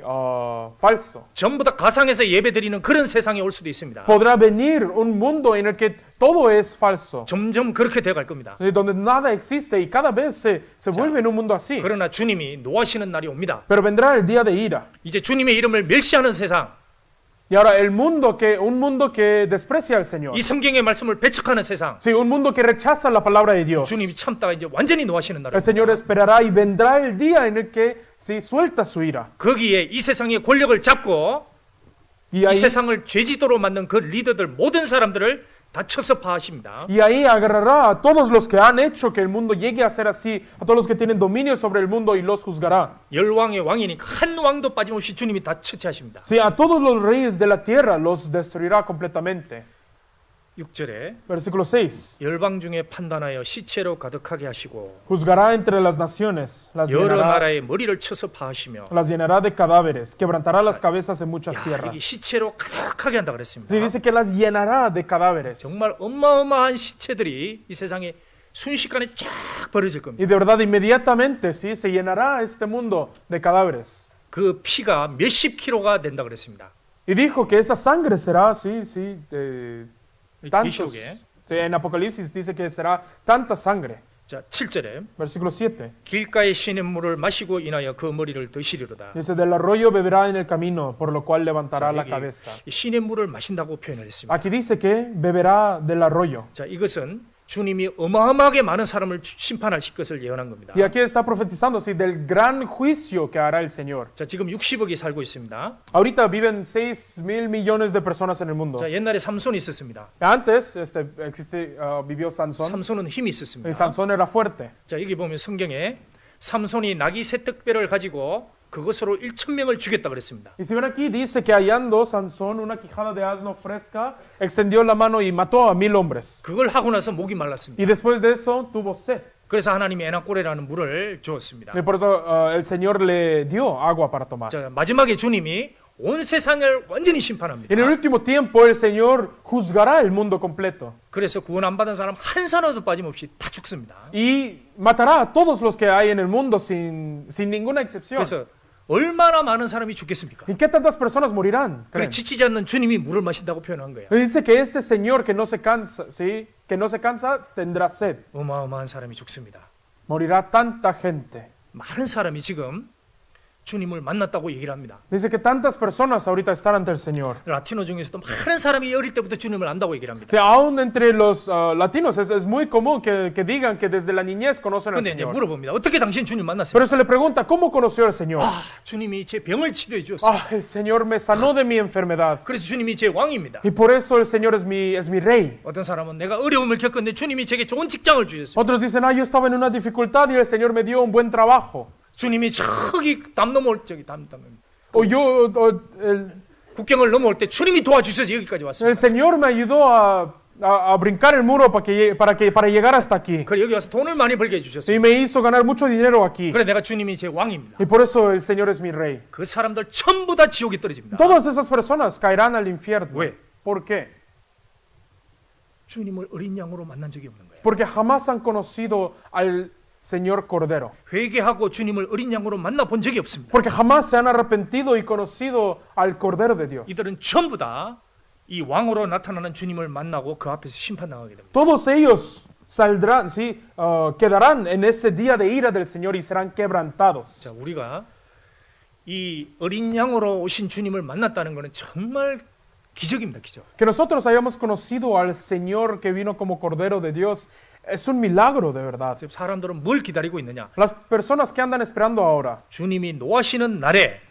falso. 전부 다 가상에서 예배드리는 그런 세상이 올 수도 있습니다. Podrá venir un mundo en el que todo es falso, 점점 그렇게 되어갈 겁니다. donde nada existe y cada vez se vuelve en un mundo así. 그러나 주님이 노하시는 날이 옵니다. Pero vendrá el día de ira. 이제 주님의 이름을 멸시하는 세상, Y ahora un mundo que desprecia al Señor. 이 성경의 말씀을 배척하는 세상, Sí, un mundo que rechaza la palabra de Dios. 주님이 참다가 이제 완전히 노하시는 날이 El Señor 옵니다. esperará y vendrá el día en el que sí, suelta su ira. 거기에 이 세상의 권력을 잡고 Y 이 ahí, 세상을 죄지도로 만든 그 리더들 모든 사람들을 다 쳐서 파하십니다. y ahí agarrará a todos los que han hecho que el mundo llegue a ser así, a todos los que tienen dominio sobre el mundo y los juzgará. 열왕의 왕이니까 한 왕도 빠짐없이 주님이 다 처치하십니다. Sí, a todos los reyes de la tierra los destruirá completamente. 6절에 Versículo 6. 열방 중에 판단하여 시체로 가득하게 하시고 Juzgará entre las naciones, 여러 나라의 머리를 쳐서 파하시며 las llenará de cadáveres, quebrantará las cabezas en muchas 야, tierras. 이게 시체로 가득하게 한다 그랬습니다. Sí, dice que las llenará de cadáveres. 정말 어마어마한 시체들이 이 세상에 순식간에 쫙 벌어질 겁니다. Y de verdad, inmediatamente, sí, se llenará este mundo de cadáveres. 그 피가 몇십 킬로가 된다 그랬습니다. Y dijo que esa sangre será, sí, sí, tantos. 계시록에 Sí, en Apocalipsis dice que será tanta sangre. 자 7절에 Versículo 7. 길가에 쉬는 물을 마시고 인하여 그 머리를 드시리로다. Dice, del arroyo beberá en el camino, por lo cual levantará 자, la 여기 cabeza. 이 신의 물을 마신다고 표현을 했습니다. Aquí dice que beberá del arroyo. 자 이것은 주님이 어마어마하게 많은 사람을 심판하실 것을 예언한 겁니다. Y aquí está profetizando, sí, del gran juicio que hará el Señor. 자 지금 60억이 sal고 있습니다. Ahorita viven 6,000 millones de personas en el mundo. 자 옛날에 삼손이 있었습니다. Antes vivió Sansón. 삼손은 힘이 Y 있었습니다. Sansón era fuerte. 자 여기 보면 성경에 삼손이 나귀 세특배를 가지고 그것으로 1,000명을 죽였다 그랬습니다. Y si ven aquí, dice que hallando Sansón una quijada de asno fresca, extendió la mano y mató a 1,000 hombres. 그걸 하고 나서 목이 말랐습니다. Y después de eso tuvo sed. 그래서 하나님이 에나꼬레라는 물을 주었습니다. Y por eso el Señor le dio agua para tomar. 자 마지막에 주님이 온 세상을 완전히 심판합니다. En el último tiempo el Señor juzgará el mundo completo. 그래서 구원 안 받은 사람 한 사람도 빠짐없이 다 죽습니다. Y matará a todos los que hay en el mundo sin ninguna excepción. 그래서 얼마나 많은 사람이 죽겠습니까? ¿Y qué tantas personas morirán? 그래 ¿Creen? 지치지 않는 주님이 물을 마신다고 표현한 거예요. Y dice que este Señor que no se cansa, ¿sí? Que no se cansa, tendrá sed. 어마어마한 사람이 죽습니다. Morirá tanta gente. 많은 사람이 지금 주님을 만났다고 얘기를 합니다. Dice que tantas personas ahorita están ante el Señor. 라티노 중에서도 많은 사람이 어릴 때부터 주님을 안다고 얘기를 합니다. Que aún entre los latinos es muy común que digan que desde la niñez conocen al 근데 이제 Señor. 물어봅니다. 어떻게 당신 주님 만났어요? Pero se le pregunta, ¿cómo conoció al Señor? 아, 주님이 제 병을 치료해 주었어요. Ah, el Señor me sanó de mi enfermedad. 그래서 주님이 제 왕입니다. Y por eso el Señor es mi rey. 어떤 사람은 내가 어려움을 겪었는데 주님이 제게 좋은 직장을 주셨어요. Otros dicen, yo estaba en una dificultad y el Señor me dio un buen trabajo. 주님이 저기 담 넘어올 담 O el 국경을 넘어올 때 주님이 도와주셔서 여기까지 왔습니다. Señor me ayudó a brincar el muro para llegar hasta aquí. 그래 여기 와서 돈을 많이 벌게 해주셨어요. Y me hizo ganar mucho dinero aquí. 그래 내가 주님이 제 왕입니다. Y por eso el Señor es mi rey. 그 사람들 전부 다 지옥에 떨어집니다. Todas esas personas caerán al infierno. 왜? ¿Por qué? 주님을 어린 양으로 만난 적이 없는 거예요. Porque jamás han conocido al Señor Cordero. 회개하고 주님을 어린 양으로 만나본 적이 없습니다. Porque jamás se han arrepentido y conocido al Cordero de Dios. 이들은 전부 다 이 왕으로 나타나는 주님을 만나고 그 앞에서 심판당하게 됩니다. Todos ellos saldrán, sí, quedarán en ese día de ira del Señor y serán quebrantados. 자, 우리가 이 어린 양으로 오신 주님을 만났다는 것은 정말 기적입니다, 기적. Que nosotros hayamos conocido al Señor que vino como Cordero de Dios es un milagro de verdad. 지금 사람들은 뭘 기다리고 있느냐? Las personas que andan esperando ahora, 주님이 노하시는 날에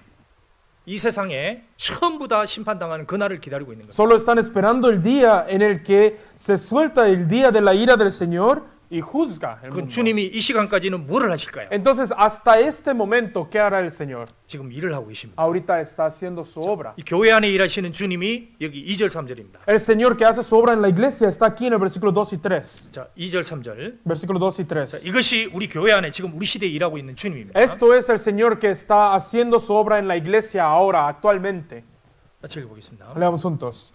이 세상에 전부 다 심판당하는 그날을 기다리고 있는 거예요. solo están esperando el día en el que se suelta el día de la ira del Señor y juzga el 그 mundo. 주님이 이 시간까지는 뭐를 하실까요? Entonces, hasta este momento, ¿qué hará el Señor? 지금 일을 하고 계십니다. Ahorita está haciendo su obra. 이 교회 안에 일하시는 주님이 여기 2절 3절입니다. El Señor que hace su obra en la iglesia está aquí en el versículo 2 y 3. 자, 2절 3절. Versículo 2 y 3. 이것이 우리 교회 안에 지금 우리 시대에 일하고 있는 주님입니다. Esto es el Señor que está haciendo su obra en la iglesia ahora, actualmente. 같이 읽어보겠습니다. Leamos juntos.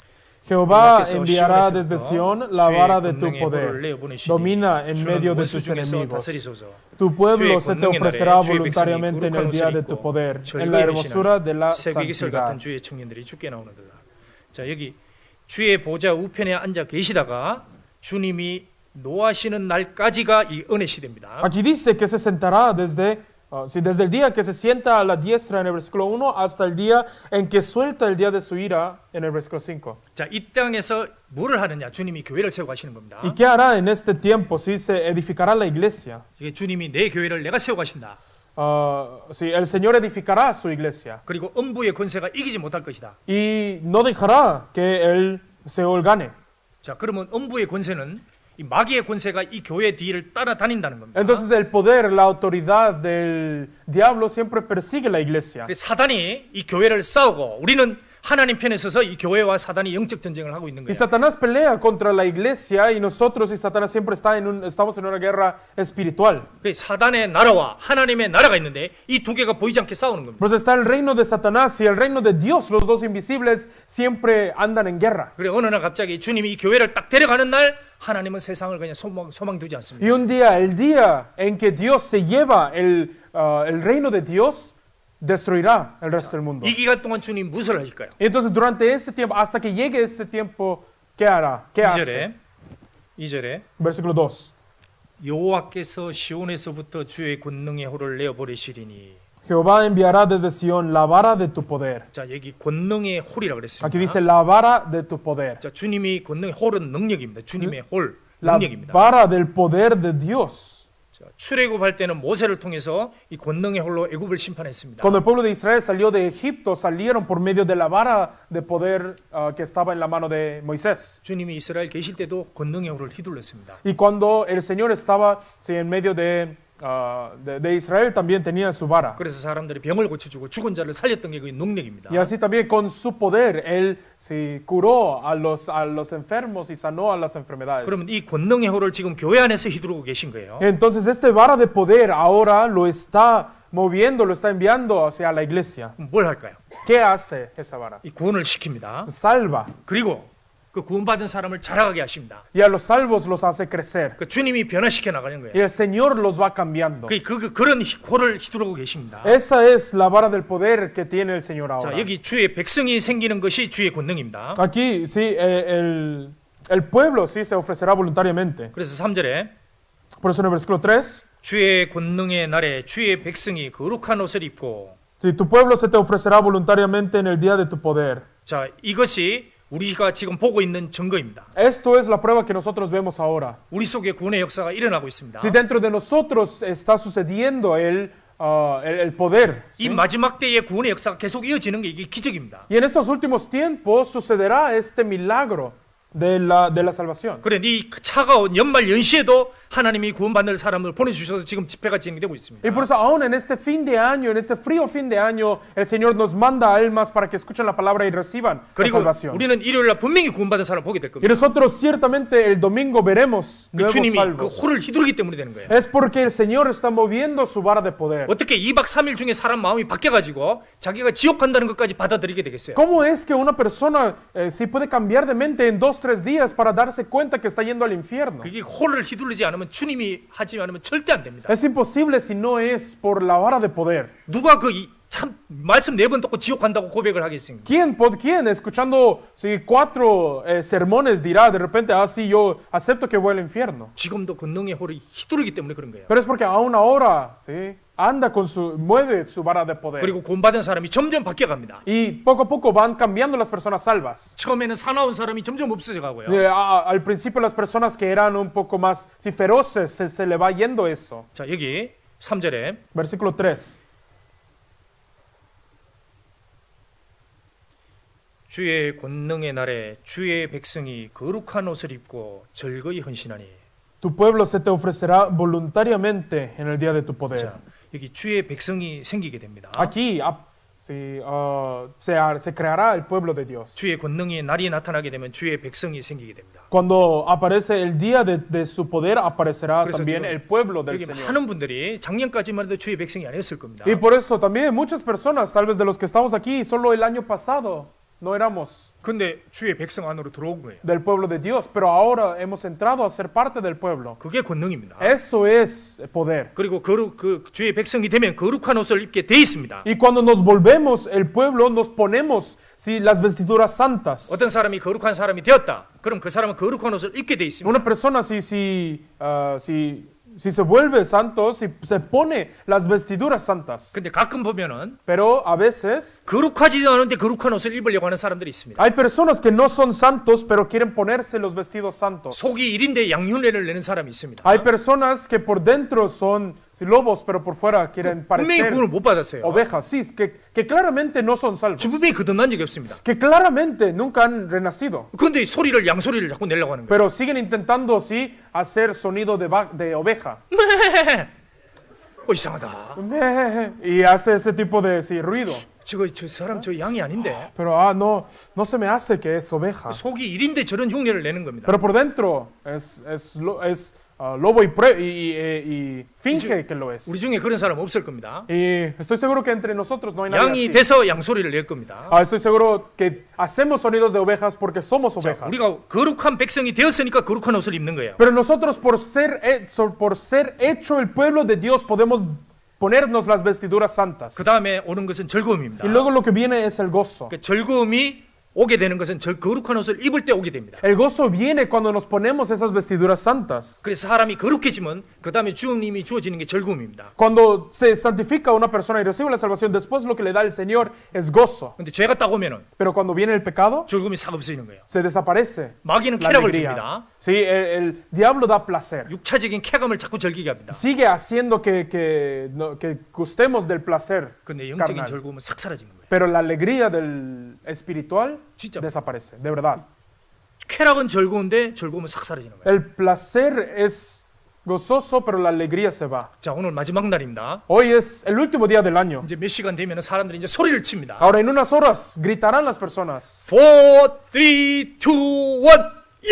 Jehová 여호와께서 enviará 시온에서부터 desde Sión la 주의 vara de tu 권능의 poder. 호를 내어보내시니 Domina en 주는 medio de 원수 tus 중에서 enemigos. 다스리소서. Tu pueblo 주의 se te 권능의 ofrecerá 날에 주의 백성이 voluntariamente en el 거룩한 día 옷을 de tu 입고 poder, en la 절거의 hermosura de la 새벽이슬 같은 santidad. 주의 청년들이 죽게 나오는도다. 자, 여기 주의 보좌 우편에 앉아 계시다가 주님이 노하시는 날까지가 이 은혜 시대입니다. Aquí dice que se sentará desde el día que se sienta a la diestra en el versículo 1 hasta el día en que suelta el día de su ira en el versículo 5. 자, 이 땅에서 뭐를 하느냐? 주님이 교회를 세우고 하시는 겁니다. ¿Y qué hará en este tiempo? Si se edificará la iglesia. 이게 주님이 내 교회를 내가 세우고 하신다. Si el Señor edificará su iglesia 그리고 음부의 권세가 이기지 못할 것이다. y no dejará que el Seol gane. 자, 그러면 음부의 권세는 이 마귀의 권세가 이 교회 뒤를 따라다닌다는 겁니다. Entonces el poder, la autoridad del diablo siempre persigue la iglesia. 그래서 사단이 이 교회를 싸우고 우리는 하나님 편에 서서 이 교회와 사단이 영적 전쟁을 하고 있는 Y 거예요. Satanás pelea contra la iglesia y nosotros y Satanás siempre estamos en una guerra espiritual. 그래서 사단의 나라와 하나님의 나라가 있는데 이 두 개가 보이지 않게 싸우는 겁니다. Pues está el reino de Satanás y el reino de Dios, los dos invisibles siempre andan en guerra. 그래 어느 날 갑자기 주님이 이 교회를 딱 데려가는 날 하나님은 세상을 그냥 소망 두지 않습니다. Y un día, el día en que Dios se lleva el reino de Dios, destruirá el resto del mundo. 이 기간 동안 주님 무엇을 하실까요? Y entonces durante ese tiempo, hasta que llegue ese tiempo, ¿qué hará? ¿Qué hace? 2절에 Versículo 2. 여호와께서 시온에서부터 주의 권능의 호를 내어버리시리니. Jehová enviará desde Sión la vara de tu poder. 자, 여기 권능의 홀이라 그랬습니다. Aquí dice la vara de tu poder. 자, 주님이 권능의 홀은 능력입니다. 주님의 홀 La 능력입니다. vara del poder de Dios. 자, 출애굽할 때는 모세를 통해서 이 권능의 홀로 애굽을 심판했습니다. Cuando el pueblo de Israel salió de Egipto, salieron por medio de la vara de poder que estaba en la mano de Moisés. 주님이 이스라엘 계실 때도 권능의 홀을 휘둘렀습니다. Y cuando el Señor estaba en medio de Israel, también tenía su vara. 그래서 사람들이 병을 고쳐주고 죽은 자를 살렸던 게 그 능력입니다. Y así también con su poder, Él curó a los enfermos y sanó a las enfermedades. 그러면 이 권능의 홀을 지금 교회 안에서 휘두르고 계신 거예요. Entonces este vara de poder ahora lo está moviendo, lo está enviando hacia la iglesia. 그럼 뭘 할까요? ¿Qué hace esa vara? 이 구원을 시킵니다. Salva. 그리고 그 구원받은 사람을 자라가게 하십니다. Y a los salvos los hace crecer. 그 주님이 변화시켜 나가는 거예요. Y el Señor los va cambiando. 그런 홀을 휘두르고 계십니다. Esa es la vara del poder que tiene el Señor ahora. 자, 여기 주의 백성이 생기는 것이 주의 권능입니다. Aquí sí, el pueblo sí se ofrecerá voluntariamente. 그래서 3절에 Por eso en el versículo 3, 주의 권능의 날에 주의 백성이 거룩한 옷을 입고. si tu pueblo se te ofrecerá voluntariamente en el día de tu poder. 자, 이것이 우리가 지금 보고 있는 증거입니다. Esto es la prueba que nosotros vemos ahora. 우리 속에 구원의 역사가 일어나고 있습니다. Si dentro de nosotros está sucediendo el poder. 이 ¿sí? 마지막 때의 구원의 역사가 계속 이어지는 게 이게 기적입니다. Y en estos últimos tiempos sucederá este milagro de la salvación. 그래, 이 차가운 연말 연시에도 하나님이 구원받는 사람을 보내주셔서 지금 집회가 진행되고 있습니다. Y por eso aún en este fin de año, en este frío fin de año, el Señor nos manda almas para que escuchen la palabra y reciban la 그리고 salvación. 우리는 일요일날 분명히 구원받은 사람 보게 될 Y 겁니다. nosotros ciertamente el domingo veremos 그 nuevos 주님이 그 salvos. 홀을 휘두르기 때문에 되는 거예요. Es porque el Señor está moviendo su vara de poder. 어떻게 2박 3일 중에 사람 마음이 바뀌어가지고 자기가 지옥 간다는 것까지 받아들이게 되겠어요? ¿Cómo es que una persona si puede cambiar de mente en 2-3 días para darse cuenta que está yendo al infierno? 그게 홀을 휘두르지 않으면 주님이 하지 않으면 절대 안 됩니다. Es imposible si no es por la vara de poder. 누가 참 말씀 4번 듣고 지옥 간다고 고백을 하겠습니까? ¿Quién escuchando 4 sermones dirá de repente, sí, yo acepto que voy al infierno? 지금도 권능의 홀을 휘두르기 때문에 그런 거예요. Pero es porque aún ahora, ¿sí? mueve su vara de poder. 그리고 구원받은 사람이 점점 바뀌어갑니다. Y poco a poco van cambiando las personas salvas. 처음에는 사나운 사람이 점점 없어져 가고요. Al principio las personas que eran un poco más feroces, se le va yendo eso. 자, 여기 3절에 Versículo 3. 주의 권능의 날에 주의 백성이 거룩한 옷을 입고 절거히 헌신하니. Tu pueblo se te ofrecerá voluntariamente en el día de tu poder. 자, 여기 주의 백성이 생기게 됩니다. Aquí se creará el pueblo de Dios. 주의 권능의 날이 나타나게 되면 주의 백성이 생기게 됩니다. Cuando aparece el día de su poder, aparecerá 그래서 también 지금 el pueblo del 여기 Señor. 많은 분들이 작년까지만 해도 주의 백성이 아니었을 겁니다. Y por eso también muchas personas, tal vez de los que estamos aquí, solo el año pasado, no éramos 근데 주의 백성 안으로 들어온 거예요. del pueblo de Dios, pero ahora hemos entrado a ser parte del pueblo. 그게 권능입니다. Eso es poder. 그리고 그 주의 백성이 되면 거룩한 옷을 입게 돼 있습니다. Y cuando nos volvemos el pueblo, nos ponemos sí, las vestiduras santas. 어떤 사람이 거룩한 사람이 되었다. 그럼 그 사람은 거룩한 옷을 입게 돼 있습니다. Una persona si se vuelve santo, si se pone las vestiduras santas. 근데 가끔 보면은 Pero a veces 거룩하지도 않은데 거룩한 옷을 입으려고 하는 사람들이 있습니다. hay personas que no son santos, pero quieren ponerse los vestidos santos. 속이 1인데 양윤회를 내는 사람이 있습니다. Hay personas que por dentro son sí, lobos, pero por fuera quieren 분명히 parecer 구원을 못 받았어요. ovejas. Sí, que claramente no son salvos. 분명히 거듭난 적이 없습니다. Que claramente nunca han renacido. 근데 소리를 양소리를 자꾸 내려고 하는 거예요. Pero siguen intentando, sí, hacer sonido de oveja. 이상하다. Y hace ese tipo de sí, ruido. 저 사람 저 양이 아닌데. Pero no se me hace que es oveja. 속이 1인데 저런 흉내를 내는 겁니다. Pero por dentro es lobo y finge que lo es. 우리 중에 그런 사람 없을 겁니다. Y estoy seguro que entre nosotros no hay nadie 양이 así. 돼서 양소리를 낼 겁니다. Estoy seguro que hacemos sonidos de ovejas porque somos ovejas. 우리가 거룩한 백성이 되었으니까 거룩한 옷을 입는 거예요. Pero nosotros por ser hecho el pueblo de Dios podemos ponernos las vestiduras santas. 그 다음에 오는 것은 즐거움입니다. Y luego lo que viene es el gozo. 그 즐거움이 오게 되는 것은 거룩한 옷을 입을 때 오게 됩니다. El gozo viene cuando nos ponemos esas vestiduras santas. 그래서 사람이 거룩해지면 그 다음에 주님이 주어지는 게 즐거움입니다. Cuando se santifica una persona y recibe la salvación, después lo que le da el Señor es gozo. 근데 죄가 딱 오면은 Pero cuando viene el pecado, 즐거움이 싹 없어지는 거예요. se desaparece 마귀는 la 쾌락을 alegría. 줍니다. Sí, el diablo da placer. 육차적인 쾌감을 자꾸 즐기게 합니다. Sigue haciendo que gustemos del placer 근데 영적인 carnal. 즐거움은 싹 사라지는 거예요. Pero la alegría del espiritual 진짜. desaparece, de verdad. 쾌락은 즐거운데 즐거움은 싹 사라지는 거예요. El placer es gozoso, pero la alegría se va. 자, 오늘 마지막 날입니다. Hoy es el último día del año. 이제 몇 시간 되면 사람들이 이제 소리를 칩니다. Ahora en unas horas gritarán las personas. 4, 3, 2, 1,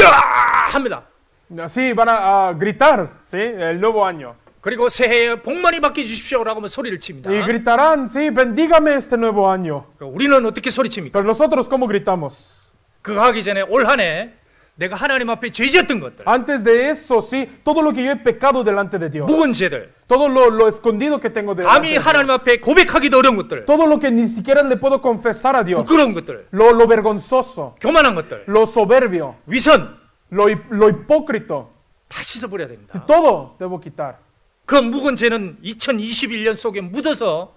야! 합니다. Así van a gritar, ¿sí? El nuevo año. 그리고 새해에 복 많이 받게 주십시오라고 하면 소리를 칩니다. Y gritarán, sí, bendígame este nuevo año. 우리는 어떻게 소리칩니까? Pero nosotros, ¿cómo gritamos? 그거 하기 전에 올 한 해 내가 하나님 앞에 죄졌던 것들, Antes de eso, sí, todo lo que yo he pecado delante de Dios. 묵은 죄들, Todo lo escondido que tengo delante 감히 de 하나님 Dios. 앞에 고백하기도 어려운 것들, Todo lo que ni siquiera le puedo confesar a Dios. 부끄러운 것들, Lo vergonzoso, 교만한 것들, lo soberbio, 위선 lo hipócrita. 다 씻어버려야 됩니다. Todo debo quitar. 그 묵은 죄는 2021년 속에 묻어서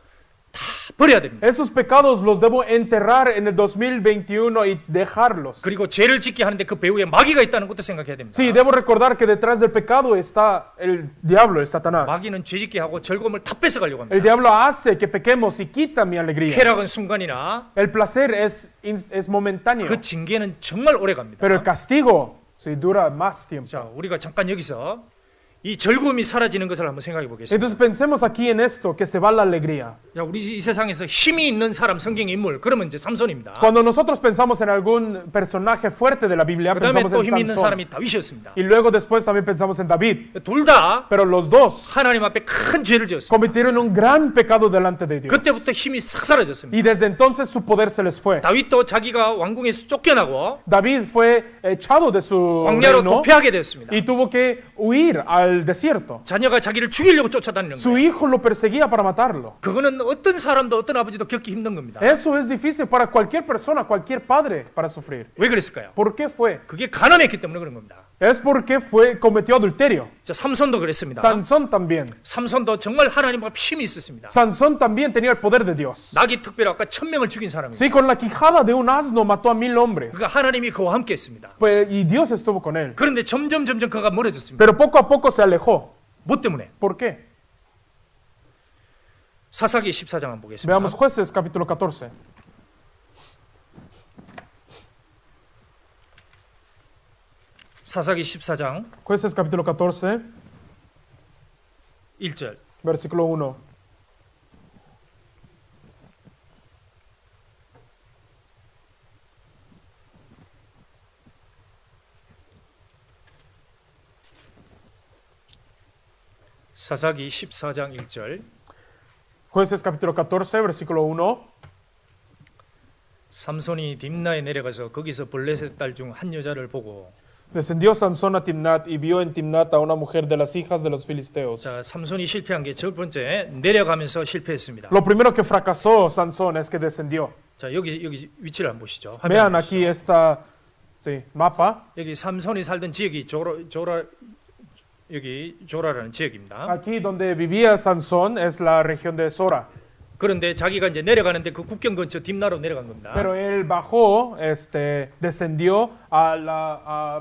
다 버려야 됩니다. Esos pecados los debo enterrar en el 2021 y dejarlos. 그리고 죄를 짓게 하는데 그 배후에 마귀가 있다는 것도 생각해야 됩니다. Sí, debo recordar que detrás del pecado está el diablo, el Satanás. 마귀는 죄 짓게 하고 즐거움을 다 뺏어가려고 El 합니다. diablo hace que pequemos y quita mi alegría. 쾌락은 순간이나 El placer es momentáneo, 그 징계는 정말 오래 갑니다. pero el castigo sí, dura más tiempo. 자, 우리가 잠깐 여기서 이 즐거움이 사라지는 것을 한번 생각해 보겠습니다. Entonces pensemos aquí en esto, que se va la alegría. 야, 우리 이 세상에서 힘이 있는 사람, 성경의 인물, 그러면 이제 삼손입니다. Cuando nosotros pensamos en algún personaje fuerte de la Biblia, 그다음에 pensamos 또 en 힘이 있는 Sansón. 사람이 다윗이었습니다. Y luego después también pensamos en David. 둘 다 Pero los dos 하나님 앞에 큰 죄를 지었습니다. cometieron un gran pecado delante de Dios. 그때부터 힘이 싹 사라졌습니다. Y desde entonces su poder se les fue. 다윗도 자기가 왕궁에서 쫓겨나고 David fue echado de su 광야로 reino 도피하게 됐습니다. y tuvo que huir al desierto. 자녀가 자기를 죽이려고 쫓아다니는 Su 거예요. hijo lo perseguía para matarlo. 그거는 어떤 사람도 어떤 아버지도 겪기 힘든 겁니다. Eso es difícil para cualquier persona, cualquier padre para sufrir. 왜 그랬을까요? ¿Por qué fue? 그게 가난했기 때문에 그런 겁니다. Es porque cometió adulterio. 자, 삼손도 그랬습니다. Sansón también. 삼손도 정말 하나님 앞에 힘이 있었습니다. Sansón también tenía el poder de Dios. 낙이 특별히 아까 1000명을 죽인 사람입니다. Sí, con la quijada de un asno mató a 1000 hombres. 그러니까 하나님이 그와 함께 했습니다. Y Dios estuvo con él. 그런데 점점 그가 멀어졌습니다. Pero poco a poco se alejó. 뭐 때문에? ¿Por qué? 사사기 14장 한번 보겠습니다. Veamos Jueces capítulo 14. 사사기 14장 Jueces capítulo 14, 1절. versículo 1. 사사기 14장 1절. Jueces capítulo 14, versículo 1. 삼손이 딥나에 내려가서 거기서 블레셋 딸 중 한 여자를 보고 Descendió Sansón a Timnat y vio en Timnat a una mujer de las hijas de los filisteos. 자, 삼손이 실패한 게 첫 번째 내려가면서 실패했습니다. Lo primero que fracasó Sansón es que descendió. 자, 여기 위치를 한번 보시죠. 화면 Vean 한번 aquí esta mapa. 여기 삼손이 살던 지역이 여기 조라라는 지역입니다. Aquí donde vivía Sansón es la región de Sora. 그런데 자기가 이제 내려가는데 그 국경 근처 딥나로 내려간 겁니다. Pero él bajó, descendió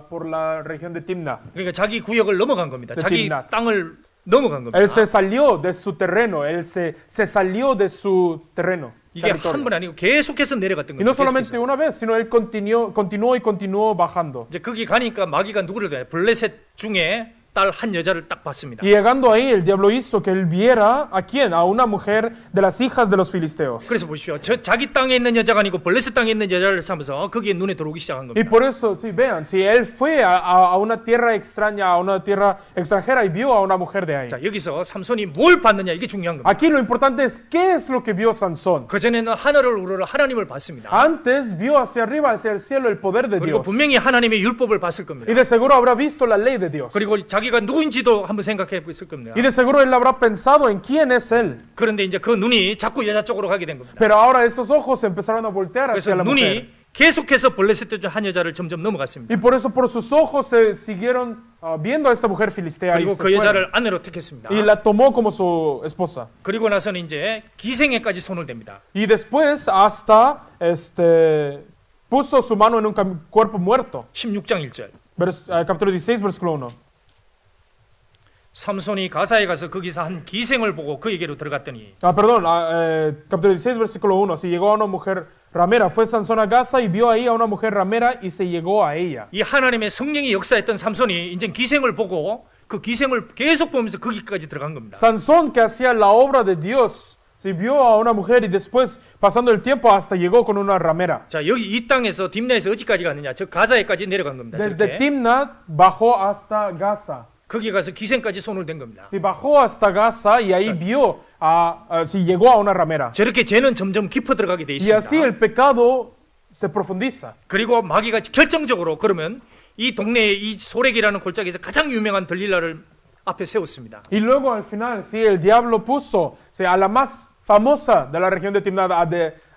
por la región de Timna. 그러니까 자기 구역을 넘어간 겁니다. de 자기 Timnat. 땅을 넘어간 겁니다. Él se salió de su terreno, él se salió de su terreno. 이게 한 territorio. 번 아니고 계속해서 내려갔던 Y no 겁니다. solamente 계속해서. una vez, sino él continuó bajando. 이제 거기 가니까 마귀가 누구를 대? 블레셋 중에 딸 한 여자를 딱 봤습니다. Y llegando ahí, el diablo hizo que él viera a quién, a una mujer de las hijas de los filisteos. 그래서 보십시오. 자기 땅에 있는 여자가 아니고 블레셋 땅에 있는 여자를 삼아서 거기에 눈에 들어오기 시작한 Y 겁니다. por eso, sí, vean, si él fue a una tierra extraña, a una tierra extranjera y vio a una mujer de ahí. 자, 여기서 삼손이 뭘 봤느냐 이게 중요한 겁니다. Aquí lo importante es qué es lo que vio Sansón. 그 전에는 하늘을 우러러 하나님을 봤습니다. Antes vio hacia arriba, hacia el cielo, el poder de 그리고 Dios. 분명히 하나님의 율법을 봤을 겁니다. Y de seguro habrá visto la ley de Dios. 그리고 자기가 누구인지도 한번 생각해 봤을 겁니다. Y de seguro él habrá pensado en quién es él. 그런데 이제 그 눈이 자꾸 여자 쪽으로 가게 된 겁니다. Pero ahora esos ojos empezaron a voltear 그래서 hacia la mujer. 눈이 계속해서 블레셋 중 한 여자를 점점 넘어갔습니다. Y por eso por sus ojos se siguieron viendo a esta mujer filistea y, 그리고 se 그 fueron. 여자를 아내로 택했습니다. Y la tomó como su esposa. 그리고 나서는 이제 기생에까지 손을 댑니다. Y después hasta puso su mano en un cuerpo muerto. 16장 1절. Capítulo 16, versículo 1. 삼손이 가사에 가서 거기서 한 기생을 보고 그에게로 들어갔더니 Perdón, capítulo 16, versículo 1. Se llegó a una mujer ramera. Fue Sansón a Gaza y vio ahí a una mujer ramera y se llegó a ella. 이 하나님의 성령이 역사했던 삼손이 이제 기생을 보고 그 기생을 계속 보면서 거기까지 들어간 겁니다. Sansón, que hacía la obra de Dios, se vio a una mujer y después, pasando el tiempo, hasta llegó con una ramera. 자, 여기 이 땅에서 딥나에서 어디까지 갔느냐? 저 가자에까지 내려간 겁니다. Desde 저렇게. Timnat bajó hasta Gaza. 거기 가서 기생까지 손을 댄 겁니다. Si bajó hasta Gaza y ahí vio, si llegó a una ramera. 저렇게 죄는 점점 깊어 들어가게 돼 Y así 있습니다. el pecado se profundiza. 그리고 마귀가 결정적으로 그러면 이 동네의 이 소렉이라는 골짜기에서 가장 유명한 들릴라를 앞에 세웠습니다. Y luego al final, sí, el diablo puso a la más famosa de la región de Timnat,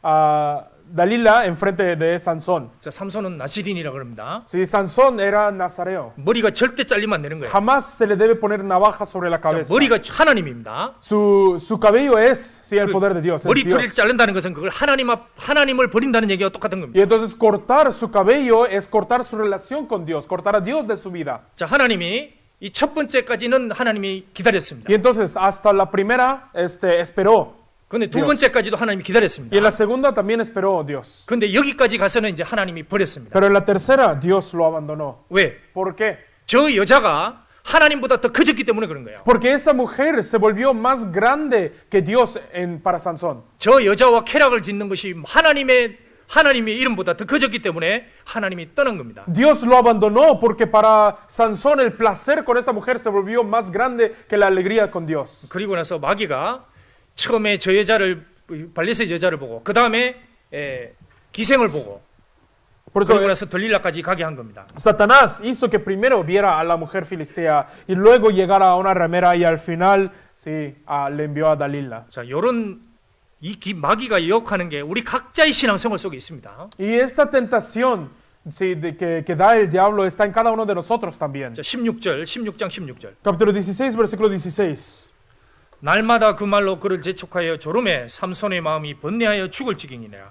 a Dalila, enfrente de Sansón. 자, 삼손은 나시린이라 그럽니다. Sí, Sansón era nazareo. 머리가 절대 잘리면 안 되는 거예요. Jamás se le debe poner navaja sobre la 자, cabeza. 머리가 하나님입니다. Su cabello es, sí, el poder de Dios. Es 머리털을 Dios. 자른다는 것은 그걸 하나님을 버린다는 얘기와 똑같은 겁니다. Y entonces cortar su cabello es cortar su relación con Dios, cortar a Dios de su vida. 자, 하나님이 이 첫 번째까지는 하나님이 기다렸습니다. Y entonces hasta la primera esperó. 근데 두 Dios. 번째까지도 하나님이 Y en 기다렸습니다. la segunda también esperó Dios. 근데 여기까지 가서는 이제 하나님이 버렸습니다. Pero en la tercera Dios lo abandonó. 왜? ¿Por qué? 저 여자가 하나님보다 더 커졌기 때문에 그런 거예요. Porque esa mujer se volvió más grande que Dios para Sansón. 저 여자와 쾌락을 짓는 것이 하나님의 이름보다 더 커졌기 때문에 하나님이 떠난 겁니다. Dios lo abandonó porque para Sansón el placer con esta mujer se volvió más grande que la alegría con Dios. 그리고 나서 마귀가 처음에 저 여자를 발레셋 여자를 보고 그 다음에 기생을 보고 Por eso 그리고 나서 들릴라까지 가게 한 겁니다. Satanás hizo que primero viera a la mujer filistea y luego llegara a una ramera y al final sí, le envió a Dalila. 자, 요런 마귀가 유혹하는 게 우리 각자의 신앙생활 속에 있습니다. Y esta tentación sí, que da el diablo está en cada uno de nosotros también. 자, 16장 16절. Capítulo 16, versículo 16. 날마다 그 말로 그를 재촉하여 조름에 삼손의 마음이 번뇌하여 죽을 지경이니라.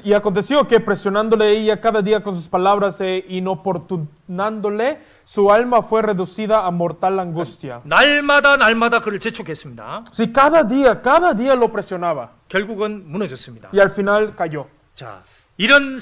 Y aconteció que presionándole ella cada día con sus palabras e inoportunándole, su alma fue reducida a mortal angustia. 날마다 그를 재촉했습니다. Si cada día lo presionaba 결국은 무너졌습니다. y al final cayó. 자, 이런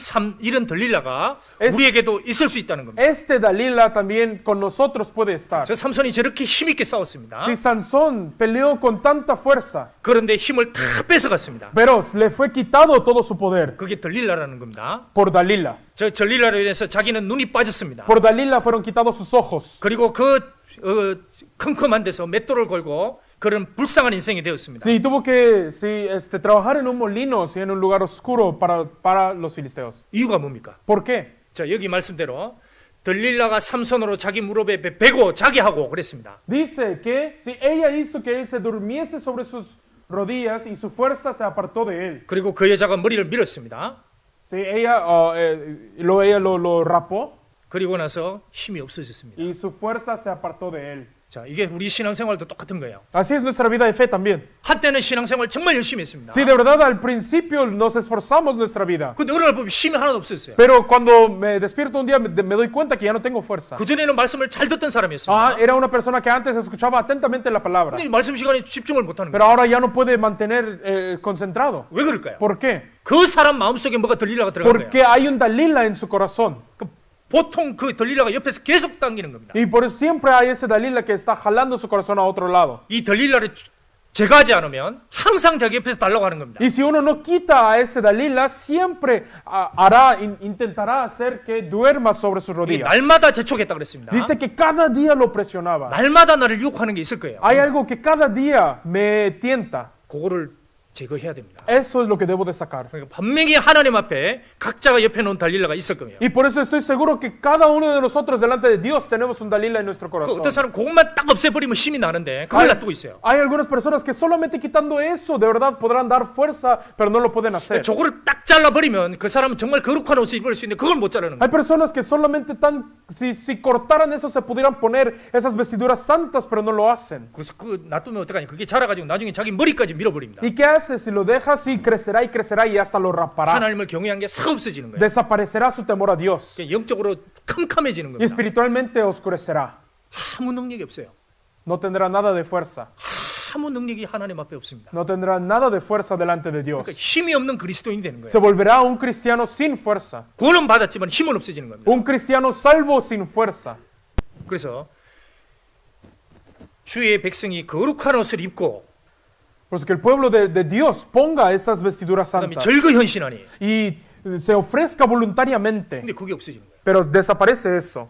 들릴라가 우리에게도 있을 수 있다는 겁니다. Este Dalila también con nosotros puede estar. 저 삼손이 저렇게 힘있게 싸웠습니다. Si Sansón peleó con tanta fuerza, 그런데 힘을 다 뺏어갔습니다. pero le fue quitado todo su poder 그게 들릴라라는 겁니다. por Dalila. 저 들릴라로 인해서 자기는 눈이 빠졌습니다. Por Dalila fueron quitados sus ojos. 그리고 그 컴컴한 데서 맷돌을 걸고 그런 불쌍한 인생이 되었습니다. Sí, tuvo que trabajar en un molino, sí, en un lugar oscuro para los filisteos. 이유가 뭡니까? ¿Por qué? 자, 여기 말씀대로 들릴라가 삼손으로 자기 무릎에 베고 자게 하고 그랬습니다. Dice que si ella hizo que él se durmiese sobre sus rodillas y su fuerza se apartó de él. 그리고 그 여자가 머리를 밀었습니다. Sí, ella lo rapó 그리고 나서 힘이 없어졌습니다. y su fuerza se apartó de él. 자, 이게 우리 신앙생활도 똑같은 거예요. Así es nuestra vida de fe también. 한때는 신앙생활 정말 열심히 했습니다. Sí, de verdad al principio nos esforzamos nuestra vida. 근데 어느 날 보면 힘이 하나도 없었어요. Pero cuando me despierto un día me doy cuenta que ya no tengo fuerza. 그전에는 말씀을 잘 듣던 사람이었습니다. Era una persona que antes escuchaba atentamente la palabra. 근데 말씀 시간에 집중을 못하는 Pero 거예요. ahora ya no puede mantener concentrado. 왜 그럴까요? ¿Por qué? 그 사람 마음속에 뭐가 들릴라가 들어간 거예요. Porque hay un Dalila en su corazón. 보통 그 들릴라가 옆에서 계속 당기는 겁니다. Y por eso siempre hay ese Dalila que está jalando su corazón a otro lado. 이 들릴라를 제거하지 않으면 항상 자기 옆에서 달라고 하는 겁니다. Y si uno no quita a ese Dalila, siempre intentará hacer que duerma sobre sus 이게 rodillas. 날마다 재촉했다 그랬습니다. Dice que cada día lo presionaba. 날마다 나를 유혹하는 게 있을 거예요. Hay algo que cada día me tienta. 그거를 제거해야 됩니다. Eso es lo que debo de sacar. 그러니까 분명히 하나님 앞에 각자가 옆에 놓은 달릴라가 있을 거예요. Y por eso estoy seguro que cada uno de nosotros delante de Dios tenemos un Dalila en nuestro 그 corazón. 어떤 사람 그것만 딱 없애버리면 힘이 나는데 그걸 놔두고 있어요. Hay algunas personas que solamente quitando eso de verdad podrán dar fuerza, pero no lo pueden hacer. 저거를 딱 잘라버리면 그 사람은 정말 거룩한 옷을 입을 수 있는데 그걸 못 자르는 Hay 거예요. personas que solamente si cortaran eso se pudieran poner esas vestiduras santas, pero no lo hacen. 그래서 그 놔두면 어떡하냐. 그게 자라가지고 나중에 자기 머리까지 밀어버립니다. ¿Y qué hace? Si lo dejas, sí, crecerá y crecerá y hasta lo rapará. 하나님을 경외한 게 싹 없어지는 거예요. Desaparecerá su temor a Dios. 영적으로 캄캄해지는 Y 겁니다. espiritualmente oscurecerá. 아무 능력이 없어요. No tendrá nada de fuerza. 아무 능력이 하나님 앞에 없습니다. No tendrá nada de fuerza delante de Dios. 그러니까 힘이 없는 그리스도인이 되는 거예요. Se volverá un cristiano sin fuerza. 구원은 받았지만 힘은 없어지는 겁니다. Un cristiano salvo sin fuerza. 그래서 주의 백성이 거룩한 옷을 입고 Por eso que el pueblo de Dios ponga esas vestiduras 그다음에 santas 절거 헌신하니. y se ofrezca voluntariamente. 근데 그게 없어지는 거예요. Pero desaparece eso.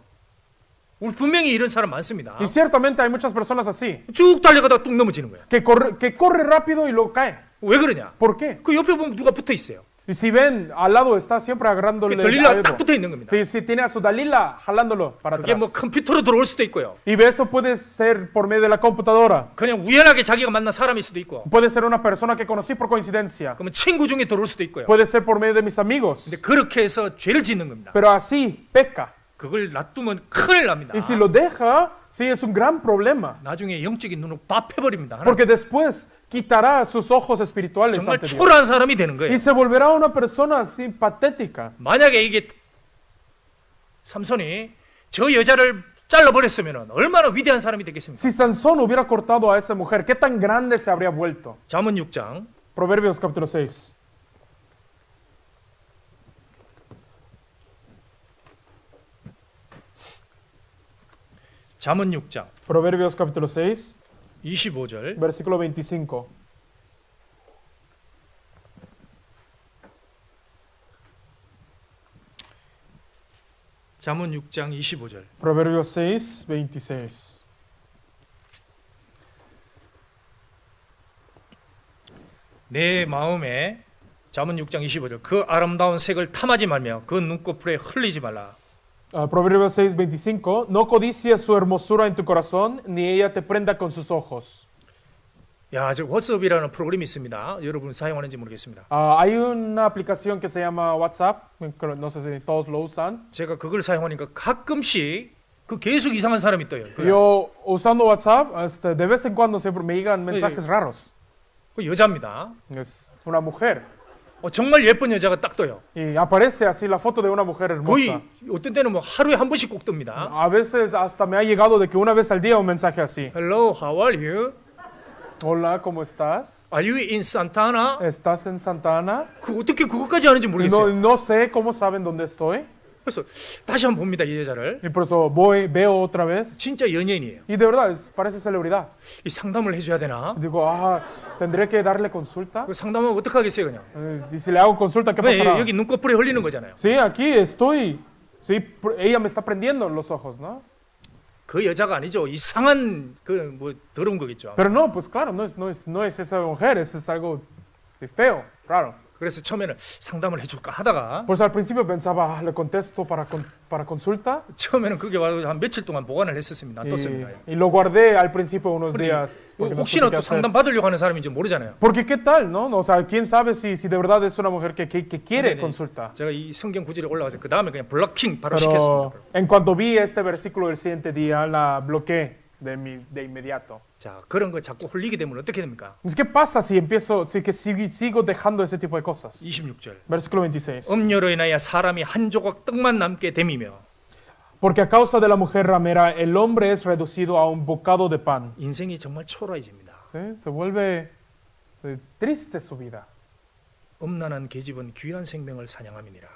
우리 분명히 이런 사람 많습니다. Y ciertamente hay muchas personas así, 쭉 달려가다가 뚝 넘어지는 거예요. que corre rápido y lo cae. 왜 그러냐? ¿Por qué? 그 옆에 보면 누가 붙어 있어요. Y si ven, al lado está siempre agarrándole 그 들릴라가 algo. 딱 붙어 있는 겁니다. Si tiene a su Dalila jalándolo para 그게 뭐 atrás. 컴퓨터로 들어올 수도 있고요. Y eso puede ser por medio de la computadora. 그냥 우연하게 자기가 만난 사람일 수도 있고. Puede ser una persona que conocí por coincidencia. 그러면 친구 중에 들어올 수도 있고요. Puede ser por medio de mis amigos. 근데 그렇게 해서 죄를 짓는 겁니다. Pero así peca. 그걸 놔두면 큰일 납니다. Y si lo deja, sí es un gran problema. 나중에 영적인 눈을 밥해버립니다. Porque después quitará sus ojos espirituales 정말 ante Dios. 초라한 사람이 되는 거예요. Y se volverá una persona así patética. 만약에 이게 삼손이 저 여자를 잘라버렸으면 얼마나 위대한 사람이 되겠습니까? Si Sansón hubiera cortado a esa mujer, ¿qué tan grande se habría vuelto? 잠언 6장 Proverbios capítulo 6. 잠언 6장 Proverbios capítulo 6, 25절 versículo 25. 잠언 6장 25절 Proverbios 6, 26. 내 마음에 잠언 6장 25절 그 아름다운 색을 탐하지 말며 그 눈꺼풀에 흘리지 말라. Proverbios 6, 25. No codicies su hermosura en tu corazón, ni ella te prenda con sus ojos. 야, 저 워츠업이라는 프로그램이 있습니다. 여러분 사용하는지 모르겠습니다. Hay una aplicación que se llama WhatsApp, no sé si todos lo usan. 제가 그걸 사용하니까 가끔씩 그 계속 이상한 사람이 떠요. Yo usando WhatsApp, de vez en cuando siempre me llegan mensajes raros. 그 여자입니다. Es una mujer. 정말 예쁜 여자가 딱 떠요. Y aparece así la foto de una mujer 거의 hermosa. 어떤 때는 뭐 하루에 한 번씩 꼭 뜹니다. A veces hasta me ha llegado de que una vez al día un mensaje así. Hello, how are you? Hola, ¿cómo estás? Are you in Santana? ¿Estás en Santa Ana? 그 어떻게 그것까지 하는지 No, 모르겠어요. no sé cómo saben dónde estoy. 그래서 다시 한번 봅니다, 이 여자를. Y por eso veo otra vez. 진짜 연예인이에요. Y de verdad, parece celebridad. 이 상담을 해줘야 되나? Y digo, ¿tendré que darle consulta? 그 상담은 어떻게 하겠어요, 그냥? Y si le hago consulta, ¿qué 왜 pasará? 여기 눈꺼풀에 흘리는 거잖아요. Sí, aquí estoy. Sí, ella me está prendiendo los ojos, ¿no? 그 여자가 아니죠. 이상한 그 뭐 더러운 거겠죠. Pero no, pues claro, no es esa mujer, eso es algo sí, feo, raro. 그래서 처음에는 상담을 해줄까 하다가 Pues al principio pensaba, le contesto para consulta 처음에는 그게 와서 한 며칠 동안 보관을 했었습니다. 놔뒀습니다. y lo guardé al principio unos 그러니 días. porque no 혹시나 supe qué 또 hacer. 상담 받으려고 하는 사람인지 모르잖아요. Porque qué tal, ¿no? O sea, quién sabe si de verdad es una mujer que quiere 네네. consulta. 제가 이 성경 구절에 올라와서 그 다음에 그냥 블로킹 바로 시켰습니다. Pero en cuanto vi este versículo del siguiente día, la bloqueé de inmediato. 자, 그런 거 자꾸 흘리게 되면 어떻게 됩니까? Entonces, ¿qué pasa si empiezo, si que sigo dejando ese tipo de cosas? 26절. Versículo 26. 음녀로 인하여 사람이 한 조각 떡만 남게 됨이며 Porque a causa de la mujer ramera, el hombre es reducido a un bocado de pan. 인생이 정말 초라해집니다. ¿Sí? Se vuelve triste su vida. 음란한 계집은 귀한 생명을 사냥함이니라.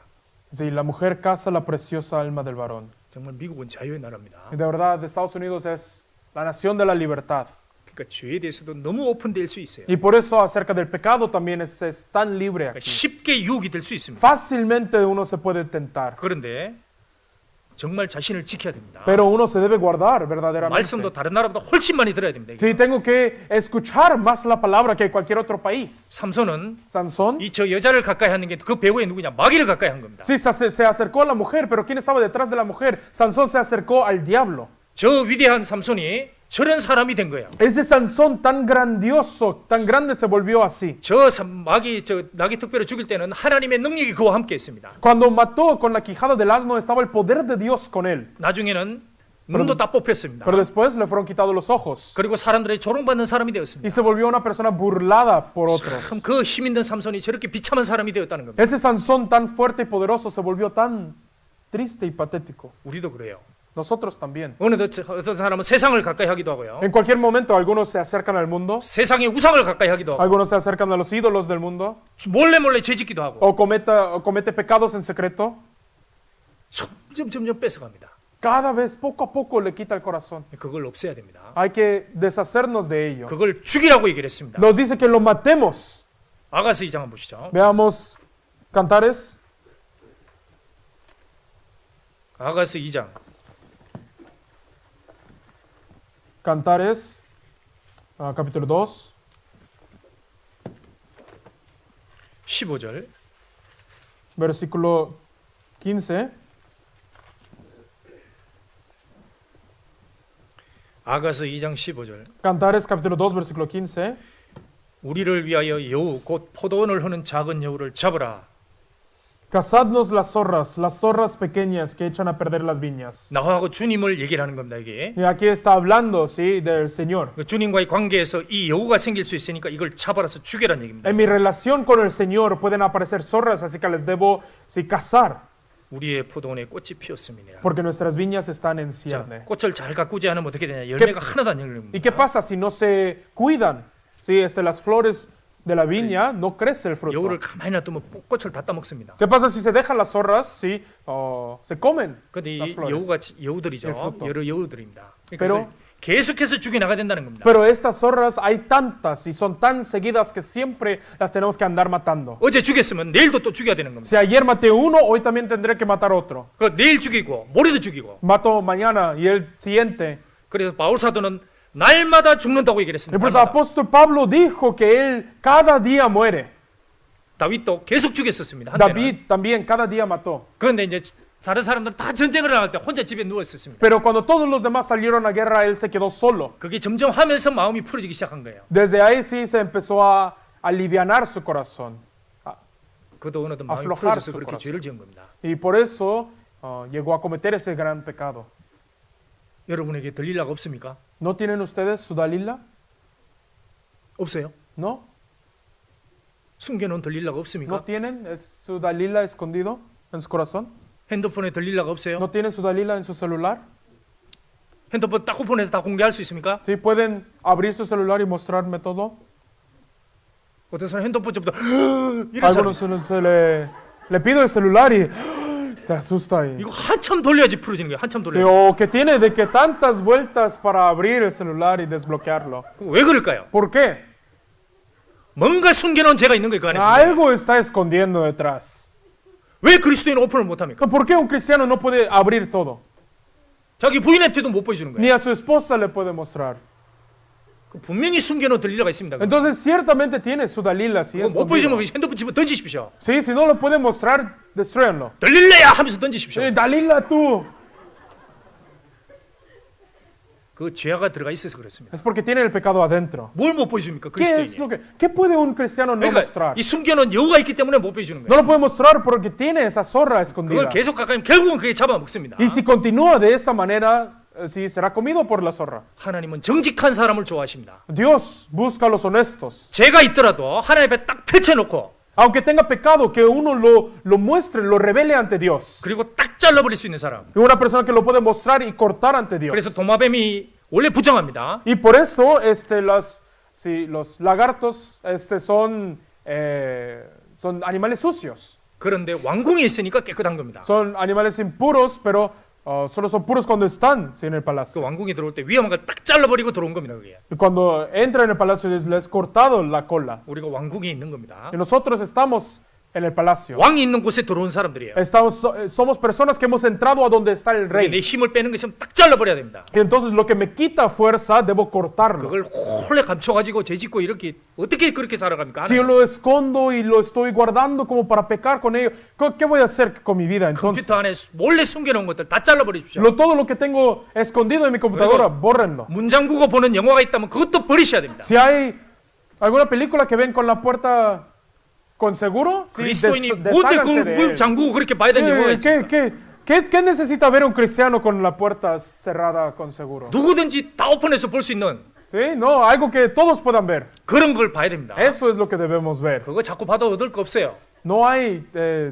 Sí, la mujer caza la preciosa alma del varón. 정말 미국은 자유의 나라입니다. Y de verdad, Estados Unidos es la nación de la libertad. 그러니까 죄에 대해서도 너무 오픈될 수 있어요. Y por eso acerca del pecado también es tan libre 그러니까 aquí. 쉽게 유혹이 될 수 있습니다. Fácilmente uno se puede tentar, 그런데 정말 자신을 지켜야 됩니다. pero uno se debe guardar verdaderamente. 말씀도 다른 나라보다 훨씬 많이 들어야 됩니다. Sí, tengo que escuchar más la palabra que cualquier otro país. 삼손은 Sansón, 이 저 여자를 가까이 하는 게 그 배후에 누구냐? 마귀를 가까이 한 겁니다. sí, se acercó a la mujer, pero ¿quién estaba detrás de la mujer? Sansón se acercó al diablo. 저 위대한 삼손이 저런 사람이 된 거예요. Ese Sansón tan grandioso, tan grande se volvió así. 마귀 나귀 특별히 죽일 때는 하나님의 능력이 그와 함께 있습니다. Cuando mató con la quijada del asno estaba el poder de Dios con él. 나중에는 눈도 다 뽑혔습니다. Pero después le fueron quitados los ojos. 그리고 사람들의 조롱받는 사람이 Y 되었습니다. se volvió una persona burlada por otros. 참 그 힘 있는 삼손이 저렇게 비참한 사람이 되었다는 겁니다. Ese Sansón tan fuerte y poderoso se volvió tan triste y patético. 우리도 그래요. Nosotros también. 어떤 사람은 세상을 가까이 하기도 하고요. En cualquier momento algunos se acercan al mundo, 세상의 우상을 가까이 하기도 하고 algunos se acercan a los ídolos del mundo, 몰래 죄짓기도 하고 o comete pecados en secreto. 점점 뺏어갑니다. Cada vez, poco a poco, le quita el corazón. 그걸 없애야 됩니다. Hay que deshacernos de ello. 그걸 죽이라고 얘기를 했습니다. Nos dice que lo matemos. 아가스 2장 한번 보시죠. Veamos Cantares, 아가스 2장 Cantares, capítulo 2, 15절 versículo 15. 아가스 2장 15절 Cantares, capítulo 2, versículo 15. 우리를 위하여 여우 곧 포도원을 흐는 작은 여우를 잡으라. Cazadnos las zorras pequeñas que echan a perder las viñas. 나하고 주님을 얘기를 하는 겁니다. 이게 Y aquí está hablando, sí, del Señor. 그 주님과의 관계에서 이 여우가 생길 수 있으니까 이걸 잡아라서 죽여라는 얘기입니다. En mi relación con el Señor pueden aparecer zorras, así que les debo, sí, cazar, 우리의 포도원에 꽃이 피었습니다. porque nuestras viñas están en 자, cierne. 꽃을 잘 가꾸지 않으면 어떻게 되냐? 열매가 하나도 안 열립니다. ¿Y qué pasa si no se cuidan? Sí, las flores de la viña no crece el fruto. 여우를 가만히 놔두면 꽃을 다 따먹습니다. ¿Qué pasa si se dejan las zorras? Sí, se comen 근데 las 이 flores. 여우들이죠. El fruto. 여러 여우들입니다. 그러니까 Pero- 이걸 계속해서 죽여 나가야 된다는 겁니다. Pero estas zorras hay tantas y son tan seguidas que siempre las tenemos que andar matando. 어제 죽였으면 내일도 또 죽여야 되는 겁니다. Si ayer maté uno, hoy también tendré que matar otro. 그 내일 죽이고 모레도 죽이고. Mato mañana y el siguiente. 그래서 바울 사도는 날마다 죽는다고 얘기를 Y 했습니다. pues el 날마다. apóstol Pablo dijo que él cada día muere. 다윗도 계속 죽였었습니다. 한때는. David también cada día mató. 그런데 이제 다른 사람들은 다 전쟁을 나갈 때 혼자 집에 누워 있었습니다. Pero cuando todos los demás salieron a guerra, él se quedó solo. 그게 점점 하면서 마음이 풀어지기 시작한 거예요. Desde ahí sí se empezó a alivianar su corazón. 그도 어느덧 마음이 aflojar 풀어져서 su 그렇게 corazón. 죄를 지은 겁니다. Y por eso llegó a cometer ese gran pecado. 여러분에게 들릴라가 없습니까? ¿No tienen ustedes su Dalila? 없어요. ¿No? 숨겨놓은 들릴라가 ¿No 없습니까? tienen su Dalila escondido en su corazón? 핸드폰에 들릴라가 없어요. ¿No tienen su Dalila en su celular? 핸드폰 딱 오픈해서 다 공개할 수 있습니까? ¿Sí pueden abrir su celular y mostrarme todo? 어떤 사람 핸드폰 접다 이런 사람 Algunos le pido el celular y se asusta ahí. 이거 한참 돌려야지 풀어지는 거예요. 한참 Sí, 돌려. o que tiene de que tantas vueltas para abrir el celular y desbloquearlo. 왜 그럴까요? ¿Por qué? 뭔가 숨겨놓은 죄가 있는 거예요. 그 안에. Algo está escondiendo detrás. 왜 그리스도인은 오픈을 못합니까? ¿Por qué un cristiano no puede abrir todo? 자기 부인한테도 못 보여주는 ni 거예요. a su esposa le puede mostrar. 그 분명히 숨겨놓은 들릴라가 있습니다. 그거 Entonces, ciertamente tiene su Dalila, si 못 보여주면 escondido. 핸드폰 집어 던지십시오. Sí, si no lo puede mostrar, destruyanlo. 들릴래야 하면서 던지십시오. Dalila, tú. 그 죄가 들어가 있어서 그렇습니다. Es porque tiene el pecado adentro. 뭘 못 보여줍니까? ¿Qué es 그리스도인이. lo que, qué puede un cristiano no 그러니까 mostrar? 이 숨겨놓은 여우가 있기 때문에 못 보여주는 No 거예요. lo puede mostrar porque tiene esa zorra 그걸 escondida. 계속 가까이 결국은 그게 잡아먹습니다. Y si continúa de esa manera, sí, será comido por la zorra. 하나님은 정직한 사람을 좋아하십니다. Dios busca a los honestos. 죄가 있더라도 하나님 앞에 딱 펼쳐놓고 Aunque tenga pecado, que uno lo muestre, lo revele ante Dios. 그리고 딱 잘라버릴 수 있는 사람. Y una persona que lo puede mostrar y cortar ante 그래서 Dios. 도마뱀이 원래 부정합니다. Y por eso los lagartos son animales sucios. 그런데 왕궁에 있으니까 깨끗한 겁니다. Son animales impuros, pero solo son puros cuando están en el 그 palacio. 왕궁에 들어올 때 위험한 걸 딱 잘라버리고 들어온 겁니다. 그게 Y cuando entran en el palacio les cortado la cola. 우리가 왕궁에 있는 겁니다. Y nosotros estamos en el palacio. 왕이 있는 곳에 들어온 사람들이에요. Somos personas que hemos entrado a donde está el 내 rey. 힘을 빼는 것이면 딱 잘라버려야 됩니다. Y entonces lo que me quita fuerza, debo cortarlo. 그걸 홀래 감춰가지고 죄짓고 이렇게 어떻게 그렇게 살아갑니까? Si yo lo escondo y lo estoy guardando como para pecar con ello, ¿qué voy a hacer con mi vida entonces? 컴퓨터 안에 몰래 숨겨놓은 것들 다 잘라버리십시오. Todo lo que tengo escondido en mi computadora, bórrenlo. 문잠그고 보는 영화가 있다면 그것도 버리셔야 됩니다. Si hay alguna película que ven con la puerta con seguro, sí, 그리스도인이 뭔데 desháganse 그걸 de 물 él. 잠그고 그렇게 봐야 되는 영화가 있습니까? ¿Qué necesita ver un cristiano con la puerta cerrada con seguro? 누구든지 다 오픈해서 볼 수 있는 Sí, no, algo que todos puedan ver. 그런 걸 봐야 됩니다. Eso es lo que debemos ver. 그거 자꾸 봐도 얻을 거 없어요. No hay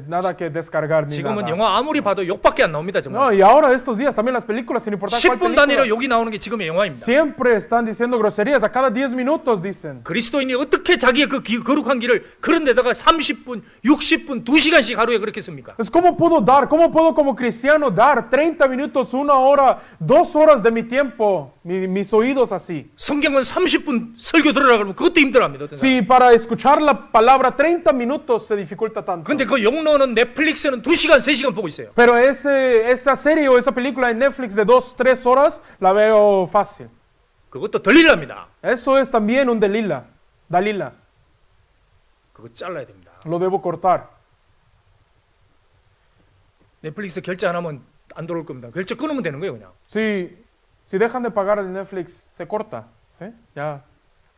nada que descargar ni 지금은 nada. 영화 아무리 봐도 욕밖에 안 나옵니다. 정말. No, y ahora estos días también las películas, sin importar cuál 10분 단위로 película, 욕이 나오는 게 지금의 영화입니다. siempre están diciendo groserías. A cada 10 minutos dicen. 그리스도인이 어떻게 자기의 그 거룩한 길을 그런 데다가 30분, 60분, 2시간씩 하루에 그렇게 씁니까? Pues, ¿cómo puedo como cristiano dar 30 minutos, 1 hora, 2 horas de mi tiempo, mis oídos así? 성경은 30분 설교 들으라 그러면 그것도 힘들어합니다. 어떤 사람. Si para escuchar la palabra 30 minutos se dificulta tanto. 근데 그 욕로는 넷플릭스는 2시간, 3시간 보고 있어요. Pero esa serie o esa película en Netflix de 2, 3 horas la veo fácil. 그것도 들릴랍니다. Eso es también un Dalila. 그거 잘라야 됩니다. Lo debo cortar. 넷플릭스 결제 안 하면 안 들어올 겁니다. 결제 끊으면 되는 거예요, 그냥. Si dejan de pagar el Netflix, se corta. ¿Sí? Ya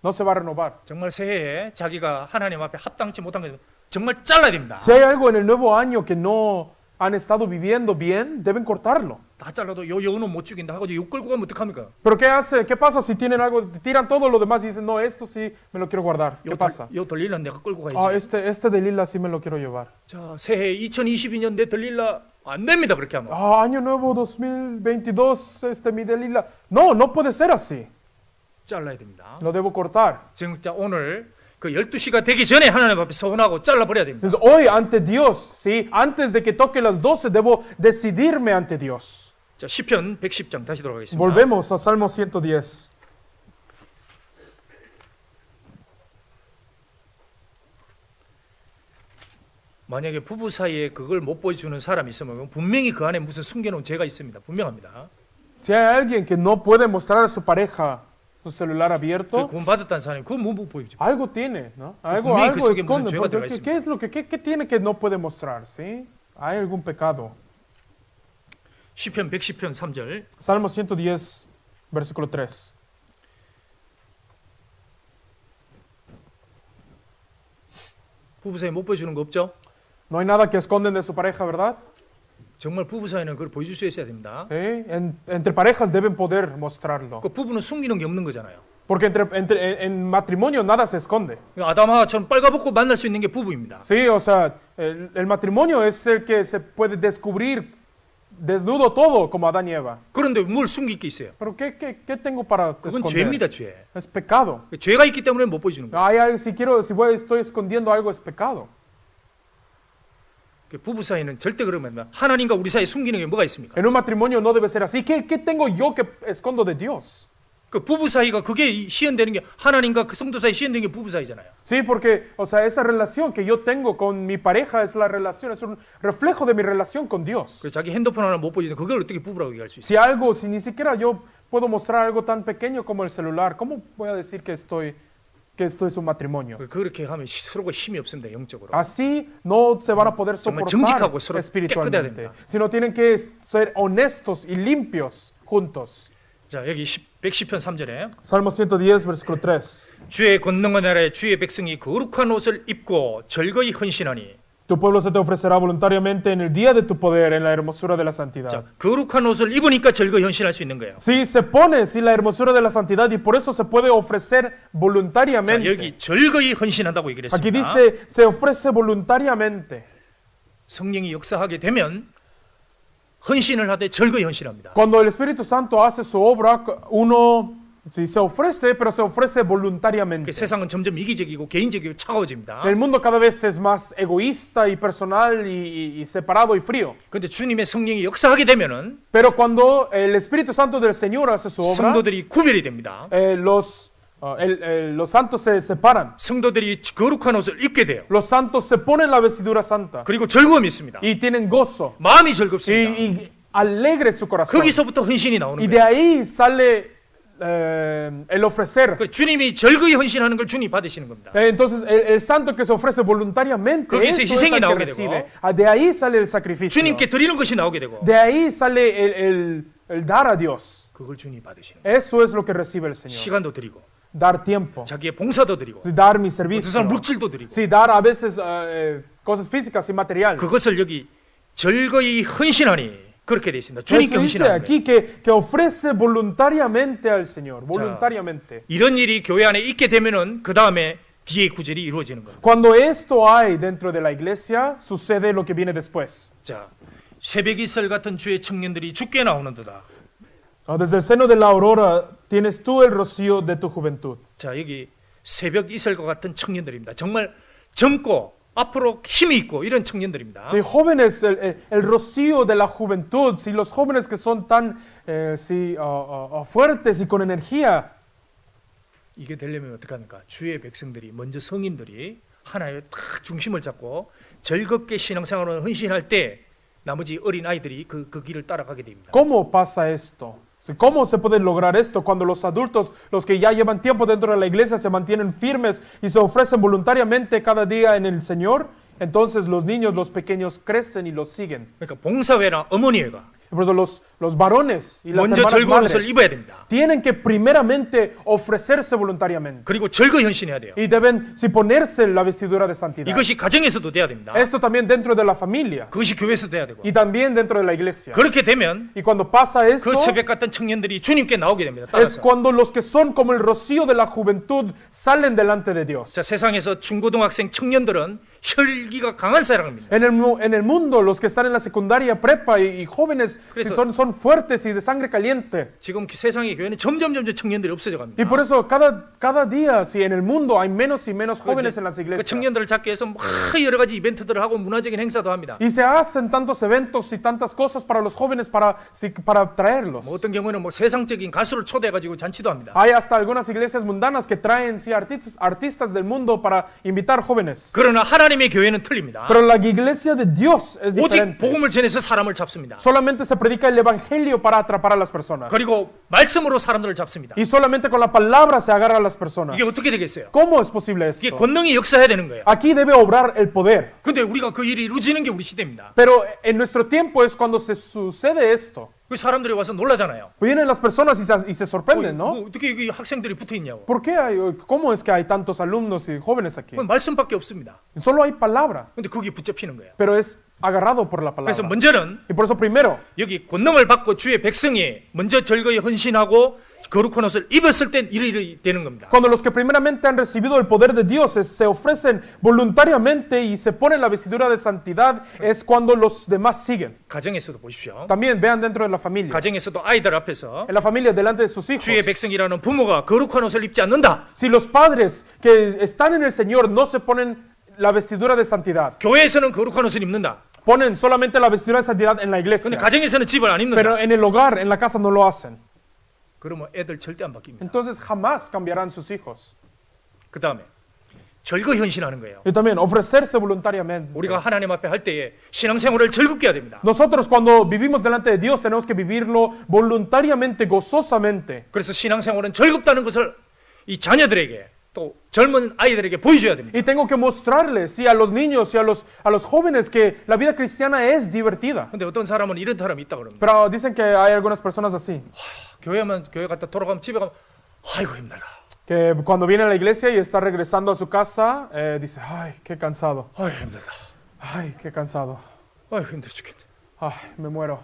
no se va a renovar. 정말 새해에 자기가 하나님 앞에 합당치 못한 거 정말 잘라야 됩니다. Si hay algo en el nuevo año que no han estado viviendo bien, deben cortarlo. 다 잘라도 요 여우는 못 죽인다 하고 욕 끌고 가면 어떡합니까? Pero ¿qué pasa si tienen algo, tiran todo lo demás y dicen, no, esto sí me lo quiero guardar? ¿Qué pasa? 요 들릴라 내가 끌고 가야지. Este de lila sí me lo quiero llevar. 자, 새해 2022년 내 들릴라 안 됩니다. 그렇게 하면. Año nuevo 2022, mi de lila. No puede ser así. 잘라야 됩니다. Lo debo cortar. 진짜 오늘 그 12시가 되기 전에 하나님 앞에 서운하고 잘라버려야 됩니다. Entonces, hoy ante Dios, ¿sí? Antes de que toque las 12, debo decidirme ante Dios. 자, 시편 110장 다시 돌아가겠습니다. Volvemos a Salmo 110. 만약에 부부 사이에 그걸 못 보여주는 사람이 있으면 분명히 그 안에 무슨 숨겨놓은 죄가 있습니다. 분명합니다. Si hay alguien que no puede mostrar a su pareja su celular 그 abierto, 구원받았다는 사람이 그거 못 보여주죠. algo tiene, ¿no? Algo 분명히 그 속에 무슨 esconde. 죄가 들어가 Porque, 있습니다. ¿qué es lo qué tiene que no puede mostrar? ¿Sí? Hay algún pecado. 시편 110편 3절 Salmo 110, versículo 3. 부부 사이에 못 보여주는 거 없죠? No hay nada que esconden de su pareja, ¿verdad? 정말 부부 사이는 그걸 보여줄 수 있어야 됩니다. ¿Sí? Entre parejas deben poder mostrarlo. 그 부부는 숨기는 게 없는 거잖아요. Porque en matrimonio nada se esconde. 아담하와처럼 빨가벗고 만날 수 있는 게 부부입니다. Sí, o sea, el matrimonio es el que se puede descubrir desnudo todo como Adán y Eva. 그런데 뭘 숨길 게 있어요? Pero ¿qué tengo para 그건 esconder? 죄입니다, 죄. Es pecado. 죄가 있기 때문에 못 보여주는 거예요. Hay algo, estoy escondiendo algo, es pecado. 부부 사이는 절대 그러면 하나님과 우리 사이에 숨기는 게 뭐가 있습니까? En un matrimonio no debe ser así. ¿Qué tengo yo que escondo de Dios? 그 부부 사이가 그게 시연되는 게 하나님과 그 성도 사이 시연되는 게 부부 사이잖아요. Sí, porque, o sea, esa relación que yo tengo con mi pareja es la relación, es un reflejo de mi relación con Dios. 그 자기 핸드폰 하나 못 보여주는데 그걸 어떻게 부부라고 얘기할 수 있어요? Si algo, si ni siquiera yo puedo mostrar algo tan pequeño como el celular, ¿cómo voy a decir que esto es un matrimonio? 그렇게 하면 서로가 힘이 없습니다, 영적으로. Así no se van a poder 정말 soportar 정직하고 서로 깨끗해야 espiritualmente, 됩니다. sino tienen que ser honestos y limpios juntos. 자, 여기 110편 3절에 Salmo 110, versículo 3. 주의 권능의 나라에 주의 백성이 거룩한 옷을 입고 절거히 헌신하니. Tu pueblo se te ofrecerá voluntariamente en el día de tu poder, en la hermosura de la 자, santidad. 거룩한 옷을 입으니까 절거히 헌신할 수 있는 거예요. Sí, se pone, sí, la hermosura de la santidad y por eso se puede ofrecer 자, voluntariamente. 여기 절거히 헌신한다고 얘기를 Aquí 했습니다. dice, se ofrece voluntariamente. 성령이 역사하게 되면 헌신을 하되 절거히 헌신합니다. Cuando el Espíritu Santo hace su obra, uno sí, se ofrece, pero se ofrece 그 voluntariamente. 세상은 점점 이기적이고 개인적이고 차가워집니다. El mundo cada vez es más egoísta y personal y separado y frío. 그런데 주님의 성령이 역사하게 되면은 Pero cuando el Espíritu Santo del Señor hace su obra, 성도들이 구별이 됩니다. los santos se separan. 성도들이 거룩한 옷을 입게 돼요. Los santos se ponen la vestidura santa 그리고 즐거움이 있습니다. y tienen gozo 마음이 즐겁습니다. y alegre su corazón. 거기서부터 헌신이 나오는 Y 거예요. de ahí sale el ofrecer. 그 주님이 절거히 헌신하는 걸 주님이 받으시는 겁니다. Entonces, el santo que se ofrece voluntariamente, 거기서 eso es 희생이 el que 나오게 recibe. 되고, De ahí sale el sacrificio. 주님께 드리는 것이 나오게 되고 De ahí sale el dar a Dios. 그걸 주님이 받으시는 거예요. Eso es lo que recibe el Señor. 시간도 드리고 Dar tiempo, 자기의 봉사도 드리고 sí, dar mi 그 servicio, 사람 물질도 드리고 sí, dar a veces cosas físicas y material. 그것을 여기 절거히 헌신하니 그렇게 돼 있습니다. Eso 주님께 dice 헌신하는 거예요. aquí que ofrece voluntariamente al Señor, voluntariamente. 이런 일이 교회 안에 있게 되면은 그 다음에 뒤에 구절이 이루어지는 겁니다. Cuando esto hay dentro de la iglesia, sucede lo que viene después. 자, 새벽 이슬 같은 주의 청년들이 죽게 나오는도다. Desde el seno de la aurora tienes tú el rocío de tu juventud. 자, 여기 새벽 이슬과 같은 청년들입니다. 정말 젊고 앞으로 힘이 있고 이런 청년들입니다. Sí, jóvenes, el rocío de la juventud, sí, los jóvenes que son tan sí, fuertes y con energía. 이게 되려면 어떻게 합니까? 주의 백성들이 먼저 성인들이 하나의 딱 중심을 잡고 즐겁게 신앙생활을 헌신할 때 나머지 어린 아이들이 그 길을 따라가게 됩니다. ¿Cómo pasa esto? Sí, ¿cómo se puede lograr esto cuando los adultos, los que ya llevan tiempo dentro de la iglesia, se mantienen firmes y se ofrecen voluntariamente cada día en el Señor? Entonces los niños, los pequeños crecen y los siguen. 그러니까 봉사회나 어머니회가 Por eso los varones y las 먼저 hermanas 즐거운 옷을 madres 입어야 됩니다. tienen que primeramente ofrecerse voluntariamente. 그리고 즐거이 헌신해야 돼요. Y deben sí, ponerse la vestidura de santidad. 이것이 가정에서도 돼야 됩니다. Esto también dentro de la familia 그것이 교회에서도 돼야 되고. y también dentro de la iglesia. 그렇게 되면 Y cuando pasa eso, 그 새벽 같은 청년들이 주님께 나오게 됩니다. es 따라서. cuando los que son como el rocío de la juventud salen delante de Dios. 자, 세상에서 중고등학생 청년들은 혈기가 강한 사람입니다. En el mundo, los que están en la secundaria, prepa y jóvenes sí, 그래서- son fuertes y de sangre caliente. 지금 세상의 교회는 점점 청년들이 없어져 갑니다. Y por eso cada día, sí, en el mundo hay menos y menos jóvenes en las 그 iglesias. 청년들을 찾기 위해서 막 여러 가지 이벤트들을 하고 문화적인 행사도 합니다. Y se hacen tantos eventos y tantas cosas para los jóvenes para traerlos. 뭐 어떤 경우는 뭐 세상적인 가수를 초대해가지고 잔치도 합니다. Hay hasta algunas iglesias mundanas que traen sí, artistas del mundo para invitar jóvenes. 그러나 하나님의 교회는 틀립니다. Pero la iglesia de Dios es 오직 diferente. 복음을 전해서 사람을 잡습니다. Solamente se predica el evangelio para atrapar a las personas. 그리고 말씀으로 사람들을 잡습니다. Y solamente con la palabra se agarra a las personas. 이게 어떻게 되겠어요? ¿Cómo es posible 이게 esto? 권능이 역사해야 되는 거예요. Aquí debe obrar el poder. 근데 우리가 그 일이 이루어지는 게 우리 시대입니다. Pero en nuestro tiempo es cuando se sucede esto. 그 사람들이 와서 놀라잖아요. Vienen las personas y se sorprenden, ¿no? 뭐 어떻게 이 학생들이 붙어 있냐고. ¿Por qué cómo es que hay tantos alumnos y jóvenes aquí? 그건 말씀밖에 없습니다. Solo hay palabra, 근데 거기에 붙잡히는 거예요. pero es agarrado por la 그래서 palabra. 먼저는 Y por eso primero, 여기 권능을 받고 주의 백성이 먼저 절거히 헌신하고 거룩한 옷을 입었을 땐 일이 되는 겁니다. cuando los que primeramente han recibido el poder de Dios se ofrecen voluntariamente y se ponen la vestidura de santidad, es cuando los demás siguen. 가정에서도 보십시오. También vean dentro de la familia. 가정에서도 아이들 앞에서 En la familia, delante de sus hijos. 주의 백성이라는 부모가 거룩한 옷을 입지 않는다. Si los padres que están en el Señor no se ponen la vestidura de santidad, 교회에서는 거룩한 옷을 입는다. ponen solamente la vestidura de santidad en la 근데 iglesia, 가정에서는 집을 안 입는다. pero en el hogar, en la casa no lo hacen. 그러면 애들 절대 안 바뀝니다. entonces jamás cambiarán sus hijos. 그 다음에 절거 헌신하는 거예요. Y también ofrecerse voluntariamente. 우리가 하나님 앞에 할 때에 신앙생활을 즐겁게 해야 됩니다. Nosotros cuando vivimos delante de Dios tenemos que vivirlo voluntariamente, gozosamente. 그래서 신앙생활은 즐겁다는 것을 이 자녀들에게 또 젊은 아이들에게 보여줘야 됩니다. Y tengo que mostrarles, sí, a los niños y a los jóvenes que la vida cristiana es divertida. 근데 어떤 사람은 이런 사람이 있다 그럽니다. Pero dicen que hay algunas personas así, 교회 갔다 돌아가면 집에 가면 아이고 힘들다. que cuando viene a la iglesia y está regresando a su casa, dice, ay, qué cansado, 아이고 힘들다. ay, qué cansado, 아이고 힘들어 죽겠네. ay, me muero.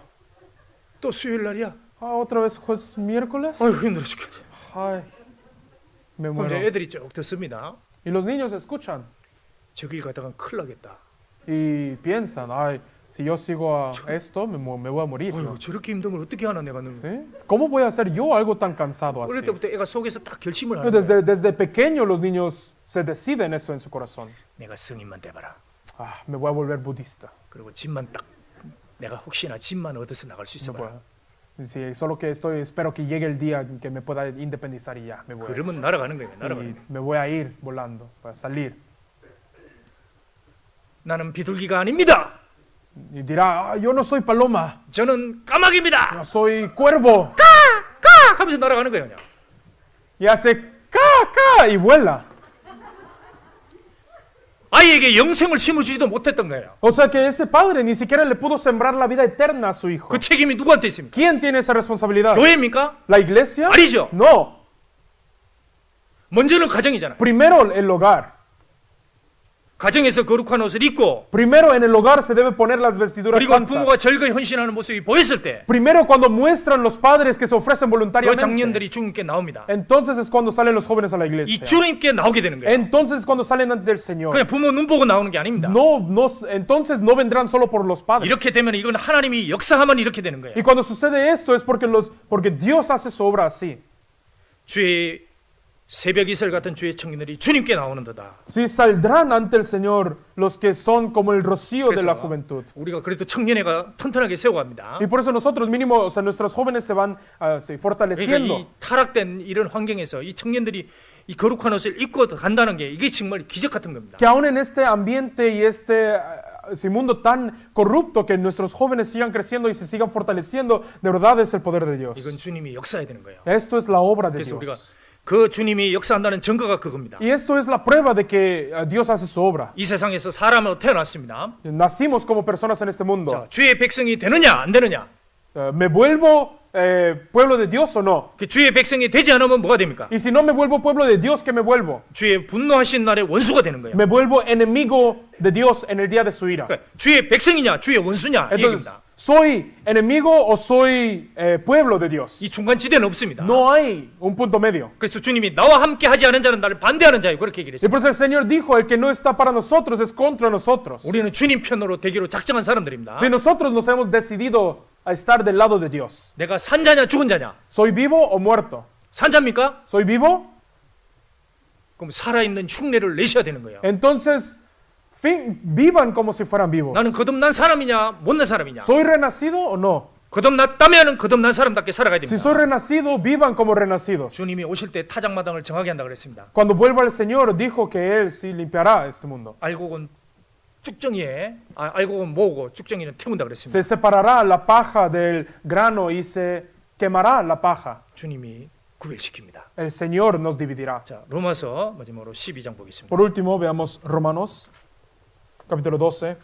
또 수요일 날이야. Ah, otra vez jueves, miércoles, 아이고 힘들어 죽겠네. ay, me 그럼 muero. 이제 애들이 쭉 듣습니다. Y los niños escuchan 저 길 가다가 큰일 나겠다. y piensan, ay, si yo sigo a esto, me voy a morir, ¿no? 아이고 저렇게 힘든 걸 어떻게 하나 내가 는 ¿Sí? ¿Cómo voy a hacer yo algo tan cansado así? 어릴 때부터 애가 속에서 딱 결심을 하는 거예요. Desde pequeño los niños se deciden eso en su corazón. 내가 성인만 돼봐라. Ah, me voy a volver budista. 그리고 집만 딱 내가 혹시나 집만 얻어서 나갈 수 No 있어봐라. puedo. Sí, solo que espero que llegue el día en que me pueda independizar y ya, me voy. 그러면 날아가는 거예요. Y 날아가는 거예요. me voy a ir volando, para salir. 나는 비둘기가 아닙니다. Y dirá, ah, yo no soy paloma, 저는 까마귀입니다. yo soy cuervo. 까 하면서 날아가는 거예요. 그냥. Y hace ca y vuela. 아이에게 영생을 심어주지도 못했던 거예요. O sea que ese padre ni siquiera le pudo sembrar la vida eterna a su hijo. 그 책임이 누구한테 있습니까? ¿Quién tiene esa responsabilidad? 교회입니까? ¿La iglesia? 아니죠. No. 먼저는 가정이잖아요. Primero el hogar. 가정에서 거룩한 옷을 입고 Primero en el hogar se debe poner las vestiduras 그리고 santas. 부모가 절거히 헌신하는 모습이 보였을 때 그 Primero cuando muestran los padres que se ofrecen voluntariamente. 장년들이 주님께 나옵니다. Entonces es cuando salen los jóvenes a la 이 iglesia. 주님께 나오게 되는 거예요. Entonces es cuando salen ante el Señor. 그냥 부모 눈 보고 나오는 게 아닙니다. Entonces no vendrán solo por los padres. 이렇게 되면 이건 하나님이 역사하면 이렇게 되는 거예요. Y cuando sucede esto es porque Dios hace su obra así. 주의 새벽 이슬 같은 주의 청년들이 주님께 나오는도다. Sí, saldrán ante el Señor los que son como el rocío de la 그래서 juventud. 우리가 그래도 청년회가 튼튼하게 세워갑니다. Y por eso nosotros mínimo, o sea, nuestros jóvenes se van sí, 그러니까 fortaleciendo. 이 타락된 이런 환경에서 이 청년들이 이 거룩한 옷을 입고 간다는 게 이게 정말 기적 같은 겁니다. Que aún en este ambiente y este mundo tan corrupto, que nuestros jóvenes sigan creciendo y se sigan fortaleciendo, de verdad es el poder de Dios. 이건 주님이 역사해야 되는 거예요. Esto es la obra de 그래서 우리가 Dios. 그 주님이 역사한다는 증거가 그겁니다. Y esto es la prueba de que Dios hace su obra. 이 세상에서 사람으로 태어났습니다. Nacimos como personas en este mundo. 자, 주의 백성이 되느냐 안 되느냐? ¿Me vuelvo pueblo de Dios o no? 그 주의 백성이 되지 않으면 뭐가 됩니까? Y si no me vuelvo pueblo de Dios, ¿qué me vuelvo? 주의 분노하신 날의 원수가 되는 거예요. Me vuelvo enemigo de Dios en el día de su ira. 그러니까 주의 백성이냐 주의 원수냐 이 Entonces, 얘기입니다. ¿soy enemigo o soy pueblo de Dios? 이 중간 지대는 없습니다. No hay un punto medio. 그래서 주님이 나와 함께 하지 않은 자는 나를 반대하는 자예요. 그렇게 얘기를 Y 했어요. por eso el Señor dijo, el que no está para nosotros es contra nosotros. 우리는 주님 편으로 되기로 작정한 사람들입니다. Si nosotros nos hemos decidido a estar del lado de Dios, 내가 산자냐 죽은 자냐? ¿soy vivo o muerto? 산자입니까? ¿Soy vivo? 그럼 살아있는 흉내를 내셔야 되는 거예요. Entonces, vivan como si fueran vivos. 나는 거듭난 사람이냐 못난 사람이냐? ¿Soy renacido o no? 거듭났다면 거듭난 사람답게 살아가야 Si soy 됩니다. renacido, vivan como renacidos. 주님이 오실 때 타작마당을 정하게 한다 그랬습니다. Cuando vuelva el Señor, dijo que Él sí limpiará este mundo. 알곡은 쭉정이에 알곡은 모으고 쭉정이는 태운다 그랬습니다. Se separará la paja del grano y se quemará la paja. 주님이 구별시킵니다. El Señor nos dividirá. 자, 로마서 마지막으로 12장 보겠습니다. Por último, veamos Romanos, capítulo 12.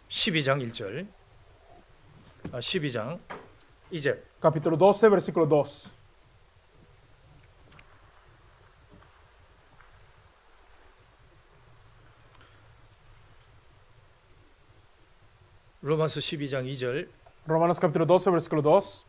12장 1절. 12장 2절. Capítulo 12, versículo 2. 로마서 12장 2절. Romanos capítulo 12, versículo 2.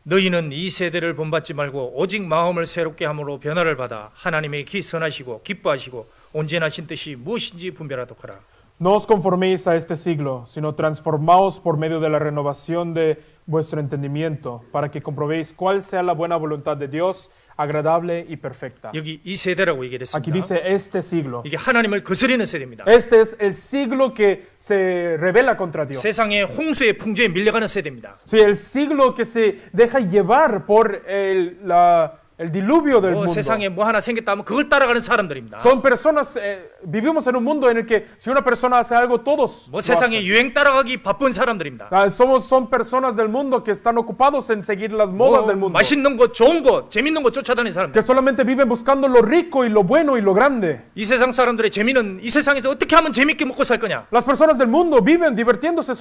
너희는 이 세대를 본받지 말고 오직 마음을 새롭게 함으로 변화를 받아 하나님의 선하시고 기뻐하시고 온전하신 뜻이 무엇인지 분별하도록 하라. No os conforméis a este siglo, sino transformaos por medio de la renovación de vuestro entendimiento, para que comprobéis cuál sea la buena voluntad de Dios, agradable y perfecta. 여기 이 세대라고 Aquí 얘기했습니다. dice este siglo. 이게 하나님을 거스리는 세대입니다. Este es el siglo que se rebela contra Dios. 세상의 홍수의 풍조에 밀려가는 세대입니다. Sí, el siglo que se deja llevar por el diluvio del mundo. 세상에 뭐 하나 생겼다 하면 그걸 따라가는 사람들입니다. Son personas, vivimos en un mundo en el que si una persona hace algo, todos 뭐 lo 세상에 hacen. 유행 따라가기 바쁜 사람들입니다. Son personas del mundo que están ocupados en seguir las modas del mundo. 맛있는 것, 좋은 것, 재밌는 것 쫓아다니는 Que 사람들. solamente viven buscando lo rico y lo bueno y lo grande. 이 세상 사람들의 재미는 이 세상에서 어떻게 하면 재밌게 먹고 살 거냐. Las personas del mundo viven divirtiéndose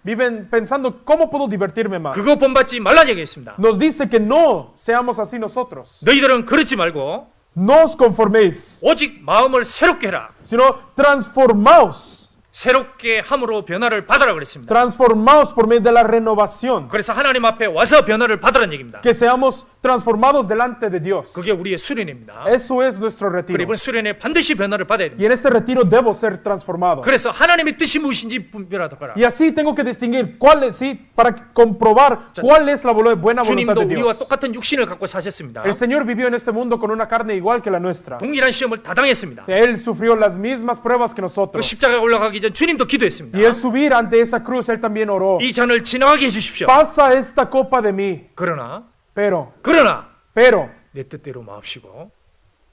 viven pensando cómo puedo divertirme más. 그거 본받지 말라는 얘기했습니다. Nos dice que no seamos así nosotros. 너희들은 그렇지 말고 No os conforméis, 오직 마음을 새롭게 해라. sino transformaos. 새롭게 함으로 변화를 받아라 그랬습니다. Transformaos por medio de la renovación. 그래서 하나님 앞에 와서 변화를 받으라는 얘기입니다. Que seamos transformados delante de Dios. 그게 우리의 수련입니다. Eso es nuestro 그리고 retiro. 이번 수련에 반드시 변화를 받아야 됩니다. Y en este retiro debo ser transformado. 그래서 하나님의 뜻이 무엇인지 분별하도록 하라. Y así tengo que distinguir para comprobar cuál es la buena voluntad 주님도 de 우리와 Dios. 똑같은 육신을 갖고 사셨습니다. El Señor vivió en este mundo con una carne igual que la nuestra. 동일한 시험을 다 당했습니다. Él sufrió las mismas pruebas que 그 nosotros. 십자가에 올라가기 전 주님도 기도했습니다. Y el subir ante esa cruz, Él también oró. 이 잔을 지나가게 해주십시오. Pasa esta copa de mí, 그러나 pero 내 뜻대로 마옵시고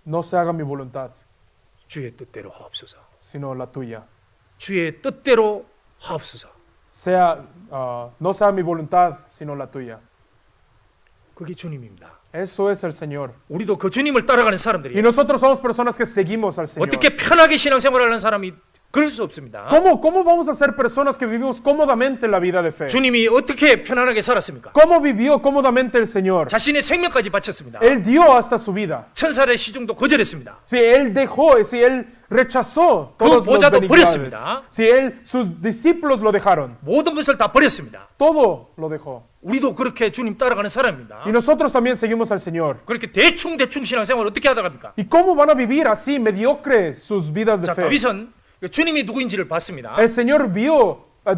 no se haga mi voluntad, 주의 뜻대로 하옵소서. sino la tuya. 주의 뜻대로 하옵소서. No sea mi voluntad, sino la tuya. 그게 주님입니다. Eso es el Señor. 우리도 그 주님을 따라가는 Y 사람들이 nosotros somos personas que seguimos al Señor. 어떻게 편하게 신앙생활을 하는 사람이 그럴 수 없습니다. ¿Cómo vamos a ser personas que vivimos cómodamente la vida de fe? 주님이 어떻게 편안하게 살았습니까? ¿Cómo vivió cómodamente el Señor? 자신의 생명까지 바쳤습니다. Él dio hasta su vida. 천사의 시중도 거절했습니다. Si Él rechazó todos los 보좌도 benignidades. 버렸습니다. Sus discípulos lo dejaron. 모든 것을 다 버렸습니다. Todo lo dejó. 우리도 그렇게 주님 따라가는 사람입니다. Y nosotros también seguimos al Señor. 그렇게 대충 신앙생활 어떻게 하다 갑니까? ¿Y cómo van a vivir así mediocre sus vidas de 자, fe? 다윗은 주님이 누구인지를 봤습니다.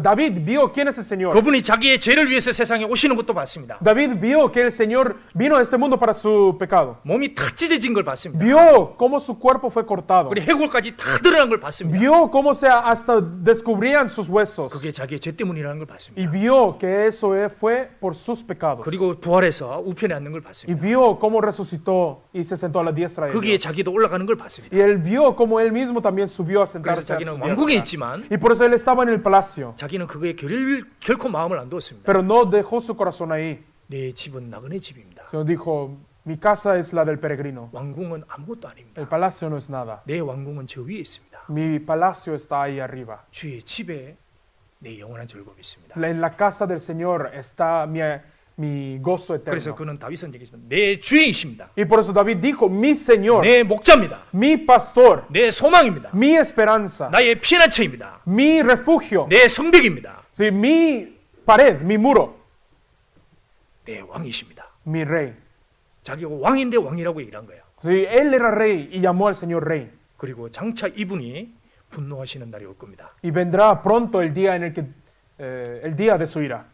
David vio quién es el Señor. 그분이 자기의 죄를 위해서 세상에 오시는 것도 봤습니다. David vio que el Señor vino a este mundo para su pecado. 몸이 다 찢어진 걸 봤습니다. Vio cómo su cuerpo fue cortado. 그리고 해골까지 다 드러난 걸 봤습니다. Vio cómo hasta descubrían sus huesos. 그게 자기의 죄 때문이라는 걸 Y 봤습니다. vio que eso fue por sus pecados. 그리고 부활해서 우편에 앉는 걸 Y 봤습니다. vio cómo resucitó y se sentó a la diestra de 거기에 Dios. 자기도 올라가는 걸 봤습니다. Y él vio cómo él mismo también subió a 그래서 sentarse a 자기는 su 왕궁에 diestra. 있지만 Y por eso él estaba en el palacio. 자기는 그거에 결코 마음을 안 두었습니다. Pero no dejó su corazón ahí. 내 집은 나그네 집입니다. Sino dijo, mi casa es la del peregrino. 왕궁은 아무것도 아닙니다. El palacio no es nada. 내 왕궁은 저 위에 있습니다. Mi palacio está ahí arriba. 주의 집에 내 영원한 즐거움이 있습니다. En la casa del Señor está mi gozo 그래서 eterno. 그는 다윗은 얘기했지만 내 주인이십니다. Y por eso David dijo, mi Señor, 내 목자입니다. mi pastor, 내 소망입니다. mi esperanza, 나의 피난처입니다. mi refugio, 내 성벽입니다. sí, mi pared, mi muro, 내 왕이십니다. mi rey. 자기가 왕인데 왕이라고 얘기를 한 거예요. Sí, él era rey y llamó al Señor rey. 그리고 장차 이분이 분노하시는 날이 올 겁니다. Y vendrá pronto el día el día de su ira.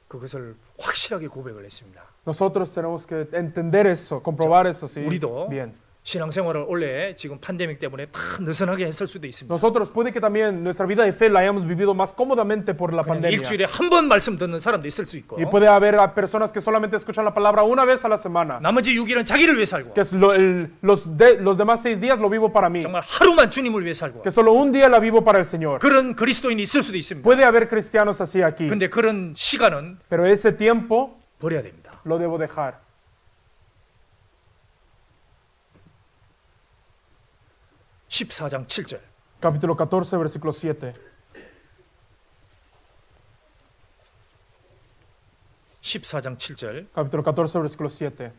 그것을 확실하게 고백을 했습니다. Nosotros tenemos que entender eso, comprobar eso, sí. 우리도 Bien. 신앙생활을 원래 지금 팬데믹 때문에 다 느슨하게 했을 수도 있습니다. Nosotros puede que también nuestra vida de fe la hayamos vivido más cómodamente por la 그냥 pandemia. 일주일에 한 번 말씀 듣는 사람도 있을 수 있고 Y puede haber personas que solamente escuchan la palabra una vez a la semana. 나머지 6일은 자기를 위해 살고 Que es los demás 6 días lo vivo para mí. 정말 하루만 주님을 위해 살고 Que solo un día la vivo para el Señor. 그런 그리스도인이 있을 수도 있습니다. Puede haber cristianos así aquí. 근데 그런 시간은 Pero ese tiempo 버려야 됩니다. lo debo dejar. 14장 7절. Capítulo 14, versículo 7. 14장 7절. Capítulo 14, versículo 7.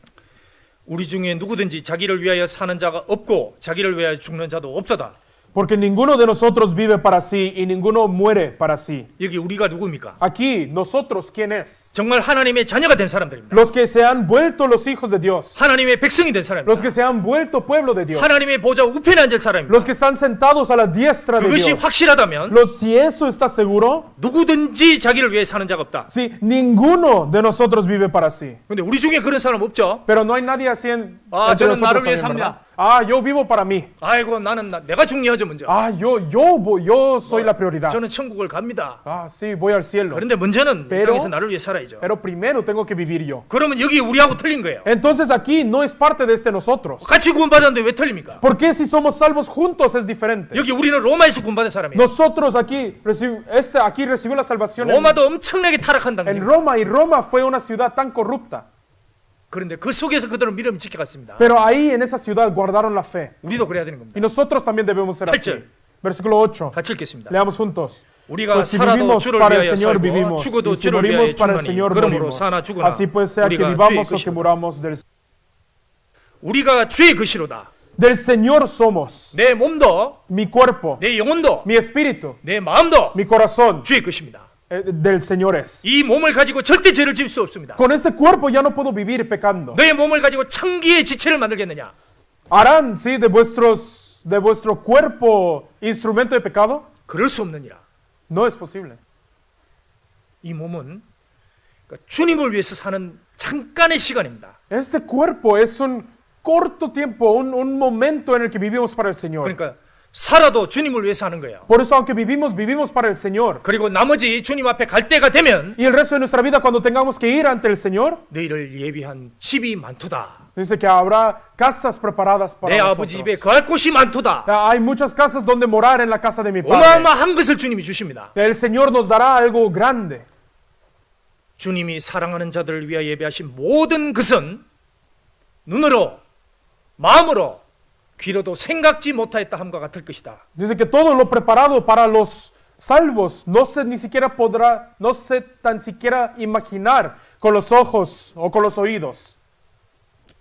우리 중에 누구든지 자기를 위하여 사는 자가 없고 자기를 위하여 죽는 자도 없도다. Porque ninguno de nosotros vive para sí y ninguno muere para sí. 여기 우리가 누구입니까? Aquí, nosotros, ¿quién es? 정말 하나님의 자녀가 된 사람들입니다. Los que se han vuelto los hijos de Dios. 하나님의 백성이 된 Los 사람입니다. que se han vuelto pueblo de Dios. 하나님의 보좌 우편에 앉을 사람입니다. Los que están sentados a la diestra de 그것이 Dios. 확실하다면 Si eso está seguro, 누구든지 자기를 위해 사는 자가 없다. si ninguno de nosotros vive para sí. 근데 우리 중에 그런 사람 없죠? Pero no hay nadie así Ah, entre 저는 나를 nosotros 위해 también, 삽니다. ¿verdad? Ah, yo vivo para mí. 아이고 내가 중요하죠 먼저. Ah, yo soy la prioridad. 저는 천국을 갑니다. Ah, sí, voy al cielo. 그런데 문제는 이 Pero- 땅에서 나를 위해 살아야죠. Pero primero tengo que vivir yo. 그러면 여기 우리하고 틀린 거예요. Entonces aquí no es parte de nosotros. 같이 구원받았는데 왜 틀립니까? ¿Por qué si somos salvos juntos es diferente? 여기 우리는 로마에서 구원받은 사람이에요. Nosotros aquí, aquí recibió la salvación 로마도 엄청나게 타락한 en 당시. Roma, y Roma fue una ciudad tan corrupta. 그런데 그 속에서 그들은 믿음을 지켜갔습니다. Pero ahí en esa ciudad guardaron la fe. 우리도 그래야 되는 겁니다. Y nosotros también debemos ser así. 8절. Versículo 8. 같이 읽겠습니다. Leamos juntos. 우리가 Pues si 살아도 vivimos 주를 para el 위하여 Señor 살고 vivimos, 죽어도 y si 주를 위하여 morimos para el 죽나니 Señor 그러므로 morimos. 사나 죽으나 Así pues sea que 우리가 주의 vivamos o que 것이로다. muramos 우리가 주의 것이로다. del Señor somos. 내 몸도 Mi cuerpo, 내 영혼도 mi espíritu, 내 마음도 mi corazón 주의 것입니다. del Señor es. 이 몸을 가지고 절대 죄를 지을 수 없습니다. Con este cuerpo ya no puedo vivir pecando. 너의 몸을 가지고 창기의 지체를 만들겠느냐? ¿Harán, sí, de vuestro cuerpo instrumento de pecado? 그럴 수 없느니라. No es posible. 이 몸은 그러니까 주님을 위해서 사는 잠깐의 시간입니다. Este cuerpo es un corto tiempo, un momento en el que vivimos para el Señor. 그러니까 살아도 주님을 위해서 하는 거예요. Por eso, aunque vivimos para el Señor. 그리고 나머지 주님 앞에 갈 때가 되면 Y el resto de nuestra vida, cuando tengamos que ir ante el Señor, 너희를 예비한 집이 많도다. dice que habrá casas preparadas para 내 아버지 집에 nosotros. 거할 곳이 많도다. Hay muchas casas donde morar en la casa de mi Padre. 어마어마한 것을 주님이 주십니다. El Señor nos dará algo grande. 주님이 사랑하는 자들을 위하여 예배하신 모든 것은 눈으로, 마음으로, 귀로도 생각지 못하였다 함과 같을 것이다. Dice que todo lo preparado para los salvos no se tan siquiera imaginar con los ojos o con los oídos.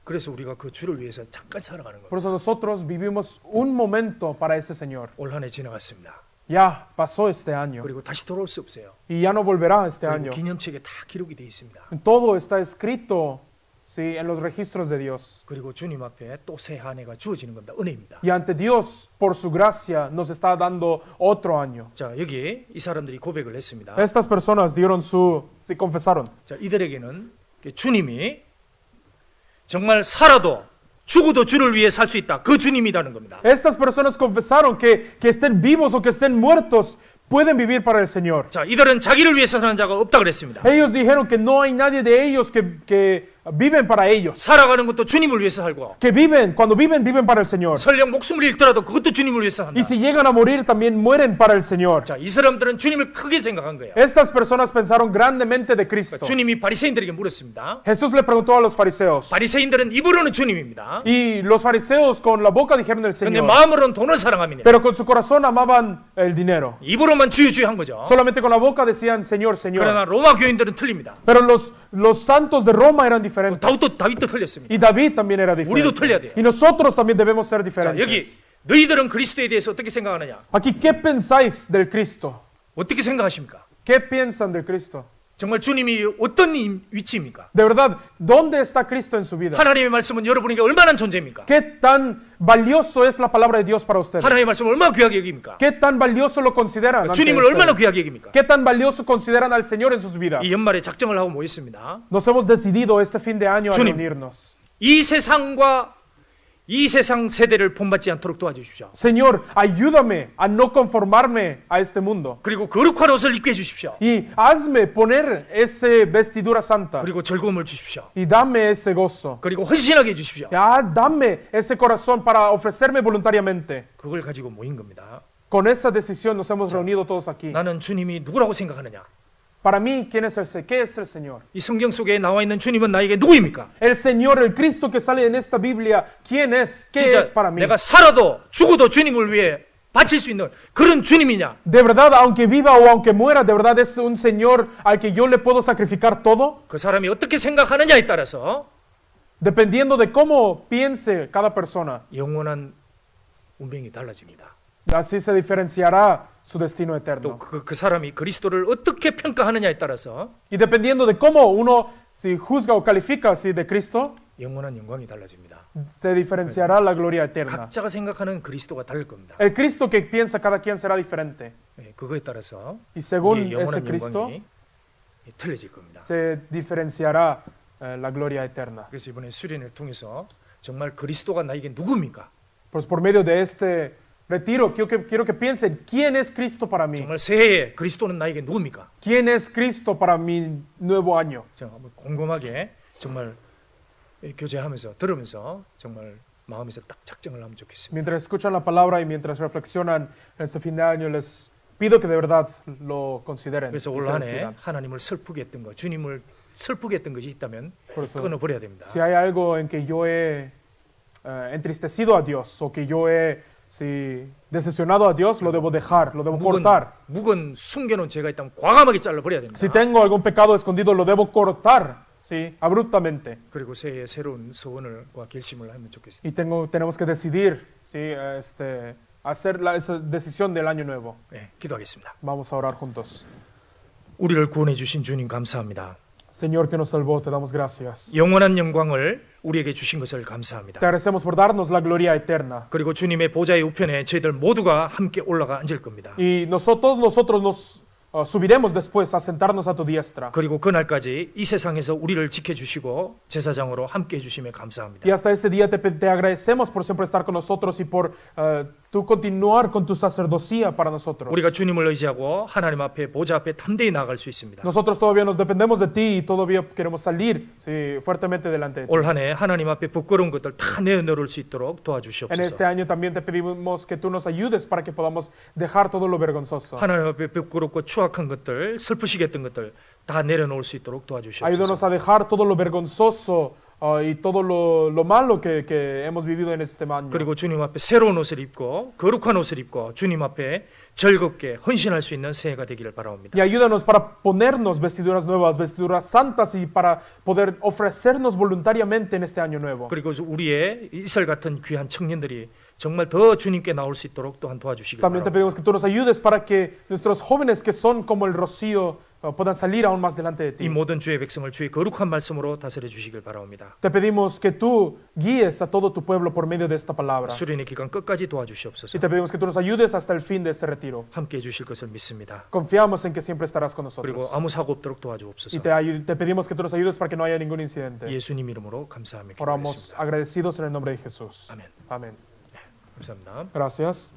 그래서 우리가 그 주를 위해서 잠깐 살아가는 거예요. Por eso nosotros vivimos un momento para ese Señor. 올 한 해 지나갔습니다. Ya pasó este año 그리고 다시 돌아올 수 없어요. y ya no volverá este 그리고 año. 기념책에 다 기록이 되어 있습니다. Todo está escrito, sí, en los registros de Dios. 그리고 주님 앞에 또 새 한 해가 주어지는 겁니다. 은혜입니다. Y ante Dios, por su gracia, nos está dando otro año. 자, 여기 이 사람들이 고백을 했습니다. Estas personas confesaron. 자, 이들에게는 주님이 정말 살아도 죽어도 주를 위해 살 수 있다. 그 주님이라는 겁니다. Estas personas confesaron que estén vivos o que estén muertos, pueden vivir para el Señor. 자, 이들은 자기를 위해서 사는 자가 없다 그랬습니다. Ellos dijeron que no hay nadie de ellos que viven para ellos. 살아가는 것도 주님을 위해서 살고 Que cuando viven para el Señor. 설령 목숨을 잃더라도 그것도 주님을 위해서 산다. Y si llegan a morir, también mueren para el Señor. 자, 이 사람들은 주님을 크게 생각한 거예요. Estas personas pensaron grandemente de Cristo. 주님이 바리새인들에게 물었습니다. Jesús le preguntó a los fariseos. 바리새인들은 입으로는 주님입니다. Y los fariseos con la boca dijeron del 그런데 Señor. 마음으로는 돈을 사랑합니다. Pero con su corazón amaban el dinero. 입으로만 주여 주여 한 거죠. Solamente con la boca decían Señor, Señor. 그러나 로마 교인들은 틀립니다. Pero los santos de Roma eran diferentes. 다윗도 틀렸습니다. Y David también era 우리도 틀려야 diferente. 돼요. Y nosotros también debemos ser 자, 여기 diferentes. 너희들은 그리스도에 대해서 어떻게 생각하느냐? Aquí, ¿qué pensáis del Cristo? 어떻게 생각하십니까? ¿Qué piensan del Cristo? 정말 주님이 어떤 위치입니까? De verdad, ¿dónde está Cristo en su vida? 하나님의 말씀은 여러분에게 얼마나 존재입니까? ¿Qué tan valioso es la palabra de Dios para ustedes? 하나님의 말씀을 얼마나 귀하게 여깁니까? ¿Qué tan valioso lo consideran? ante 주님을 얼마나 ustedes? 귀하게 여깁니까? ¿Qué tan valioso consideran al Señor en sus vidas? 이 연말에 작정을 하고 모였습니다. Nos hemos decidido este fin de año a 주님. reunirnos. 이 세상과 이 세상 세대를 본받지 않도록 도와주십시오. Señor, ayúdame a no conformarme a este mundo. 그리고 거룩한 옷을 입게 해주십시오. Y hazme poner esa vestidura santa. 그리고 즐거움을 주십시오. Y dame ese gozo. 그리고 헌신하게 해주십시오. Dame ese corazón para ofrecerme voluntariamente. 그걸 가지고 모인 겁니다. Con esa decisión nos hemos reunido todos aquí. 나는 주님이 누구라고 생각하느냐? Para mí, ¿qué es el Señor? 이 성경 속에 나와 있는 주님은 나에게 누구입니까? El Señor, el Cristo que sale en esta Biblia, ¿quién es? ¿Qué 진짜 es para mí? 내가 살아도 죽어도 주님을 위해 바칠 수 있는 그런 주님이냐? De verdad, aunque viva o aunque muera, de verdad es un Señor al que yo le puedo sacrificar todo. 그 사람이 어떻게 생각하느냐에 따라서 Dependiendo de cómo piense cada persona, 영원한 운명이 달라집니다. Así se diferenciará su destino 또 eterno. 그 사람이 그리스도를 어떻게 평가하느냐에 따라서 Y dependiendo de cómo uno si juzga o califica así de Cristo, 영원한 영광이 달라집니다. se diferenciará la gloria eterna. 각자가 생각하는 그리스도가 다를 겁니다. El Cristo que piensa cada quien será diferente. 예, 그거에 따라서 Y según 우리의 ese 영원한 Cristo, 영광이 틀려질 겁니다. se diferenciará la gloria eterna. 그래서 이번에 수련을 통해서 정말 그리스도가 나에게 누굽니까? Pues por medio de este retiro, quiero que piensen, ¿quién es Cristo para mí? 정말 새해에 그리스도는 나에게 누굽니까? ¿Quién es Cristo para mi nuevo año? 제가 한번 곰곰하게 정말 교제하면서 들으면서 정말 마음에서 딱 작정을 하면 좋겠습니다. Mientras escuchan la palabra y mientras reflexionan en este fin de año, les pido que de verdad lo consideren. 그래서 y 올 se 한해 decidan. 하나님을 슬프게 했던 거, 주님을 슬프게 했던 것이 있다면 Por eso, 끊어버려야 됩니다. si hay algo en que yo he entristecido a Dios o que yo he decepcionado a Dios, lo debo dejar, lo debo cortar. 묵은 숨겨놓은 죄가 있다면 과감하게 잘라버려야 됩니다. Si tengo algún pecado escondido, lo debo cortar, ¿sí? Abruptamente. 그리고 새해에 새로운 소원과 결심을 하면 좋겠습니다. Y tenemos que decidir, ¿sí? Hacer esa decisión del año nuevo. 네, 기도하겠습니다. Vamos a orar juntos. 우리를 구원해 주신 주님 감사합니다. Señor que nos salvó, te damos gracias. 영원한 영광을 우리에게 주신 것을 감사합니다. Te agradecemos por darnos la gloria eterna. 그리고 주님의 보좌의 우편에 저희들 모두가 함께 올라가 앉을 겁니다. Y nosotros nos subiremos después a sentarnos a tu diestra. 그리고 그날까지 이 세상에서 우리를 지켜주시고 제사장으로 함께 해주심에 감사합니다. Y hasta ese día te agradecemos por siempre estar con nosotros y por tú continuar con tu sacerdocía para nosotros. 우리가 주님을 의지하고 하나님 앞에 보좌 앞에 담대히 나아갈 수 있습니다. Nosotros todavía nos dependemos de ti y todavía queremos salir sí, fuertemente delante de ti. 올 한해 하나님 앞에 부끄러운 것들 다 내어놓을 수 있도록 En 도와주시옵소서. este año también te pedimos que tú nos ayudes para que podamos dejar todo lo vergonzoso. 하나님 앞에 부끄럽고 추악한 것들, 슬프시게 했던 것들 다 내려놓을 수 있도록 Ayúdanos 도와주시옵소서. a dejar todo lo vergonzoso y todo lo malo que hemos vivido en este año. 그리고 주님 앞에 새로운 옷을 입고 거룩한 옷을 입고 주님 앞에 즐겁게 헌신할 수 있는 새해가 되기를 바라옵니다. Y ayúdanos para ponernos vestiduras nuevas, vestiduras santas y para poder ofrecernos voluntariamente en este año nuevo. 그리고 우리의 이슬 같은 귀한 청년들이 정말 더 주님께 나올 수 있도록 또한 도와주시길 También te 바랍니다. pedimos que tú nos ayudes para que nuestros jóvenes que son como el rocío puedan salir aún más delante de 이 ti. 모든 주의 백성을 주의 거룩한 말씀으로 다스려 주시길 바랍니다. Te pedimos que tú guíes a todo tu pueblo por medio de esta palabra. 수련의 기간 끝까지 Y 도와주시옵소서. te pedimos que tú nos ayudes hasta el fin de este retiro. 함께 해주실 것을 믿습니다. Confiamos en que siempre estarás con 그리고 nosotros. 아무 사고 없도록 Y 도와주옵소서. te pedimos que tú nos ayudes para que no haya ningún incidente. 예수님 이름으로 감사하며 Oramos 기도하겠습니다. agradecidos en el nombre de Jesús. 아멘. Amén. 감사합니다. Gracias.